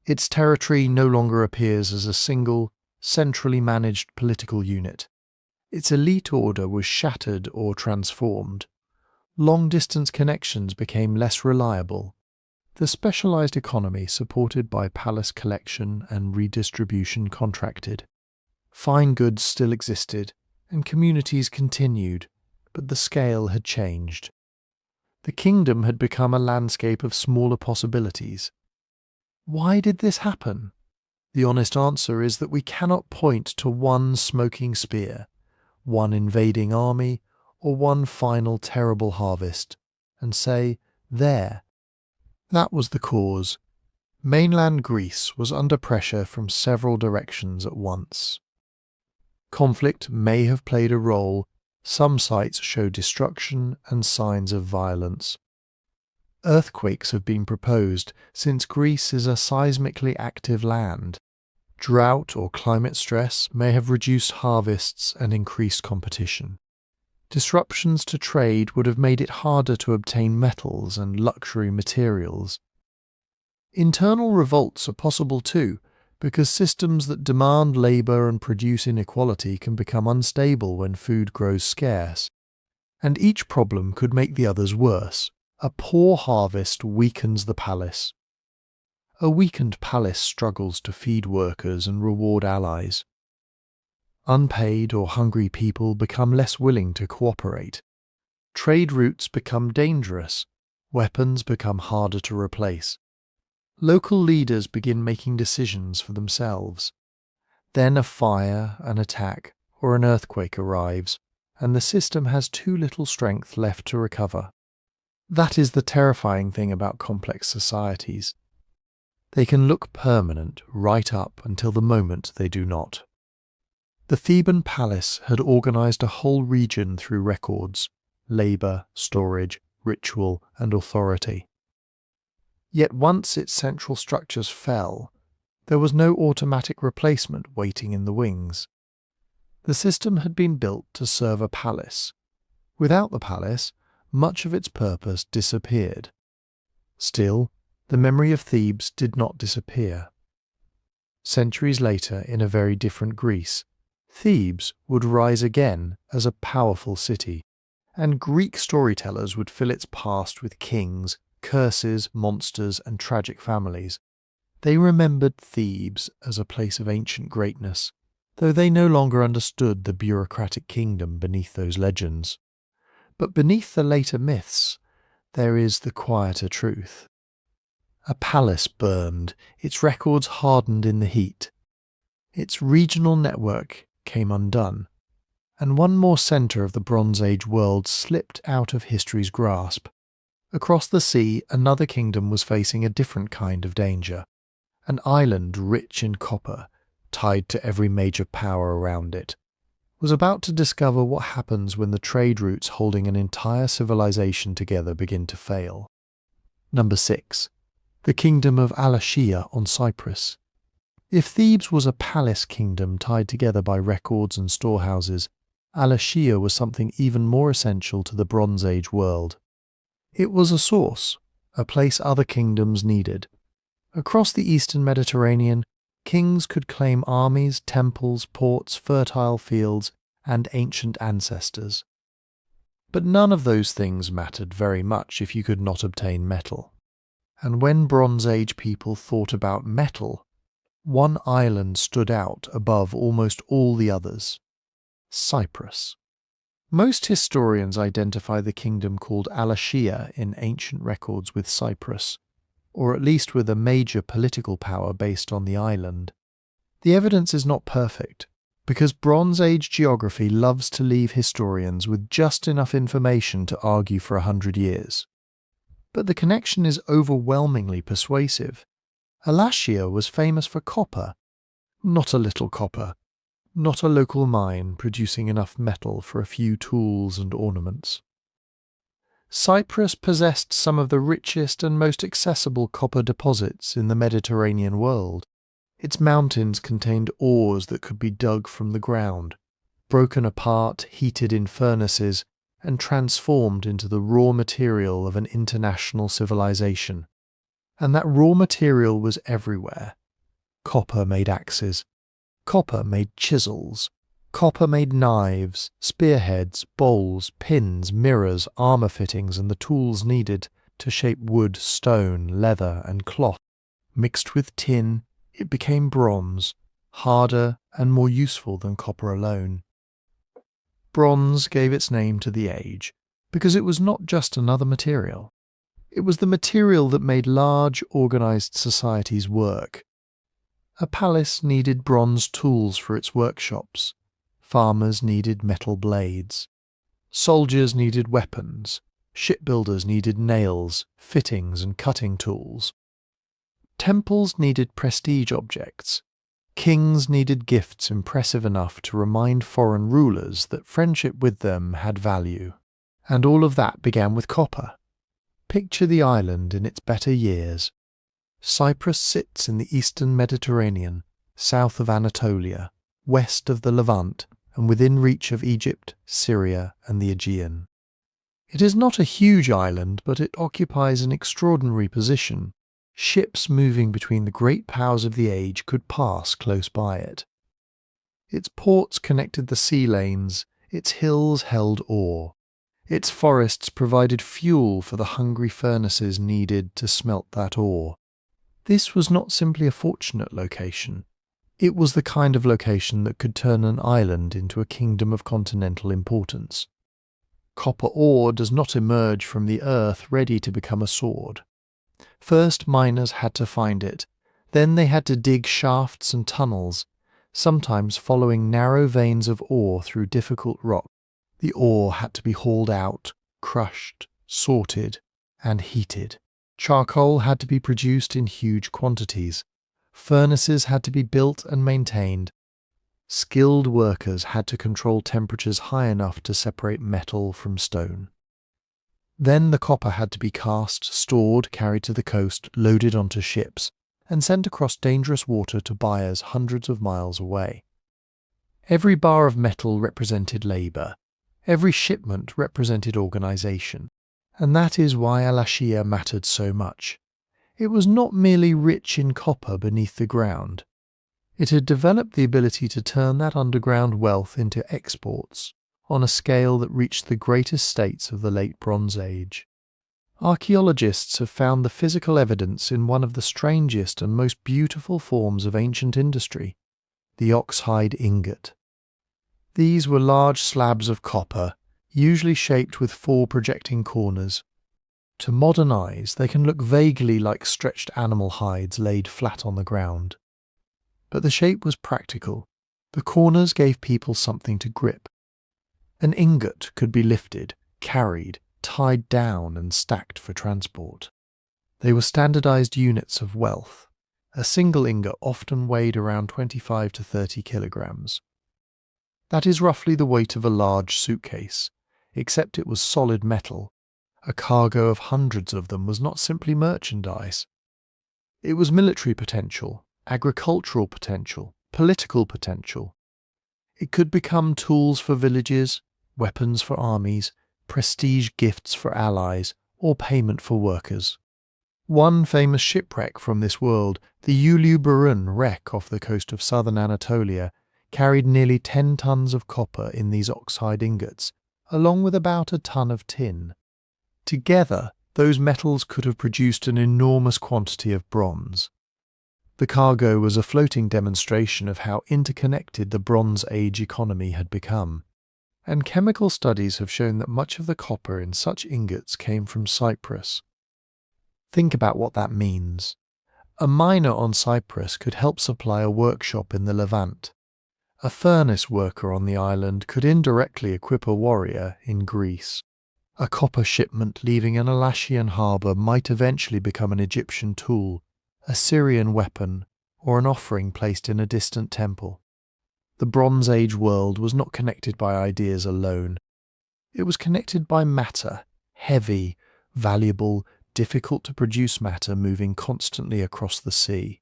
Its territory no longer appears as a single, centrally managed political unit. Its elite order was shattered or transformed. Long-distance connections became less reliable. The specialized economy supported by palace collection and redistribution contracted. Fine goods still existed, and communities continued, but the scale had changed. The kingdom had become a landscape of smaller possibilities. Why did this happen? The honest answer is that we cannot point to one smoking spear, one invading army, or one final terrible harvest, and say, there. That was the cause. Mainland Greece was under pressure from several directions at once. Conflict may have played a role. Some sites show destruction and signs of violence. Earthquakes have been proposed since Greece is a seismically active land. Drought or climate stress may have reduced harvests and increased competition. Disruptions to trade would have made it harder to obtain metals and luxury materials. Internal revolts are possible too, because systems that demand labour and produce inequality can become unstable when food grows scarce. And each problem could make the others worse. A poor harvest weakens the palace. A weakened palace struggles to feed workers and reward allies. Unpaid or hungry people become less willing to cooperate. Trade routes become dangerous. Weapons become harder to replace. Local leaders begin making decisions for themselves. Then a fire, an attack, or an earthquake arrives, and the system has too little strength left to recover. That is the terrifying thing about complex societies. They can look permanent right up until the moment they do not. The Theban palace had organized a whole region through records, labor, storage, ritual, and authority. Yet once its central structures fell, there was no automatic replacement waiting in the wings. The system had been built to serve a palace. Without the palace, much of its purpose disappeared. Still, the memory of Thebes did not disappear. Centuries later, in a very different Greece, Thebes would rise again as a powerful city, and Greek storytellers would fill its past with kings, curses, monsters, and tragic families. They remembered Thebes as a place of ancient greatness, though they no longer understood the bureaucratic kingdom beneath those legends. But beneath the later myths, there is the quieter truth. A palace burned, its records hardened in the heat. Its regional network came undone, and one more centre of the Bronze Age world slipped out of history's grasp. Across the sea, another kingdom was facing a different kind of danger. An island rich in copper, tied to every major power around it, was about to discover what happens when the trade routes holding an entire civilization together begin to fail. Number 6. The Kingdom of Alashiya on Cyprus. If Thebes was a palace kingdom tied together by records and storehouses, Alashiya was something even more essential to the Bronze Age world. It was a source, a place other kingdoms needed. Across the eastern Mediterranean, kings could claim armies, temples, ports, fertile fields, and ancient ancestors. But none of those things mattered very much if you could not obtain metal. And when Bronze Age people thought about metal, one island stood out above almost all the others: Cyprus. Most historians identify the kingdom called Alashiya in ancient records with Cyprus, or at least with a major political power based on the island. The evidence is not perfect, because Bronze Age geography loves to leave historians with just enough information to argue for 100 years. But the connection is overwhelmingly persuasive. Alashiya was famous for copper, not a little copper, not a local mine producing enough metal for a few tools and ornaments. Cyprus possessed some of the richest and most accessible copper deposits in the Mediterranean world. Its mountains contained ores that could be dug from the ground, broken apart, heated in furnaces, and transformed into the raw material of an international civilization. And that raw material was everywhere. Copper made axes. Copper made chisels. Copper made knives, spearheads, bowls, pins, mirrors, armor fittings, and the tools needed to shape wood, stone, leather, and cloth. Mixed with tin, it became bronze, harder and more useful than copper alone. Bronze gave its name to the age because it was not just another material. It was the material that made large, organized societies work. A palace needed bronze tools for its workshops. Farmers needed metal blades. Soldiers needed weapons. Shipbuilders needed nails, fittings, and cutting tools. Temples needed prestige objects. Kings needed gifts impressive enough to remind foreign rulers that friendship with them had value. And all of that began with copper. Picture the island in its better years. Cyprus sits in the eastern Mediterranean, south of Anatolia, west of the Levant, and within reach of Egypt, Syria, and the Aegean. It is not a huge island, but it occupies an extraordinary position. Ships moving between the great powers of the age could pass close by it. Its ports connected the sea lanes, its hills held ore. Its forests provided fuel for the hungry furnaces needed to smelt that ore. This was not simply a fortunate location. It was the kind of location that could turn an island into a kingdom of continental importance. Copper ore does not emerge from the earth ready to become a sword. First, miners had to find it. Then they had to dig shafts and tunnels, sometimes following narrow veins of ore through difficult rock. The ore had to be hauled out, crushed, sorted, and heated. Charcoal had to be produced in huge quantities. Furnaces had to be built and maintained. Skilled workers had to control temperatures high enough to separate metal from stone. Then the copper had to be cast, stored, carried to the coast, loaded onto ships, and sent across dangerous water to buyers hundreds of miles away. Every bar of metal represented labour. Every shipment represented organisation. And that is why Alashiya mattered so much. It was not merely rich in copper beneath the ground. It had developed the ability to turn that underground wealth into exports on a scale that reached the greatest states of the Late Bronze Age. Archaeologists have found the physical evidence in one of the strangest and most beautiful forms of ancient industry, the oxhide ingot. These were large slabs of copper, usually shaped with 4 projecting corners. To modern eyes, they can look vaguely like stretched animal hides laid flat on the ground. But the shape was practical. The corners gave people something to grip. An ingot could be lifted, carried, tied down and stacked for transport. They were standardized units of wealth. A single ingot often weighed around 25 to 30 kilograms. That is roughly the weight of a large suitcase, except it was solid metal. A cargo of hundreds of them was not simply merchandise. It was military potential, agricultural potential, political potential. It could become tools for villages, weapons for armies, prestige gifts for allies, or payment for workers. One famous shipwreck from this world, the Ulu-Burun wreck off the coast of southern Anatolia, carried nearly 10 tons of copper in these oxide ingots, along with about a ton of tin. Together, those metals could have produced an enormous quantity of bronze. The cargo was a floating demonstration of how interconnected the Bronze Age economy had become. And chemical studies have shown that much of the copper in such ingots came from Cyprus. Think about what that means. A miner on Cyprus could help supply a workshop in the Levant. A furnace worker on the island could indirectly equip a warrior in Greece. A copper shipment leaving an Alashiyan harbour might eventually become an Egyptian tool, a Syrian weapon, or an offering placed in a distant temple. The Bronze Age world was not connected by ideas alone. It was connected by matter, heavy, valuable, difficult to produce matter moving constantly across the sea.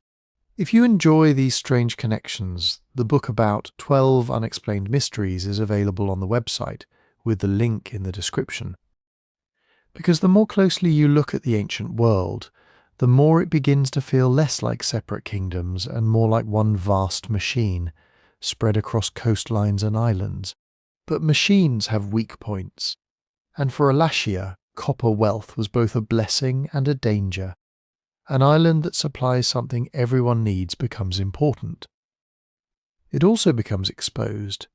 If you enjoy these strange connections, the book about 12 Unexplained Mysteries is available on the website, with the link in the description. Because the more closely you look at the ancient world, the more it begins to feel less like separate kingdoms and more like one vast machine, spread across coastlines and islands. But machines have weak points, and for Alashiya, copper wealth was both a blessing and a danger. An island that supplies something everyone needs becomes important. It also becomes exposed.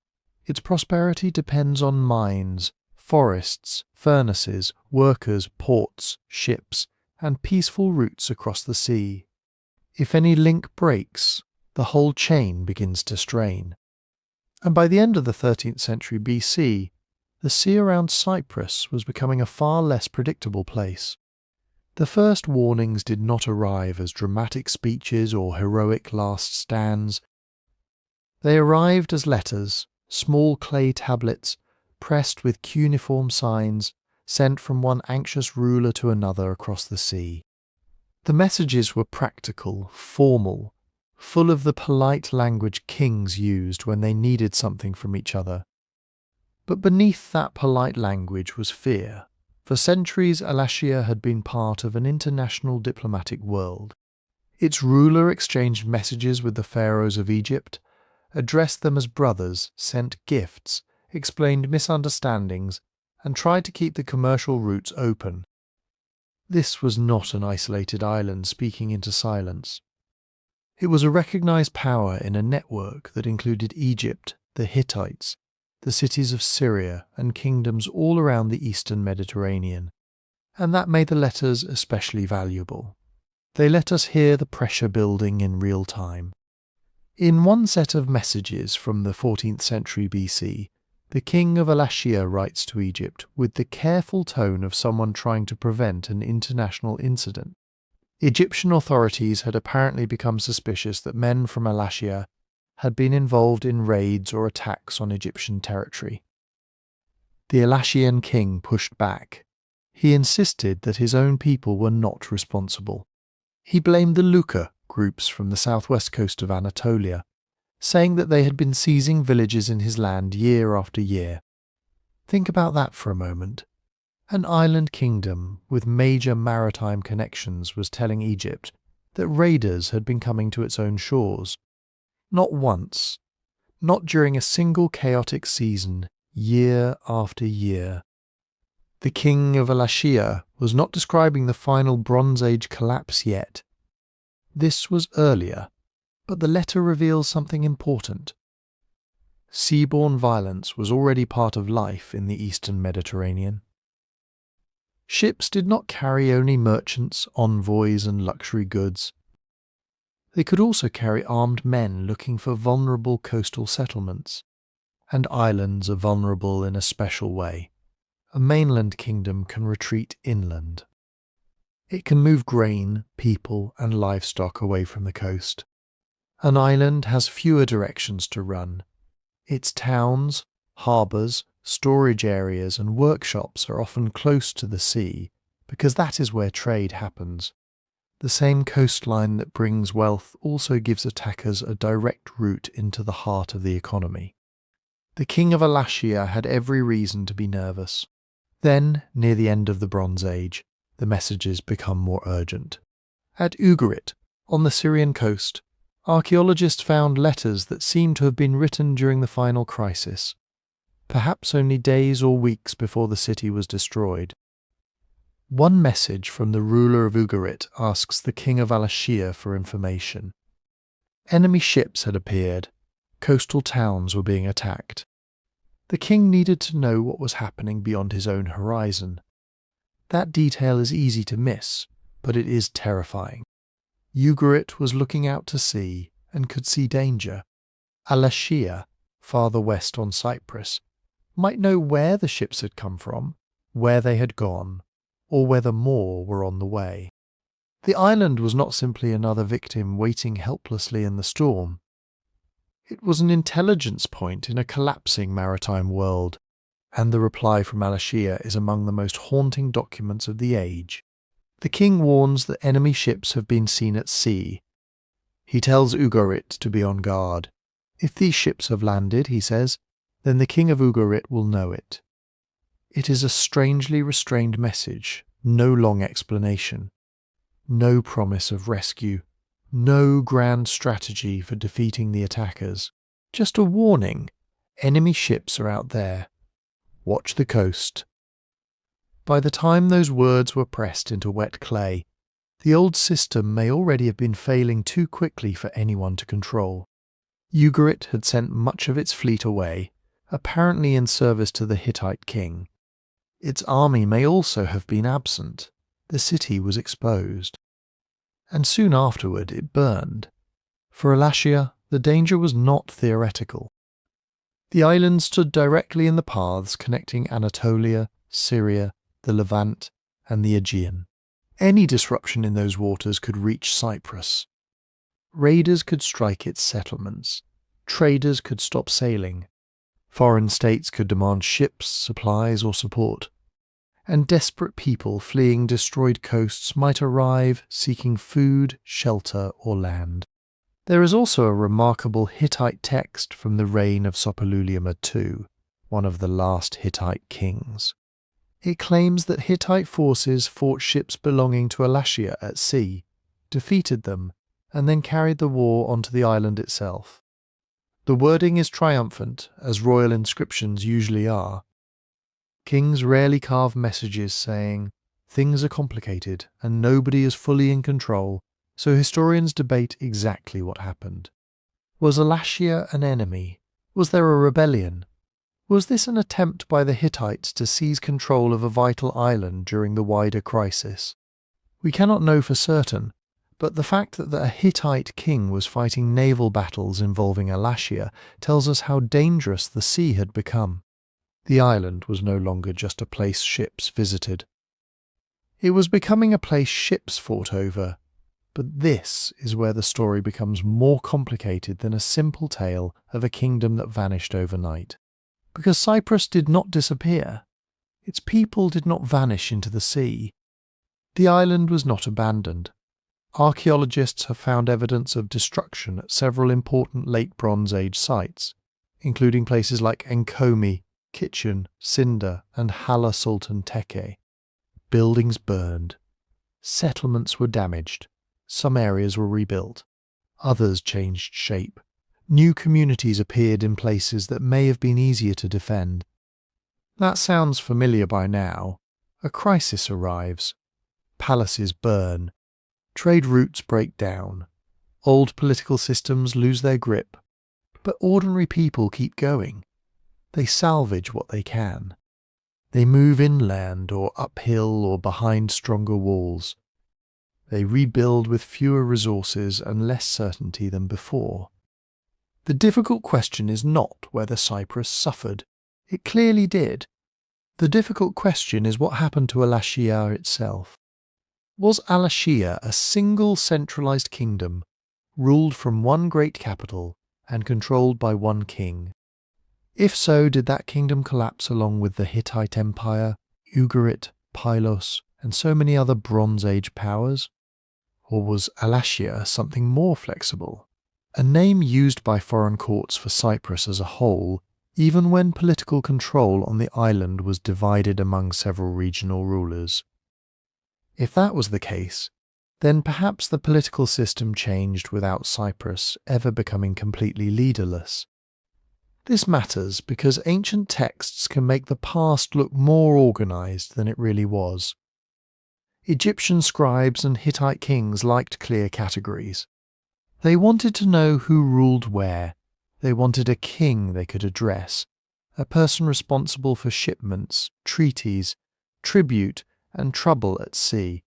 Its prosperity depends on mines, forests, furnaces, workers, ports, ships, and peaceful routes across the sea. If any link breaks, the whole chain begins to strain. And by the end of the 13th century BC, the sea around Cyprus was becoming a far less predictable place. The first warnings did not arrive as dramatic speeches or heroic last stands. They arrived as letters, small clay tablets, pressed with cuneiform signs, sent from one anxious ruler to another across the sea. The messages were practical, formal, full of the polite language kings used when they needed something from each other. But beneath that polite language was fear. For centuries, Alashiya had been part of an international diplomatic world. Its ruler exchanged messages with the pharaohs of Egypt, addressed them as brothers, sent gifts, explained misunderstandings, and tried to keep the commercial routes open. This was not an isolated island speaking into silence. It was a recognized power in a network that included Egypt, the Hittites, the cities of Syria, and kingdoms all around the eastern Mediterranean. And that made the letters especially valuable. They let us hear the pressure building in real time. In one set of messages from the 14th century BC, the king of Alashiya writes to Egypt with the careful tone of someone trying to prevent an international incident. Egyptian authorities had apparently become suspicious that men from Alashiya had been involved in raids or attacks on Egyptian territory. The Alashiyan king pushed back. He insisted that his own people were not responsible. He blamed the Luka groups from the southwest coast of Anatolia, saying that they had been seizing villages in his land year after year. Think about that for a moment. An island kingdom with major maritime connections was telling Egypt that raiders had been coming to its own shores. Not once, not during a single chaotic season, year after year. The king of Alashiya was not describing the final Bronze Age collapse yet. This was earlier, but the letter reveals something important. Seaborne violence was already part of life in the eastern Mediterranean. Ships did not carry only merchants, envoys, and luxury goods. They could also carry armed men looking for vulnerable coastal settlements. And islands are vulnerable in a special way. A mainland kingdom can retreat inland. It can move grain, people, and livestock away from the coast. An island has fewer directions to run. Its towns, harbours, storage areas, and workshops are often close to the sea, because that is where trade happens. The same coastline that brings wealth also gives attackers a direct route into the heart of the economy. The king of Alashiya had every reason to be nervous. Then, near the end of the Bronze Age, the messages become more urgent. At Ugarit, on the Syrian coast, archaeologists found letters that seem to have been written during the final crisis, perhaps only days or weeks before the city was destroyed. One message from the ruler of Ugarit asks the king of Alashiya for information. Enemy ships had appeared. Coastal towns were being attacked. The king needed to know what was happening beyond his own horizon. That detail is easy to miss, but it is terrifying. Ugarit was looking out to sea and could see danger. Alashiya, farther west on Cyprus, might know where the ships had come from, where they had gone, or whether more were on the way. The island was not simply another victim waiting helplessly in the storm. It was an intelligence point in a collapsing maritime world, and the reply from Alashiya is among the most haunting documents of the age. The king warns that enemy ships have been seen at sea. He tells Ugarit to be on guard. If these ships have landed, he says, then the king of Ugarit will know it. It is a strangely restrained message, no long explanation, no promise of rescue, no grand strategy for defeating the attackers. Just a warning. Enemy ships are out there. Watch the coast. By the time those words were pressed into wet clay, the old system may already have been failing too quickly for anyone to control. Ugarit had sent much of its fleet away, apparently in service to the Hittite king. Its army may also have been absent. The city was exposed. And soon afterward it burned. For Alashiya, the danger was not theoretical. The island stood directly in the paths connecting Anatolia, Syria, the Levant, and the Aegean. Any disruption in those waters could reach Cyprus. Raiders could strike its settlements. Traders could stop sailing. Foreign states could demand ships, supplies, or support. And desperate people fleeing destroyed coasts might arrive seeking food, shelter, or land. There is also a remarkable Hittite text from the reign of Sopoluliuma II, one of the last Hittite kings. It claims that Hittite forces fought ships belonging to Alashiya at sea, defeated them, and then carried the war onto the island itself. The wording is triumphant, as royal inscriptions usually are. Kings rarely carve messages saying, "Things are complicated and nobody is fully in control," so historians debate exactly what happened. Was Alashiya an enemy? Was there a rebellion? Was this an attempt by the Hittites to seize control of a vital island during the wider crisis? We cannot know for certain, but the fact that a Hittite king was fighting naval battles involving Alashiya tells us how dangerous the sea had become. The island was no longer just a place ships visited. It was becoming a place ships fought over. But this is where the story becomes more complicated than a simple tale of a kingdom that vanished overnight. Because Cyprus did not disappear. Its people did not vanish into the sea. The island was not abandoned. Archaeologists have found evidence of destruction at several important late Bronze Age sites, including places like Enkomi, Kitchen, Cinder, and Hala Sultan Tekke. Buildings burned. Settlements were damaged. Some areas were rebuilt. Others changed shape. New communities appeared in places that may have been easier to defend. That sounds familiar by now. A crisis arrives. Palaces burn. Trade routes break down. Old political systems lose their grip. But ordinary people keep going. They salvage what they can. They move inland or uphill or behind stronger walls. They rebuild with fewer resources and less certainty than before. The difficult question is not whether Cyprus suffered. It clearly did. The difficult question is what happened to Alashiya itself. Was Alashiya a single centralized kingdom, ruled from one great capital and controlled by one king? If so, did that kingdom collapse along with the Hittite Empire, Ugarit, Pylos, and so many other Bronze Age powers? Or was Alashiya something more flexible? A name used by foreign courts for Cyprus as a whole, even when political control on the island was divided among several regional rulers. If that was the case, then perhaps the political system changed without Cyprus ever becoming completely leaderless. This matters because ancient texts can make the past look more organized than it really was. Egyptian scribes and Hittite kings liked clear categories. They wanted to know who ruled where. They wanted a king they could address, a person responsible for shipments, treaties, tribute, and trouble at sea.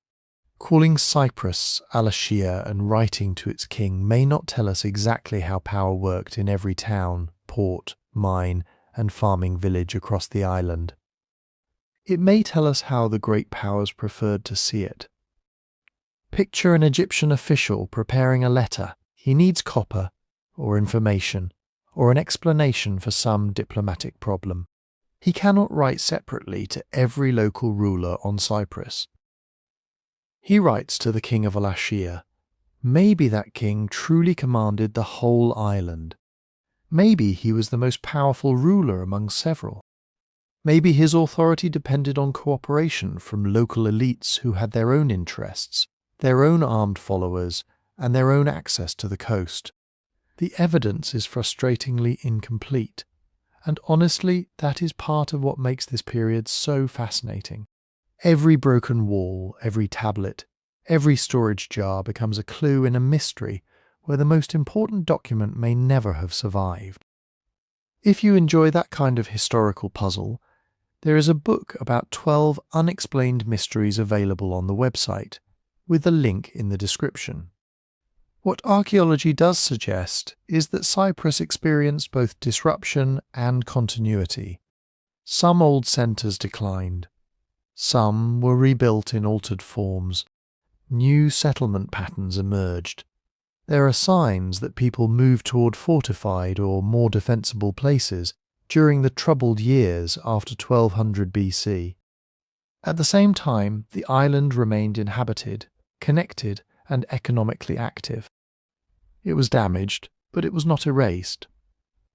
Calling Cyprus Alashiya and writing to its king may not tell us exactly how power worked in every town, port, mine, and farming village across the island. It may tell us how the great powers preferred to see it. Picture an Egyptian official preparing a letter. He needs copper, or information, or an explanation for some diplomatic problem. He cannot write separately to every local ruler on Cyprus. He writes to the king of Alashiya. Maybe that king truly commanded the whole island. Maybe he was the most powerful ruler among several. Maybe his authority depended on cooperation from local elites who had their own interests, their own armed followers, and their own access to the coast. The evidence is frustratingly incomplete, and honestly, that is part of what makes this period so fascinating. Every broken wall, every tablet, every storage jar becomes a clue in a mystery where the most important document may never have survived. If you enjoy that kind of historical puzzle, there is a book about 12 unexplained mysteries available on the website, with a link in the description. What archaeology does suggest is that Cyprus experienced both disruption and continuity. Some old centres declined. Some were rebuilt in altered forms. New settlement patterns emerged. There are signs that people moved toward fortified or more defensible places during the troubled years after 1200 BC. At the same time, the island remained inhabited, connected, and economically active. It was damaged, but it was not erased.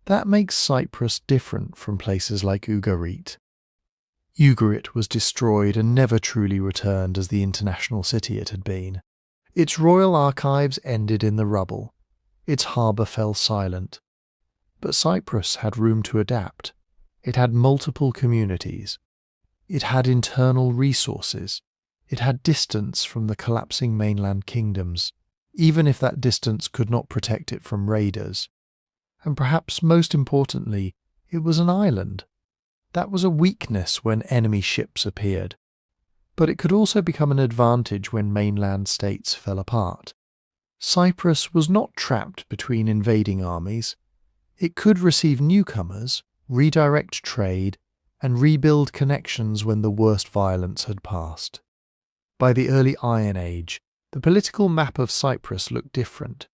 That makes Cyprus different from places like Ugarit. Ugarit was destroyed and never truly returned as the international city it had been. Its royal archives ended in the rubble. Its harbour fell silent. But Cyprus had room to adapt. It had multiple communities. It had internal resources. It had distance from the collapsing mainland kingdoms, even if that distance could not protect it from raiders. And perhaps most importantly, it was an island. That was a weakness when enemy ships appeared. But it could also become an advantage when mainland states fell apart. Cyprus was not trapped between invading armies. It could receive newcomers, redirect trade, and rebuild connections when the worst violence had passed. By the early Iron Age, the political map of Cyprus looked different.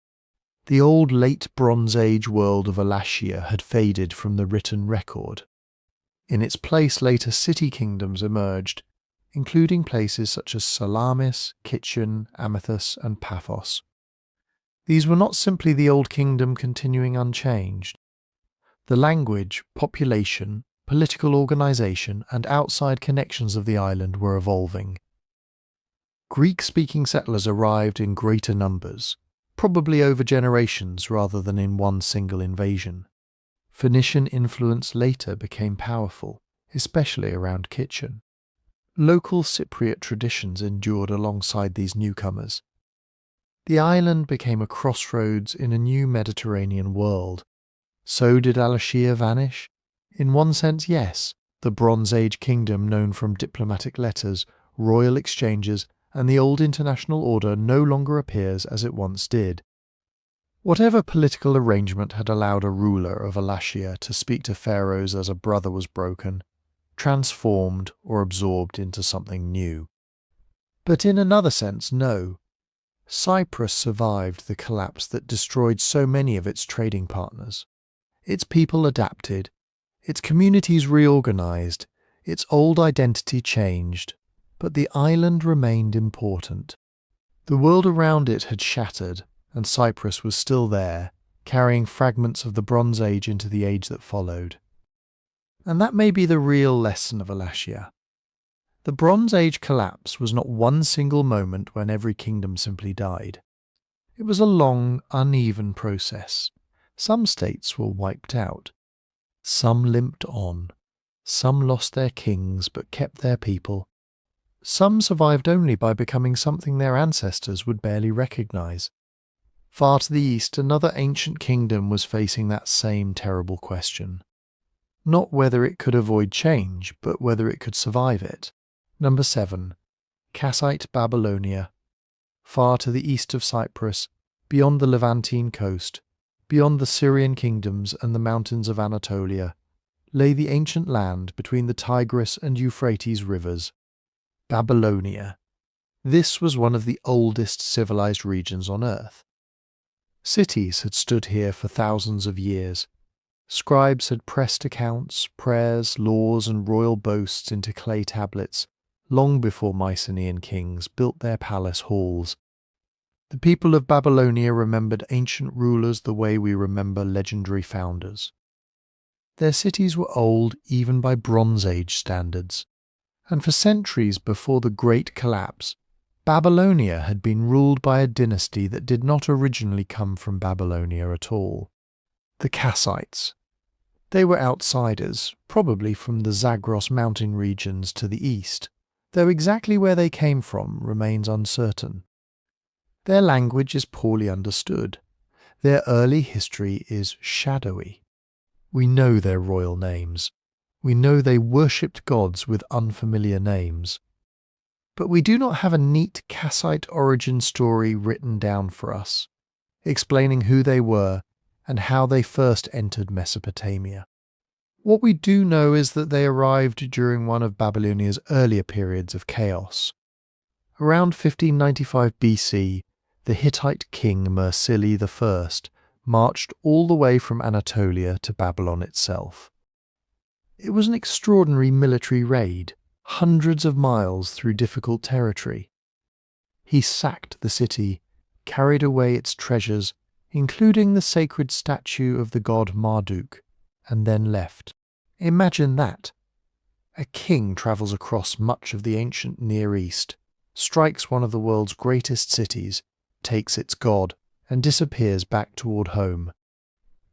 The old late Bronze Age world of Alashiya had faded from the written record. In its place, later city kingdoms emerged, including places such as Salamis, Kitchen, Amathus, and Paphos. These were not simply the old kingdom continuing unchanged. The language, population, political organisation, and outside connections of the island were evolving. Greek-speaking settlers arrived in greater numbers. probably over generations rather than in one single invasion. Phoenician influence later became powerful, especially around kitchen. Local Cypriot traditions endured alongside these newcomers. The island became a crossroads in a new Mediterranean world. So did Alashiya vanish? In one sense, yes. The Bronze Age kingdom known from diplomatic letters, royal exchanges, and the old international order no longer appears as it once did. Whatever political arrangement had allowed a ruler of Alashiya to speak to pharaohs as a brother was broken, transformed or absorbed into something new. But in another sense, no. Cyprus survived the collapse that destroyed so many of its trading partners. Its people adapted, its communities reorganized, its old identity changed, but the island remained important. The world around it had shattered, and Cyprus was still there, carrying fragments of the Bronze Age into the age that followed. And that may be the real lesson of Alashiya. The Bronze Age collapse was not one single moment when every kingdom simply died. It was a long, uneven process. Some states were wiped out. Some limped on. Some lost their kings but kept their people. Some survived only by becoming something their ancestors would barely recognize. Far to the east, another ancient kingdom was facing that same terrible question. Not whether it could avoid change, but whether it could survive it. Number 7. Kassite Babylonia. Far to the east of Cyprus, beyond the Levantine coast, beyond the Syrian kingdoms and the mountains of Anatolia, lay the ancient land between the Tigris and Euphrates rivers. Babylonia. This was one of the oldest civilized regions on earth. Cities had stood here for thousands of years. Scribes had pressed accounts, prayers, laws, and royal boasts into clay tablets, long before Mycenaean kings built their palace halls. The people of Babylonia remembered ancient rulers the way we remember legendary founders. Their cities were old even by Bronze Age standards, and for centuries before the Great Collapse, Babylonia had been ruled by a dynasty that did not originally come from Babylonia at all. The Kassites. They were outsiders, probably from the Zagros mountain regions to the east, though exactly where they came from remains uncertain. Their language is poorly understood. Their early history is shadowy. We know their royal names. We know they worshipped gods with unfamiliar names. But we do not have a neat Kassite origin story written down for us, explaining who they were and how they first entered Mesopotamia. What we do know is that they arrived during one of Babylonia's earlier periods of chaos. Around 1595 BC, the Hittite king Slee I marched all the way from Anatolia to Babylon itself. It was an extraordinary military raid, hundreds of miles through difficult territory. He sacked the city, carried away its treasures, including the sacred statue of the god Marduk, and then left. Imagine that. A king travels across much of the ancient Near East, strikes one of the world's greatest cities, takes its god, and disappears back toward home.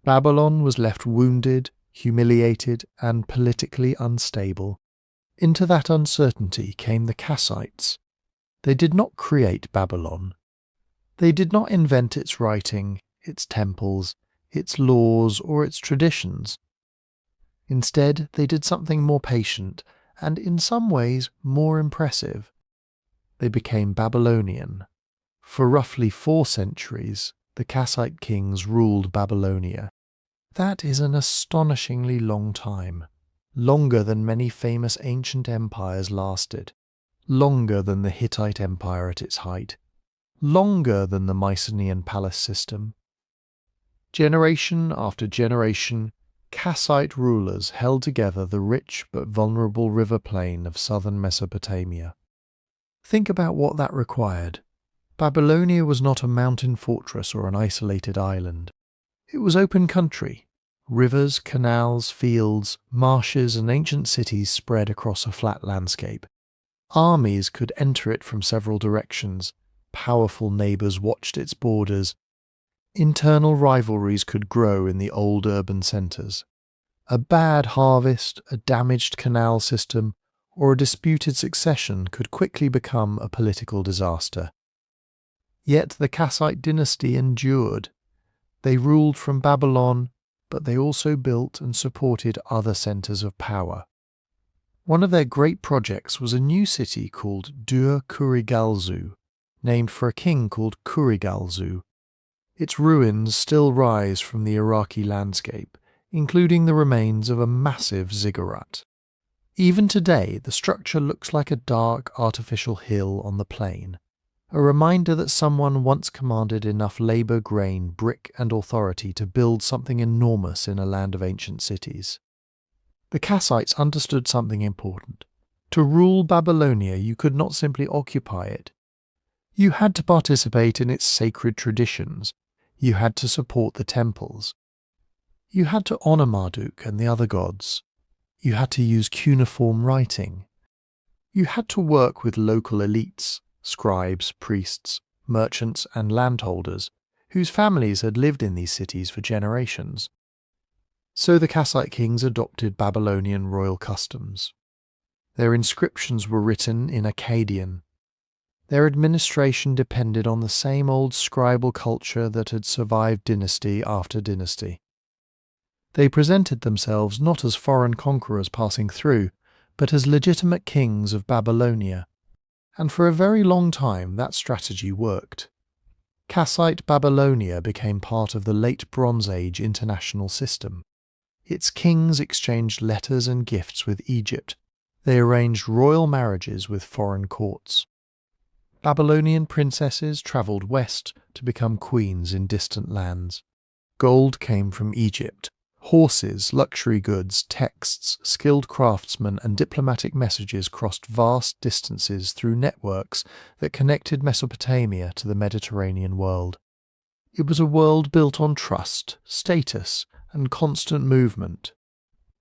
Babylon was left wounded, humiliated, and politically unstable. Into that uncertainty came the Kassites. They did not create Babylon. They did not invent its writing, its temples, its laws, or its traditions. Instead, they did something more patient, and in some ways more impressive. They became Babylonian. For roughly 4 centuries, the Kassite kings ruled Babylonia. That is an astonishingly long time, longer than many famous ancient empires lasted, longer than the Hittite Empire at its height, longer than the Mycenaean palace system. Generation after generation, Kassite rulers held together the rich but vulnerable river plain of southern Mesopotamia. Think about what that required. Babylonia was not a mountain fortress or an isolated island. It was open country. Rivers, canals, fields, marshes, and ancient cities spread across a flat landscape. Armies could enter it from several directions. Powerful neighbours watched its borders, Internal rivalries could grow in the old urban centres. A bad harvest, a damaged canal system, or a disputed succession could quickly become a political disaster. Yet the Kassite dynasty endured. They ruled from Babylon, but they also built and supported other centres of power. One of their great projects was a new city called Dur-Kurigalzu, named for a king called Kurigalzu. Its ruins still rise from the Iraqi landscape, including the remains of a massive ziggurat. Even today, the structure looks like a dark, artificial hill on the plain, a reminder that someone once commanded enough labour, grain, brick and authority to build something enormous in a land of ancient cities. The Kassites understood something important. To rule Babylonia, you could not simply occupy it. You had to participate in its sacred traditions. You had to support the temples. You had to honour Marduk and the other gods. You had to use cuneiform writing. You had to work with local elites, scribes, priests, merchants and landholders, whose families had lived in these cities for generations. So the Kassite kings adopted Babylonian royal customs. Their inscriptions were written in Akkadian. Their administration depended on the same old scribal culture that had survived dynasty after dynasty. They presented themselves not as foreign conquerors passing through, but as legitimate kings of Babylonia. And for a very long time that strategy worked. Kassite Babylonia became part of the Late Bronze Age international system. Its kings exchanged letters and gifts with Egypt. They arranged royal marriages with foreign courts. Babylonian princesses travelled west to become queens in distant lands. Gold came from Egypt. Horses, luxury goods, texts, skilled craftsmen and diplomatic messages crossed vast distances through networks that connected Mesopotamia to the Mediterranean world. It was a world built on trust, status, and constant movement.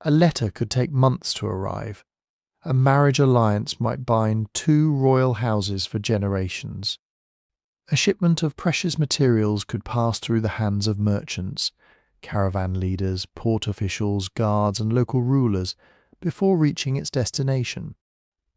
A letter could take months to arrive. A marriage alliance might bind two royal houses for generations. A shipment of precious materials could pass through the hands of merchants, caravan leaders, port officials, guards, and local rulers before reaching its destination.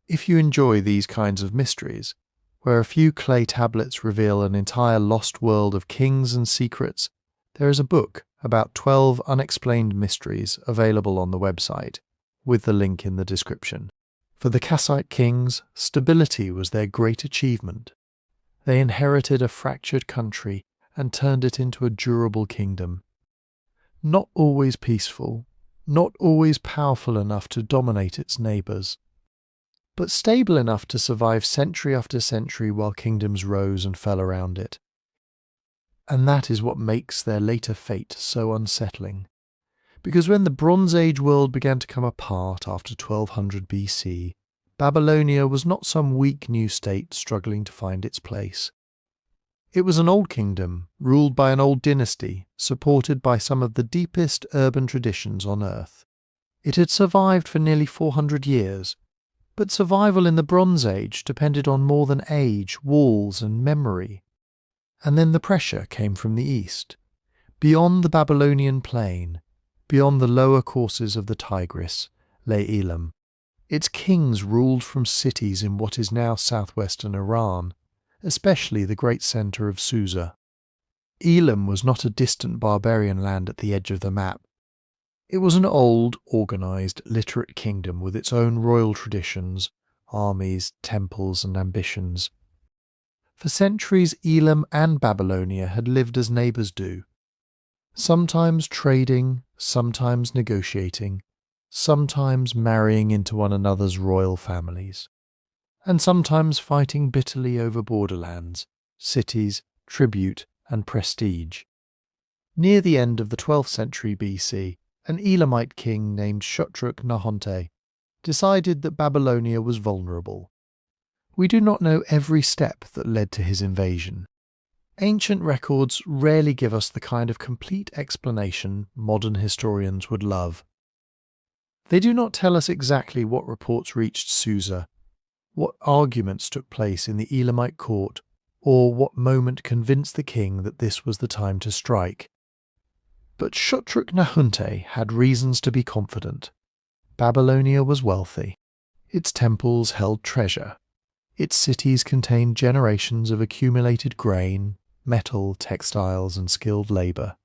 If you enjoy these kinds of mysteries, where a few clay tablets reveal an entire lost world of kings and secrets, there is a book about 12 unexplained mysteries available on the website, with the link in the description. For the Kassite kings, stability was their great achievement. They inherited a fractured country and turned it into a durable kingdom. Not always peaceful, not always powerful enough to dominate its neighbours, but stable enough to survive century after century while kingdoms rose and fell around it. And that is what makes their later fate so unsettling. Because when the Bronze Age world began to come apart after 1200 BC, Babylonia was not some weak new state struggling to find its place. It was an old kingdom, ruled by an old dynasty, supported by some of the deepest urban traditions on earth. It had survived for nearly 400 years, but survival in the Bronze Age depended on more than age, walls, and memory. And then the pressure came from the east. Beyond the Babylonian plain, beyond the lower courses of the Tigris, lay Elam. Its kings ruled from cities in what is now southwestern Iran, especially the great centre of Susa. Elam was not a distant barbarian land at the edge of the map. It was an old, organised, literate kingdom with its own royal traditions, armies, temples and ambitions. For centuries Elam and Babylonia had lived as neighbours do, sometimes trading, sometimes negotiating, sometimes marrying into one another's royal families, and sometimes fighting bitterly over borderlands, cities, tribute and prestige. Near the end of the 12th century BC, an Elamite king named Shutruk-Nahonte decided that Babylonia was vulnerable. We do not know every step that led to his invasion. Ancient records rarely give us the kind of complete explanation modern historians would love. They do not tell us exactly what reports reached Susa, what arguments took place in the Elamite court, or what moment convinced the king that this was the time to strike. But Shutruk-Nahunte had reasons to be confident. Babylonia was wealthy. Its temples held treasure. Its cities contained generations of accumulated grain, metal, textiles, and skilled labour.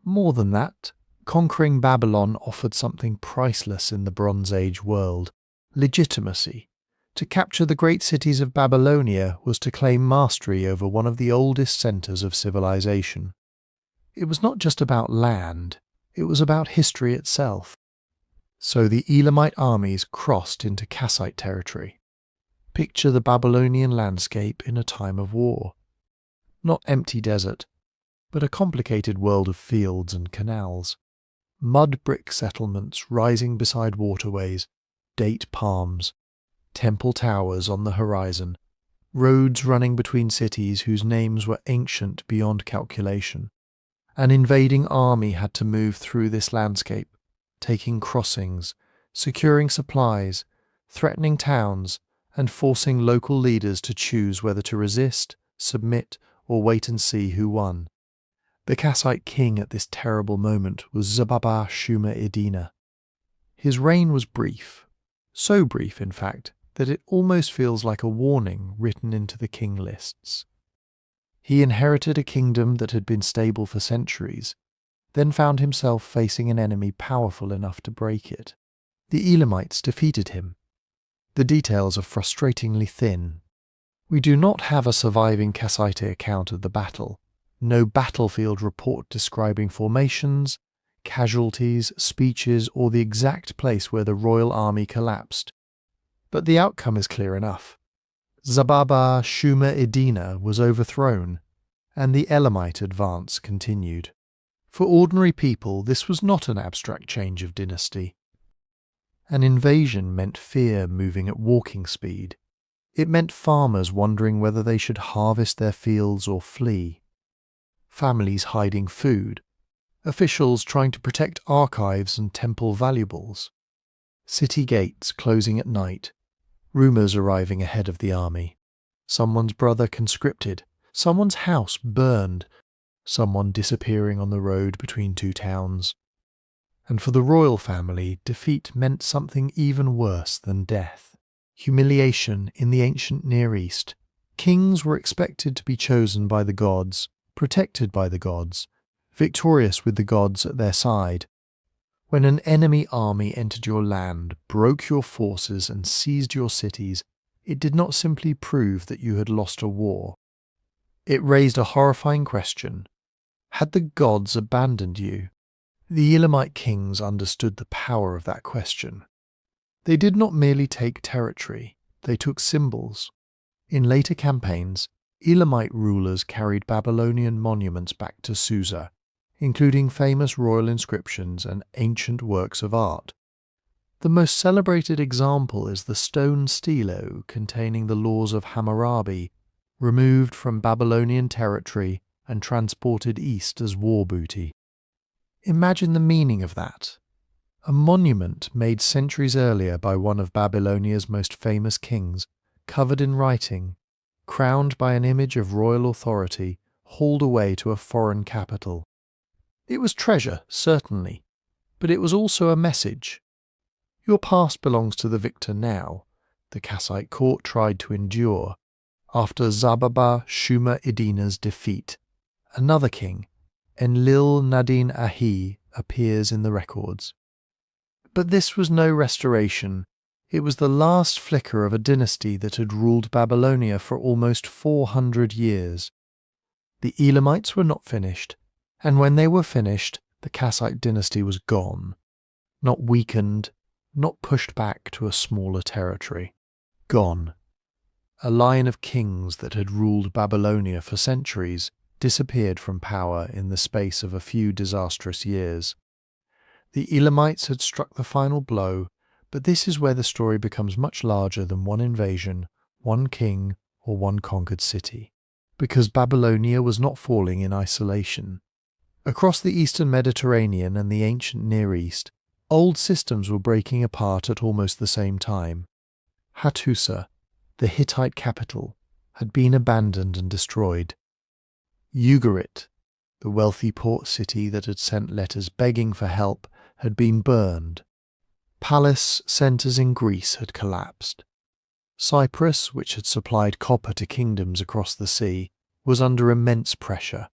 More than that, conquering Babylon offered something priceless in the Bronze Age world: legitimacy. To capture the great cities of Babylonia was to claim mastery over one of the oldest centres of civilization. It was not just about land, it was about history itself. So the Elamite armies crossed into Kassite territory. Picture the Babylonian landscape in a time of war. Not empty desert, but a complicated world of fields and canals. Mud brick settlements rising beside waterways, date palms, temple towers on the horizon, roads running between cities whose names were ancient beyond calculation. An invading army had to move through this landscape, taking crossings, securing supplies, threatening towns, and forcing local leaders to choose whether to resist, submit, or wait and see who won. The Kassite king at this terrible moment was Zababa Shuma-Idina. His reign was brief, so brief in fact that it almost feels like a warning written into the king lists. He inherited a kingdom that had been stable for centuries, then found himself facing an enemy powerful enough to break it. The Elamites defeated him. The details are frustratingly thin. We do not have a surviving Kassite account of the battle, no battlefield report describing formations, casualties, speeches, or the exact place where the royal army collapsed. But the outcome is clear enough. Zababa Shuma-Idina was overthrown, and the Elamite advance continued. For ordinary people, this was not an abstract change of dynasty. An invasion meant fear moving at walking speed. It meant farmers wondering whether they should harvest their fields or flee, families hiding food, officials trying to protect archives and temple valuables, city gates closing at night, rumours arriving ahead of the army, someone's brother conscripted, someone's house burned, someone disappearing on the road between two towns. And for the royal family, defeat meant something even worse than death. Humiliation in the ancient Near East. Kings were expected to be chosen by the gods, protected by the gods, victorious with the gods at their side. When an enemy army entered your land, broke your forces and seized your cities, it did not simply prove that you had lost a war. It raised a horrifying question. Had the gods abandoned you? The Elamite kings understood the power of that question. They did not merely take territory, they took symbols. In later campaigns, Elamite rulers carried Babylonian monuments back to Susa, including famous royal inscriptions and ancient works of art. The most celebrated example is the stone stelo containing the laws of Hammurabi, removed from Babylonian territory and transported east as war booty. Imagine the meaning of that. A monument made centuries earlier by one of Babylonia's most famous kings, covered in writing, crowned by an image of royal authority, hauled away to a foreign capital. It was treasure, certainly, but it was also a message. Your past belongs to the victor now, the Kassite court tried to endure, after Zababa Shuma-Idina's defeat. Another king, Enlil-nadin-ahi, appears in the records. But this was no restoration. It was the last flicker of a dynasty that had ruled Babylonia for almost 400 years. The Elamites were not finished, and when they were finished, the Kassite dynasty was gone. Not weakened, not pushed back to a smaller territory. Gone. A line of kings that had ruled Babylonia for centuries disappeared from power in the space of a few disastrous years. The Elamites had struck the final blow, but this is where the story becomes much larger than one invasion, one king, or one conquered city. Because Babylonia was not falling in isolation. Across the eastern Mediterranean and the ancient Near East, old systems were breaking apart at almost the same time. Hattusa, the Hittite capital, had been abandoned and destroyed. Ugarit, the wealthy port city that had sent letters begging for help, had been burned. Palace centres in Greece had collapsed. Cyprus, which had supplied copper to kingdoms across the sea, was under immense pressure.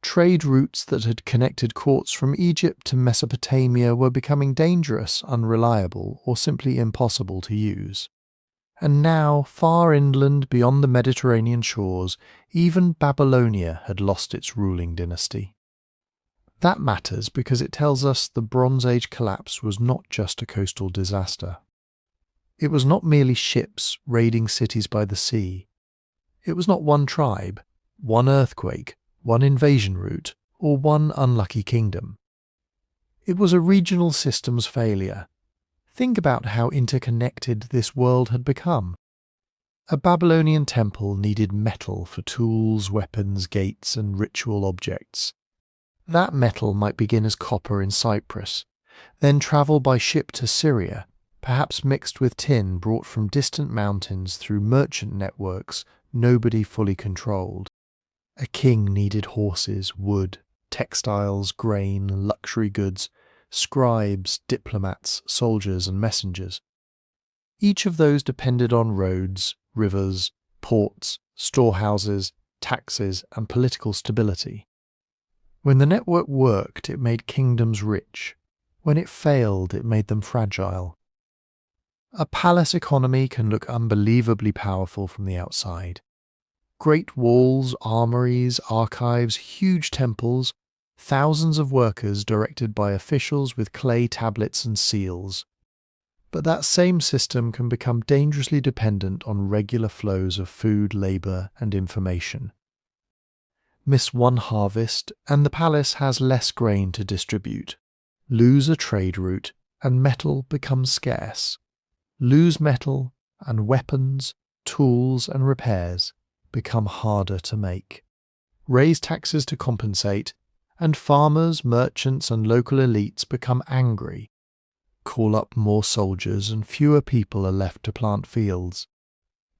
Trade routes that had connected courts from Egypt to Mesopotamia were becoming dangerous, unreliable, or simply impossible to use. And now, far inland beyond the Mediterranean shores, even Babylonia had lost its ruling dynasty. That matters because it tells us the Bronze Age collapse was not just a coastal disaster. It was not merely ships raiding cities by the sea. It was not one tribe, one earthquake, one invasion route, or one unlucky kingdom. It was a regional systems failure. Think about how interconnected this world had become. A Babylonian temple needed metal for tools, weapons, gates, and ritual objects. That metal might begin as copper in Cyprus, then travel by ship to Syria, perhaps mixed with tin brought from distant mountains through merchant networks nobody fully controlled. A king needed horses, wood, textiles, grain, luxury goods, scribes, diplomats, soldiers, and messengers. Each of those depended on roads, rivers, ports, storehouses, taxes, and political stability. When the network worked, it made kingdoms rich. When it failed, it made them fragile. A palace economy can look unbelievably powerful from the outside. Great walls, armories, archives, huge temples, thousands of workers directed by officials with clay tablets and seals. But that same system can become dangerously dependent on regular flows of food, labour, and information. Miss one harvest, and the palace has less grain to distribute. Lose a trade route, and metal becomes scarce. Lose metal, and weapons, tools, and repairs become harder to make. Raise taxes to compensate, and farmers, merchants, and local elites become angry. Call up more soldiers, and fewer people are left to plant fields.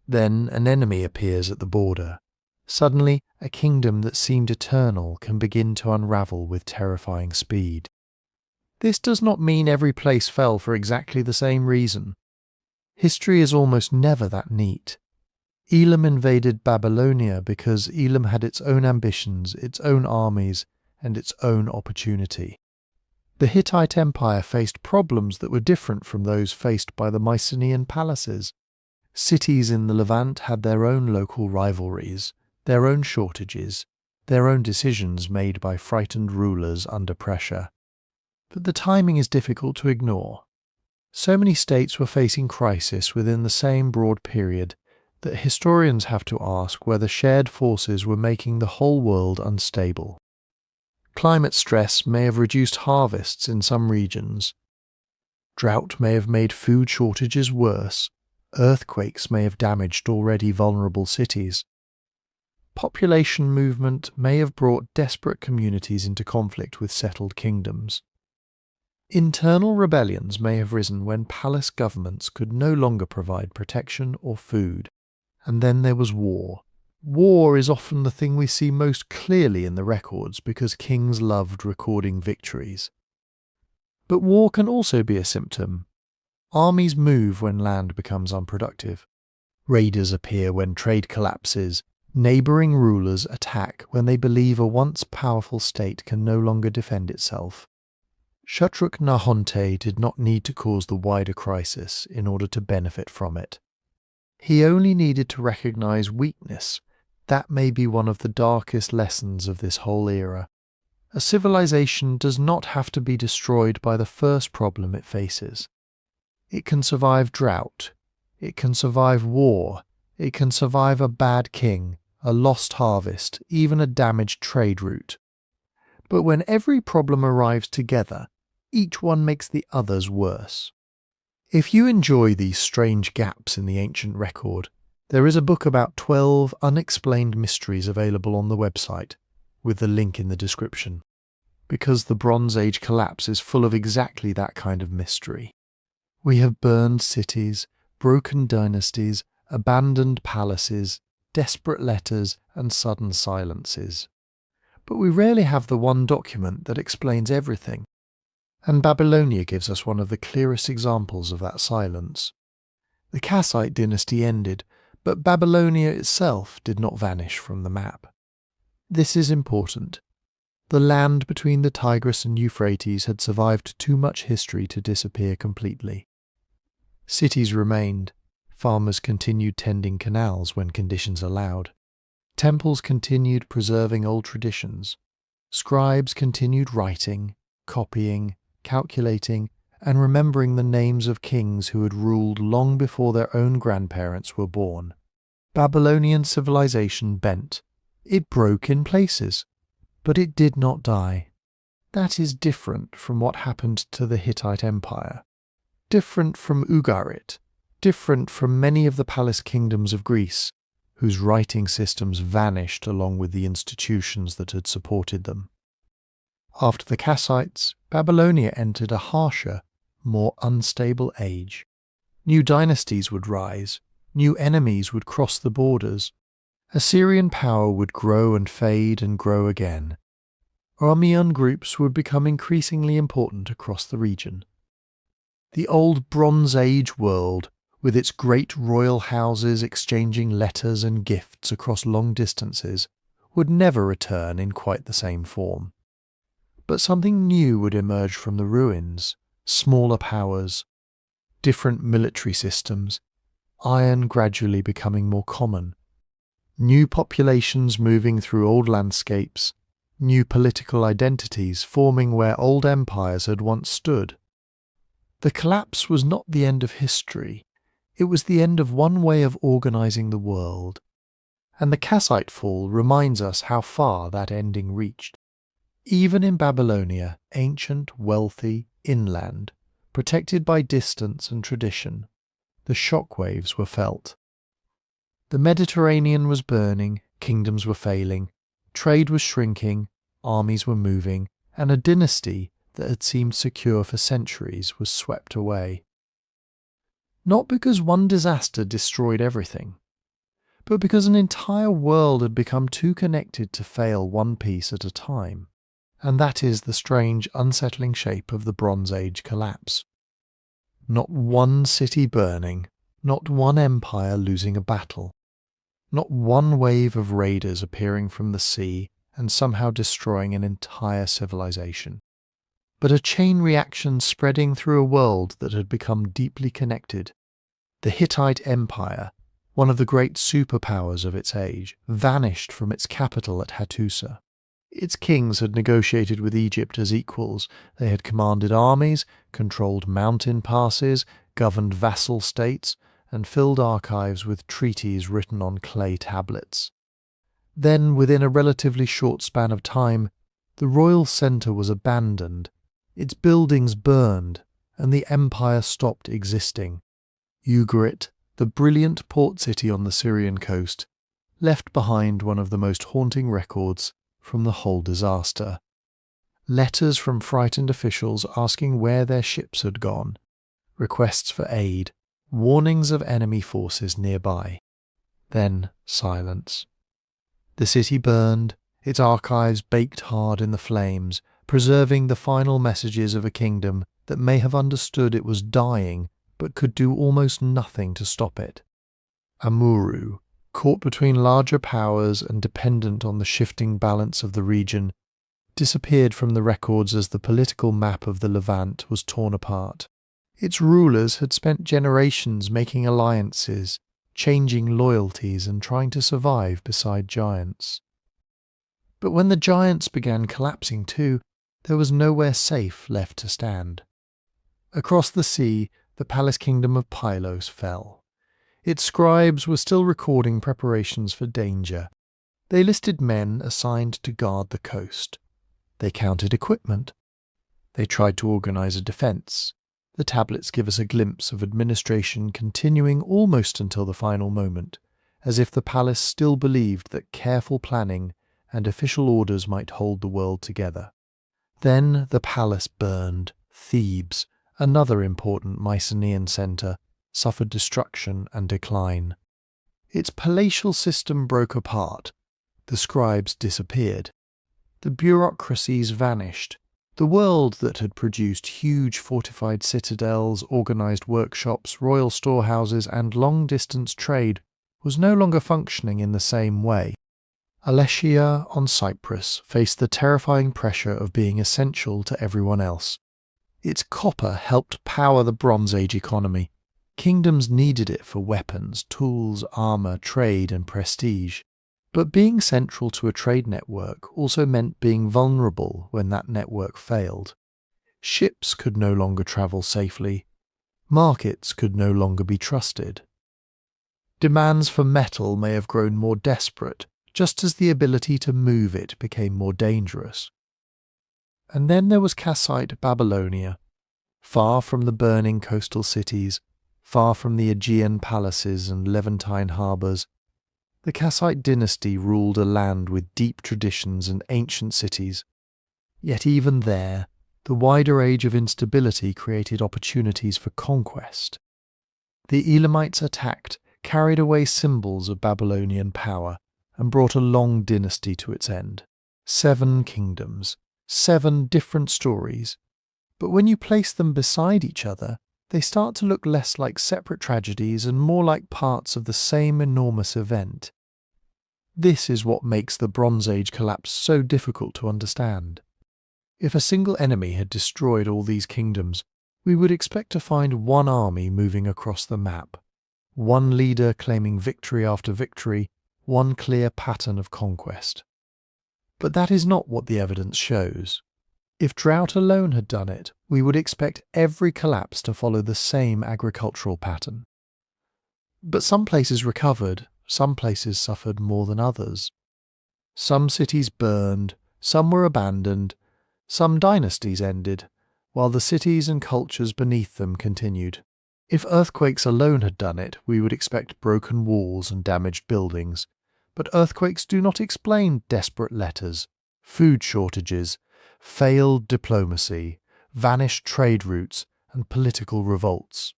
Then an enemy appears at the border. Suddenly, a kingdom that seemed eternal can begin to unravel with terrifying speed. This does not mean every place fell for exactly the same reason. History is almost never that neat. Elam invaded Babylonia because Elam had its own ambitions, its own armies, and its own opportunity. The Hittite Empire faced problems that were different from those faced by the Mycenaean palaces. Cities in the Levant had their own local rivalries, their own shortages, their own decisions made by frightened rulers under pressure. But the timing is difficult to ignore. So many states were facing crisis within the same broad period that historians have to ask whether shared forces were making the whole world unstable. Climate stress may have reduced harvests in some regions. Drought may have made food shortages worse. Earthquakes may have damaged already vulnerable cities. Population movement may have brought desperate communities into conflict with settled kingdoms. Internal rebellions may have risen when palace governments could no longer provide protection or food. And then there was war. War is often the thing we see most clearly in the records because kings loved recording victories. But war can also be a symptom. Armies move when land becomes unproductive. Raiders appear when trade collapses. Neighbouring rulers attack when they believe a once powerful state can no longer defend itself. Shutruk-Nahonte did not need to cause the wider crisis in order to benefit from it. He only needed to recognize weakness. That may be one of the darkest lessons of this whole era. A civilization does not have to be destroyed by the first problem it faces. It can survive drought. It can survive war. It can survive a bad king, a lost harvest, even a damaged trade route. But when every problem arrives together, each one makes the others worse. If you enjoy these strange gaps in the ancient record, there is a book about 12 unexplained mysteries available on the website, with the link in the description, because the Bronze Age collapse is full of exactly that kind of mystery. We have burned cities, broken dynasties, abandoned palaces, desperate letters, and sudden silences. But we rarely have the one document that explains everything, and Babylonia gives us one of the clearest examples of that silence. The Kassite dynasty ended, but Babylonia itself did not vanish from the map. This is important. The land between the Tigris and Euphrates had survived too much history to disappear completely. Cities remained, farmers continued tending canals when conditions allowed, temples continued preserving old traditions, scribes continued writing, copying, calculating, and remembering the names of kings who had ruled long before their own grandparents were born. Babylonian civilization bent. It broke in places, but it did not die. That is different from what happened to the Hittite Empire, different from Ugarit, different from many of the palace kingdoms of Greece, whose writing systems vanished along with the institutions that had supported them. After the Kassites, Babylonia entered a harsher, more unstable age. New dynasties would rise, new enemies would cross the borders. Assyrian power would grow and fade and grow again. Armenian groups would become increasingly important across the region. The old Bronze Age world, with its great royal houses exchanging letters and gifts across long distances, would never return in quite the same form. But something new would emerge from the ruins, smaller powers, different military systems, iron gradually becoming more common, new populations moving through old landscapes, new political identities forming where old empires had once stood. The collapse was not the end of history, it was the end of one way of organizing the world, and the Kassite fall reminds us how far that ending reached. Even in Babylonia, ancient, wealthy, inland, protected by distance and tradition, the shockwaves were felt. The Mediterranean was burning, kingdoms were failing, trade was shrinking, armies were moving, and a dynasty that had seemed secure for centuries was swept away. Not because one disaster destroyed everything, but because an entire world had become too connected to fail one piece at a time. And that is the strange, unsettling shape of the Bronze Age collapse. Not one city burning, not one empire losing a battle, not one wave of raiders appearing from the sea and somehow destroying an entire civilization, but a chain reaction spreading through a world that had become deeply connected. The Hittite Empire, one of the great superpowers of its age, vanished from its capital at Hattusa. Its kings had negotiated with Egypt as equals. They had commanded armies, controlled mountain passes, governed vassal states, and filled archives with treaties written on clay tablets. Then, within a relatively short span of time, the royal centre was abandoned, its buildings burned, and the empire stopped existing. Ugarit, the brilliant port city on the Syrian coast, left behind one of the most haunting records from the whole disaster. Letters from frightened officials asking where their ships had gone, requests for aid, warnings of enemy forces nearby. Then silence. The city burned, its archives baked hard in the flames, preserving the final messages of a kingdom that may have understood it was dying but could do almost nothing to stop it. Amurru, caught between larger powers and dependent on the shifting balance of the region, disappeared from the records as the political map of the Levant was torn apart. Its rulers had spent generations making alliances, changing loyalties and trying to survive beside giants. But when the giants began collapsing too, there was nowhere safe left to stand. Across the sea, the palace kingdom of Pylos fell. Its scribes were still recording preparations for danger. They listed men assigned to guard the coast. They counted equipment. They tried to organize a defense. The tablets give us a glimpse of administration continuing almost until the final moment, as if the palace still believed that careful planning and official orders might hold the world together. Then the palace burned. Thebes, another important Mycenaean centre, suffered destruction and decline. Its palatial system broke apart. The scribes disappeared. The bureaucracies vanished. The world that had produced huge fortified citadels, organized workshops, royal storehouses, and long-distance trade was no longer functioning in the same way. Alashiya on Cyprus faced the terrifying pressure of being essential to everyone else. Its copper helped power the Bronze Age economy. Kingdoms needed it for weapons, tools, armor, trade, and prestige. But being central to a trade network also meant being vulnerable when that network failed. Ships could no longer travel safely. Markets could no longer be trusted. Demands for metal may have grown more desperate, just as the ability to move it became more dangerous. And then there was Kassite Babylonia, far from the burning coastal cities, far from the Aegean palaces and Levantine harbours. The Kassite dynasty ruled a land with deep traditions and ancient cities. Yet even there, the wider age of instability created opportunities for conquest. The Elamites attacked, carried away symbols of Babylonian power, and brought a long dynasty to its end. 7 kingdoms, 7 different stories. But when you place them beside each other, they start to look less like separate tragedies and more like parts of the same enormous event. This is what makes the Bronze Age collapse so difficult to understand. If a single enemy had destroyed all these kingdoms, we would expect to find one army moving across the map, one leader claiming victory after victory, one clear pattern of conquest. But that is not what the evidence shows. If drought alone had done it, we would expect every collapse to follow the same agricultural pattern. But some places recovered, some places suffered more than others. Some cities burned, some were abandoned, some dynasties ended, while the cities and cultures beneath them continued. If earthquakes alone had done it, we would expect broken walls and damaged buildings. But earthquakes do not explain desperate letters, food shortages, failed diplomacy, vanished trade routes, and political revolts.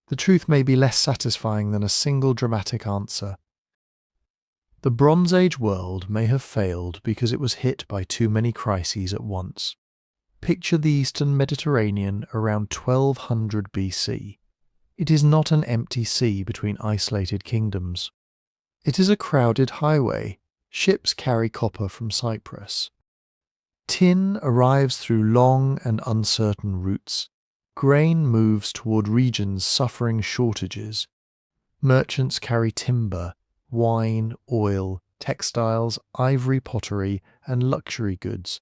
The truth may be less satisfying than a single dramatic answer. The Bronze Age world may have failed because it was hit by too many crises at once. Picture the Eastern Mediterranean around 1200 BC. It is not an empty sea between isolated kingdoms. It is a crowded highway. Ships carry copper from Cyprus. Tin arrives through long and uncertain routes. Grain moves toward regions suffering shortages. Merchants carry timber, wine, oil, textiles, ivory pottery, and luxury goods.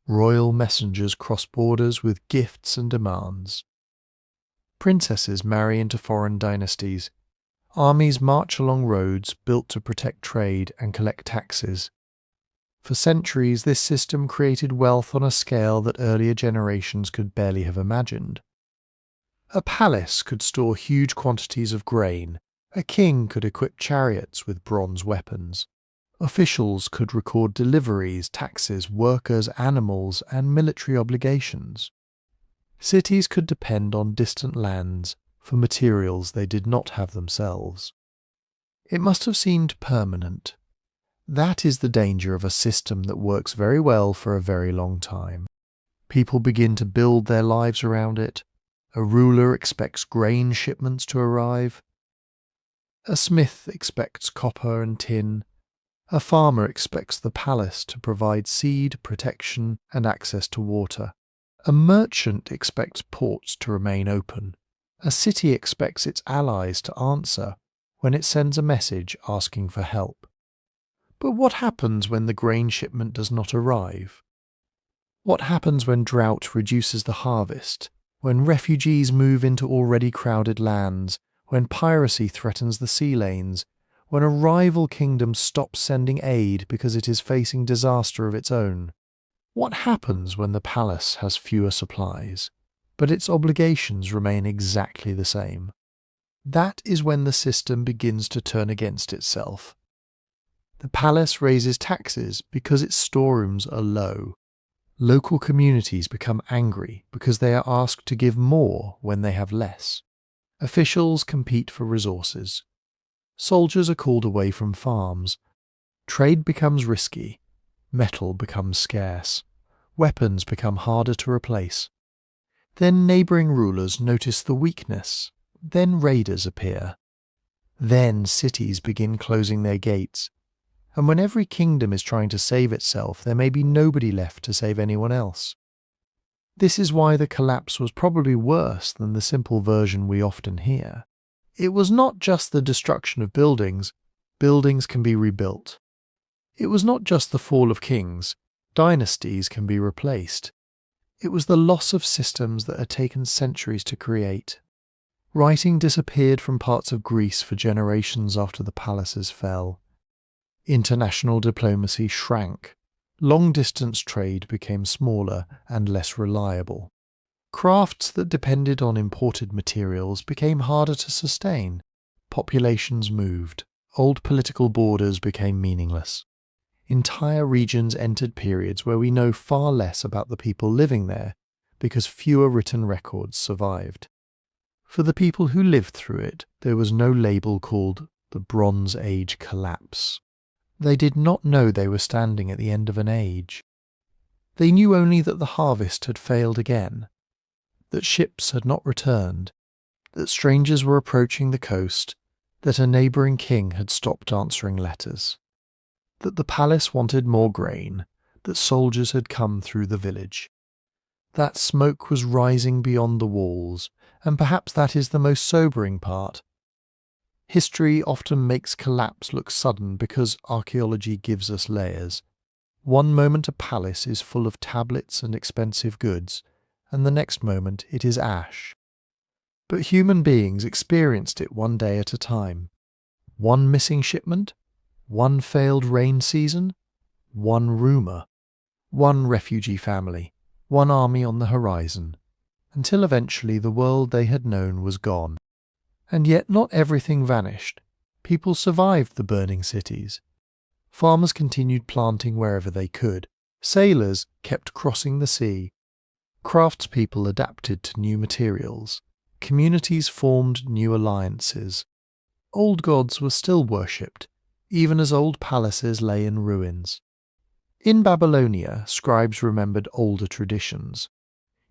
Royal messengers cross borders with gifts and demands. Princesses marry into foreign dynasties. Armies march along roads built to protect trade and collect taxes. For centuries, this system created wealth on a scale that earlier generations could barely have imagined. A palace could store huge quantities of grain. A king could equip chariots with bronze weapons. Officials could record deliveries, taxes, workers, animals, and military obligations. Cities could depend on distant lands for materials they did not have themselves. It must have seemed permanent. That is the danger of a system that works very well for a very long time. People begin to build their lives around it. A ruler expects grain shipments to arrive. A smith expects copper and tin. A farmer expects the palace to provide seed, protection, and access to water. A merchant expects ports to remain open. A city expects its allies to answer when it sends a message asking for help. But what happens when the grain shipment does not arrive? What happens when drought reduces the harvest? When refugees move into already crowded lands? When piracy threatens the sea lanes? When a rival kingdom stops sending aid because it is facing disaster of its own? What happens when the palace has fewer supplies, but its obligations remain exactly the same? That is when the system begins to turn against itself. The palace raises taxes because its storerooms are low. Local communities become angry because they are asked to give more when they have less. Officials compete for resources. Soldiers are called away from farms. Trade becomes risky. Metal becomes scarce. Weapons become harder to replace. Then neighbouring rulers notice the weakness. Then raiders appear. Then cities begin closing their gates. And when every kingdom is trying to save itself, there may be nobody left to save anyone else. This is why the collapse was probably worse than the simple version we often hear. It was not just the destruction of buildings. Buildings can be rebuilt. It was not just the fall of kings. Dynasties can be replaced. It was the loss of systems that had taken centuries to create. Writing disappeared from parts of Greece for generations after the palaces fell. International diplomacy shrank. Long-distance trade became smaller and less reliable. Crafts that depended on imported materials became harder to sustain. Populations moved. Old political borders became meaningless. Entire regions entered periods where we know far less about the people living there because fewer written records survived. For the people who lived through it, there was no label called the Bronze Age collapse. They did not know they were standing at the end of an age. They knew only that the harvest had failed again, that ships had not returned, that strangers were approaching the coast, that a neighbouring king had stopped answering letters, that the palace wanted more grain, that soldiers had come through the village. That smoke was rising beyond the walls, and perhaps that is the most sobering part. History often makes collapse look sudden because archaeology gives us layers. One moment a palace is full of tablets and expensive goods, and the next moment it is ash. But human beings experienced it one day at a time. One missing shipment, one failed rain season, one rumour, one refugee family, one army on the horizon, until eventually the world they had known was gone. And yet not everything vanished. People survived the burning cities. Farmers continued planting wherever they could. Sailors kept crossing the sea. Craftspeople adapted to new materials. Communities formed new alliances. Old gods were still worshipped, even as old palaces lay in ruins. In Babylonia, scribes remembered older traditions.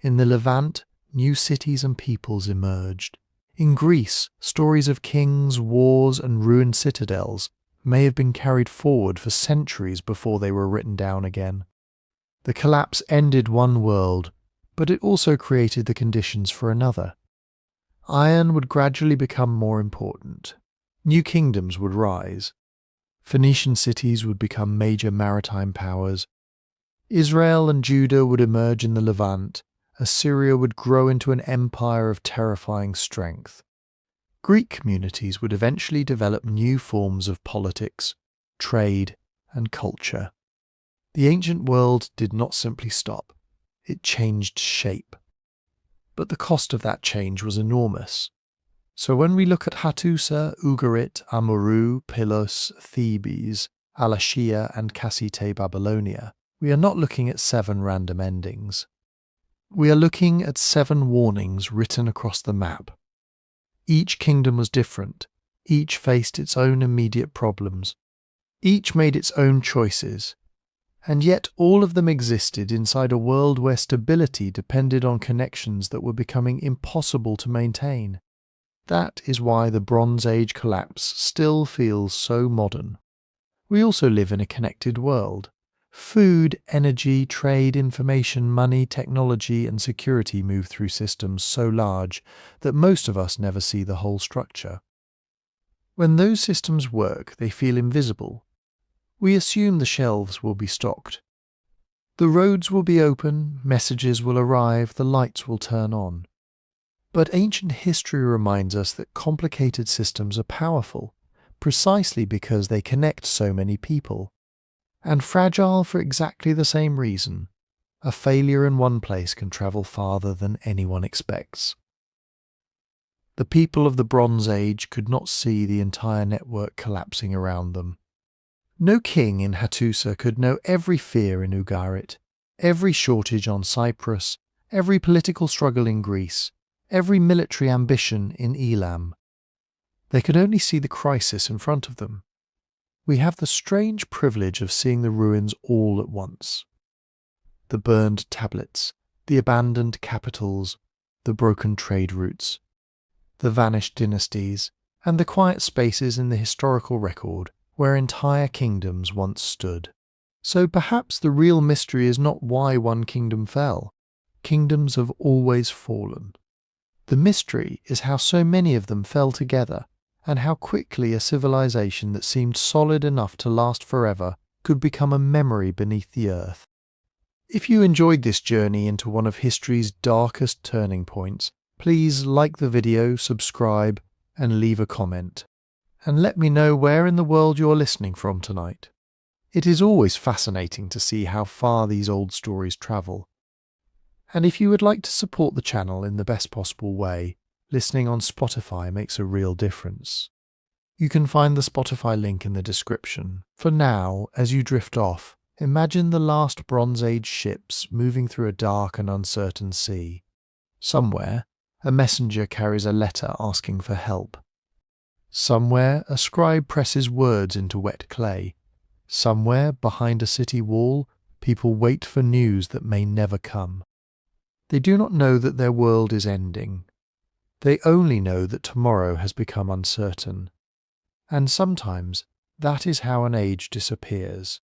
In the Levant, new cities and peoples emerged. In Greece, stories of kings, wars, and ruined citadels may have been carried forward for centuries before they were written down again. The collapse ended one world, but it also created the conditions for another. Iron would gradually become more important. New kingdoms would rise. Phoenician cities would become major maritime powers. Israel and Judah would emerge in the Levant. Assyria would grow into an empire of terrifying strength. Greek communities would eventually develop new forms of politics, trade, and culture. The ancient world did not simply stop, it changed shape. But the cost of that change was enormous. So when we look at Hattusa, Ugarit, Amurru, Pylos, Thebes, Alashiya, and Kassite Babylonia, we are not looking at 7 random endings. We are looking at 7 warnings written across the map. Each kingdom was different. Each faced its own immediate problems. Each made its own choices. And yet all of them existed inside a world where stability depended on connections that were becoming impossible to maintain. That is why the Bronze Age collapse still feels so modern. We also live in a connected world. Food, energy, trade, information, money, technology, and security move through systems so large that most of us never see the whole structure. When those systems work, they feel invisible. We assume the shelves will be stocked. The roads will be open, messages will arrive, the lights will turn on. But ancient history reminds us that complicated systems are powerful, precisely because they connect so many people. And fragile for exactly the same reason. A failure in one place can travel farther than anyone expects. The people of the Bronze Age could not see the entire network collapsing around them. No king in Hattusa could know every fear in Ugarit, every shortage on Cyprus, every political struggle in Greece, every military ambition in Elam. They could only see the crisis in front of them. We have the strange privilege of seeing the ruins all at once. The burned tablets, the abandoned capitals, the broken trade routes, the vanished dynasties, and the quiet spaces in the historical record where entire kingdoms once stood. So perhaps the real mystery is not why one kingdom fell. Kingdoms have always fallen. The mystery is how so many of them fell together, and how quickly a civilization that seemed solid enough to last forever could become a memory beneath the earth. If you enjoyed this journey into one of history's darkest turning points, please like the video, subscribe, and leave a comment. And let me know where in the world you're listening from tonight. It is always fascinating to see how far these old stories travel. And if you would like to support the channel in the best possible way, listening on Spotify makes a real difference. You can find the Spotify link in the description. For now, as you drift off, imagine the last Bronze Age ships moving through a dark and uncertain sea. Somewhere, a messenger carries a letter asking for help. Somewhere, a scribe presses words into wet clay. Somewhere, behind a city wall, people wait for news that may never come. They do not know that their world is ending. They only know that tomorrow has become uncertain. And sometimes that is how an age disappears.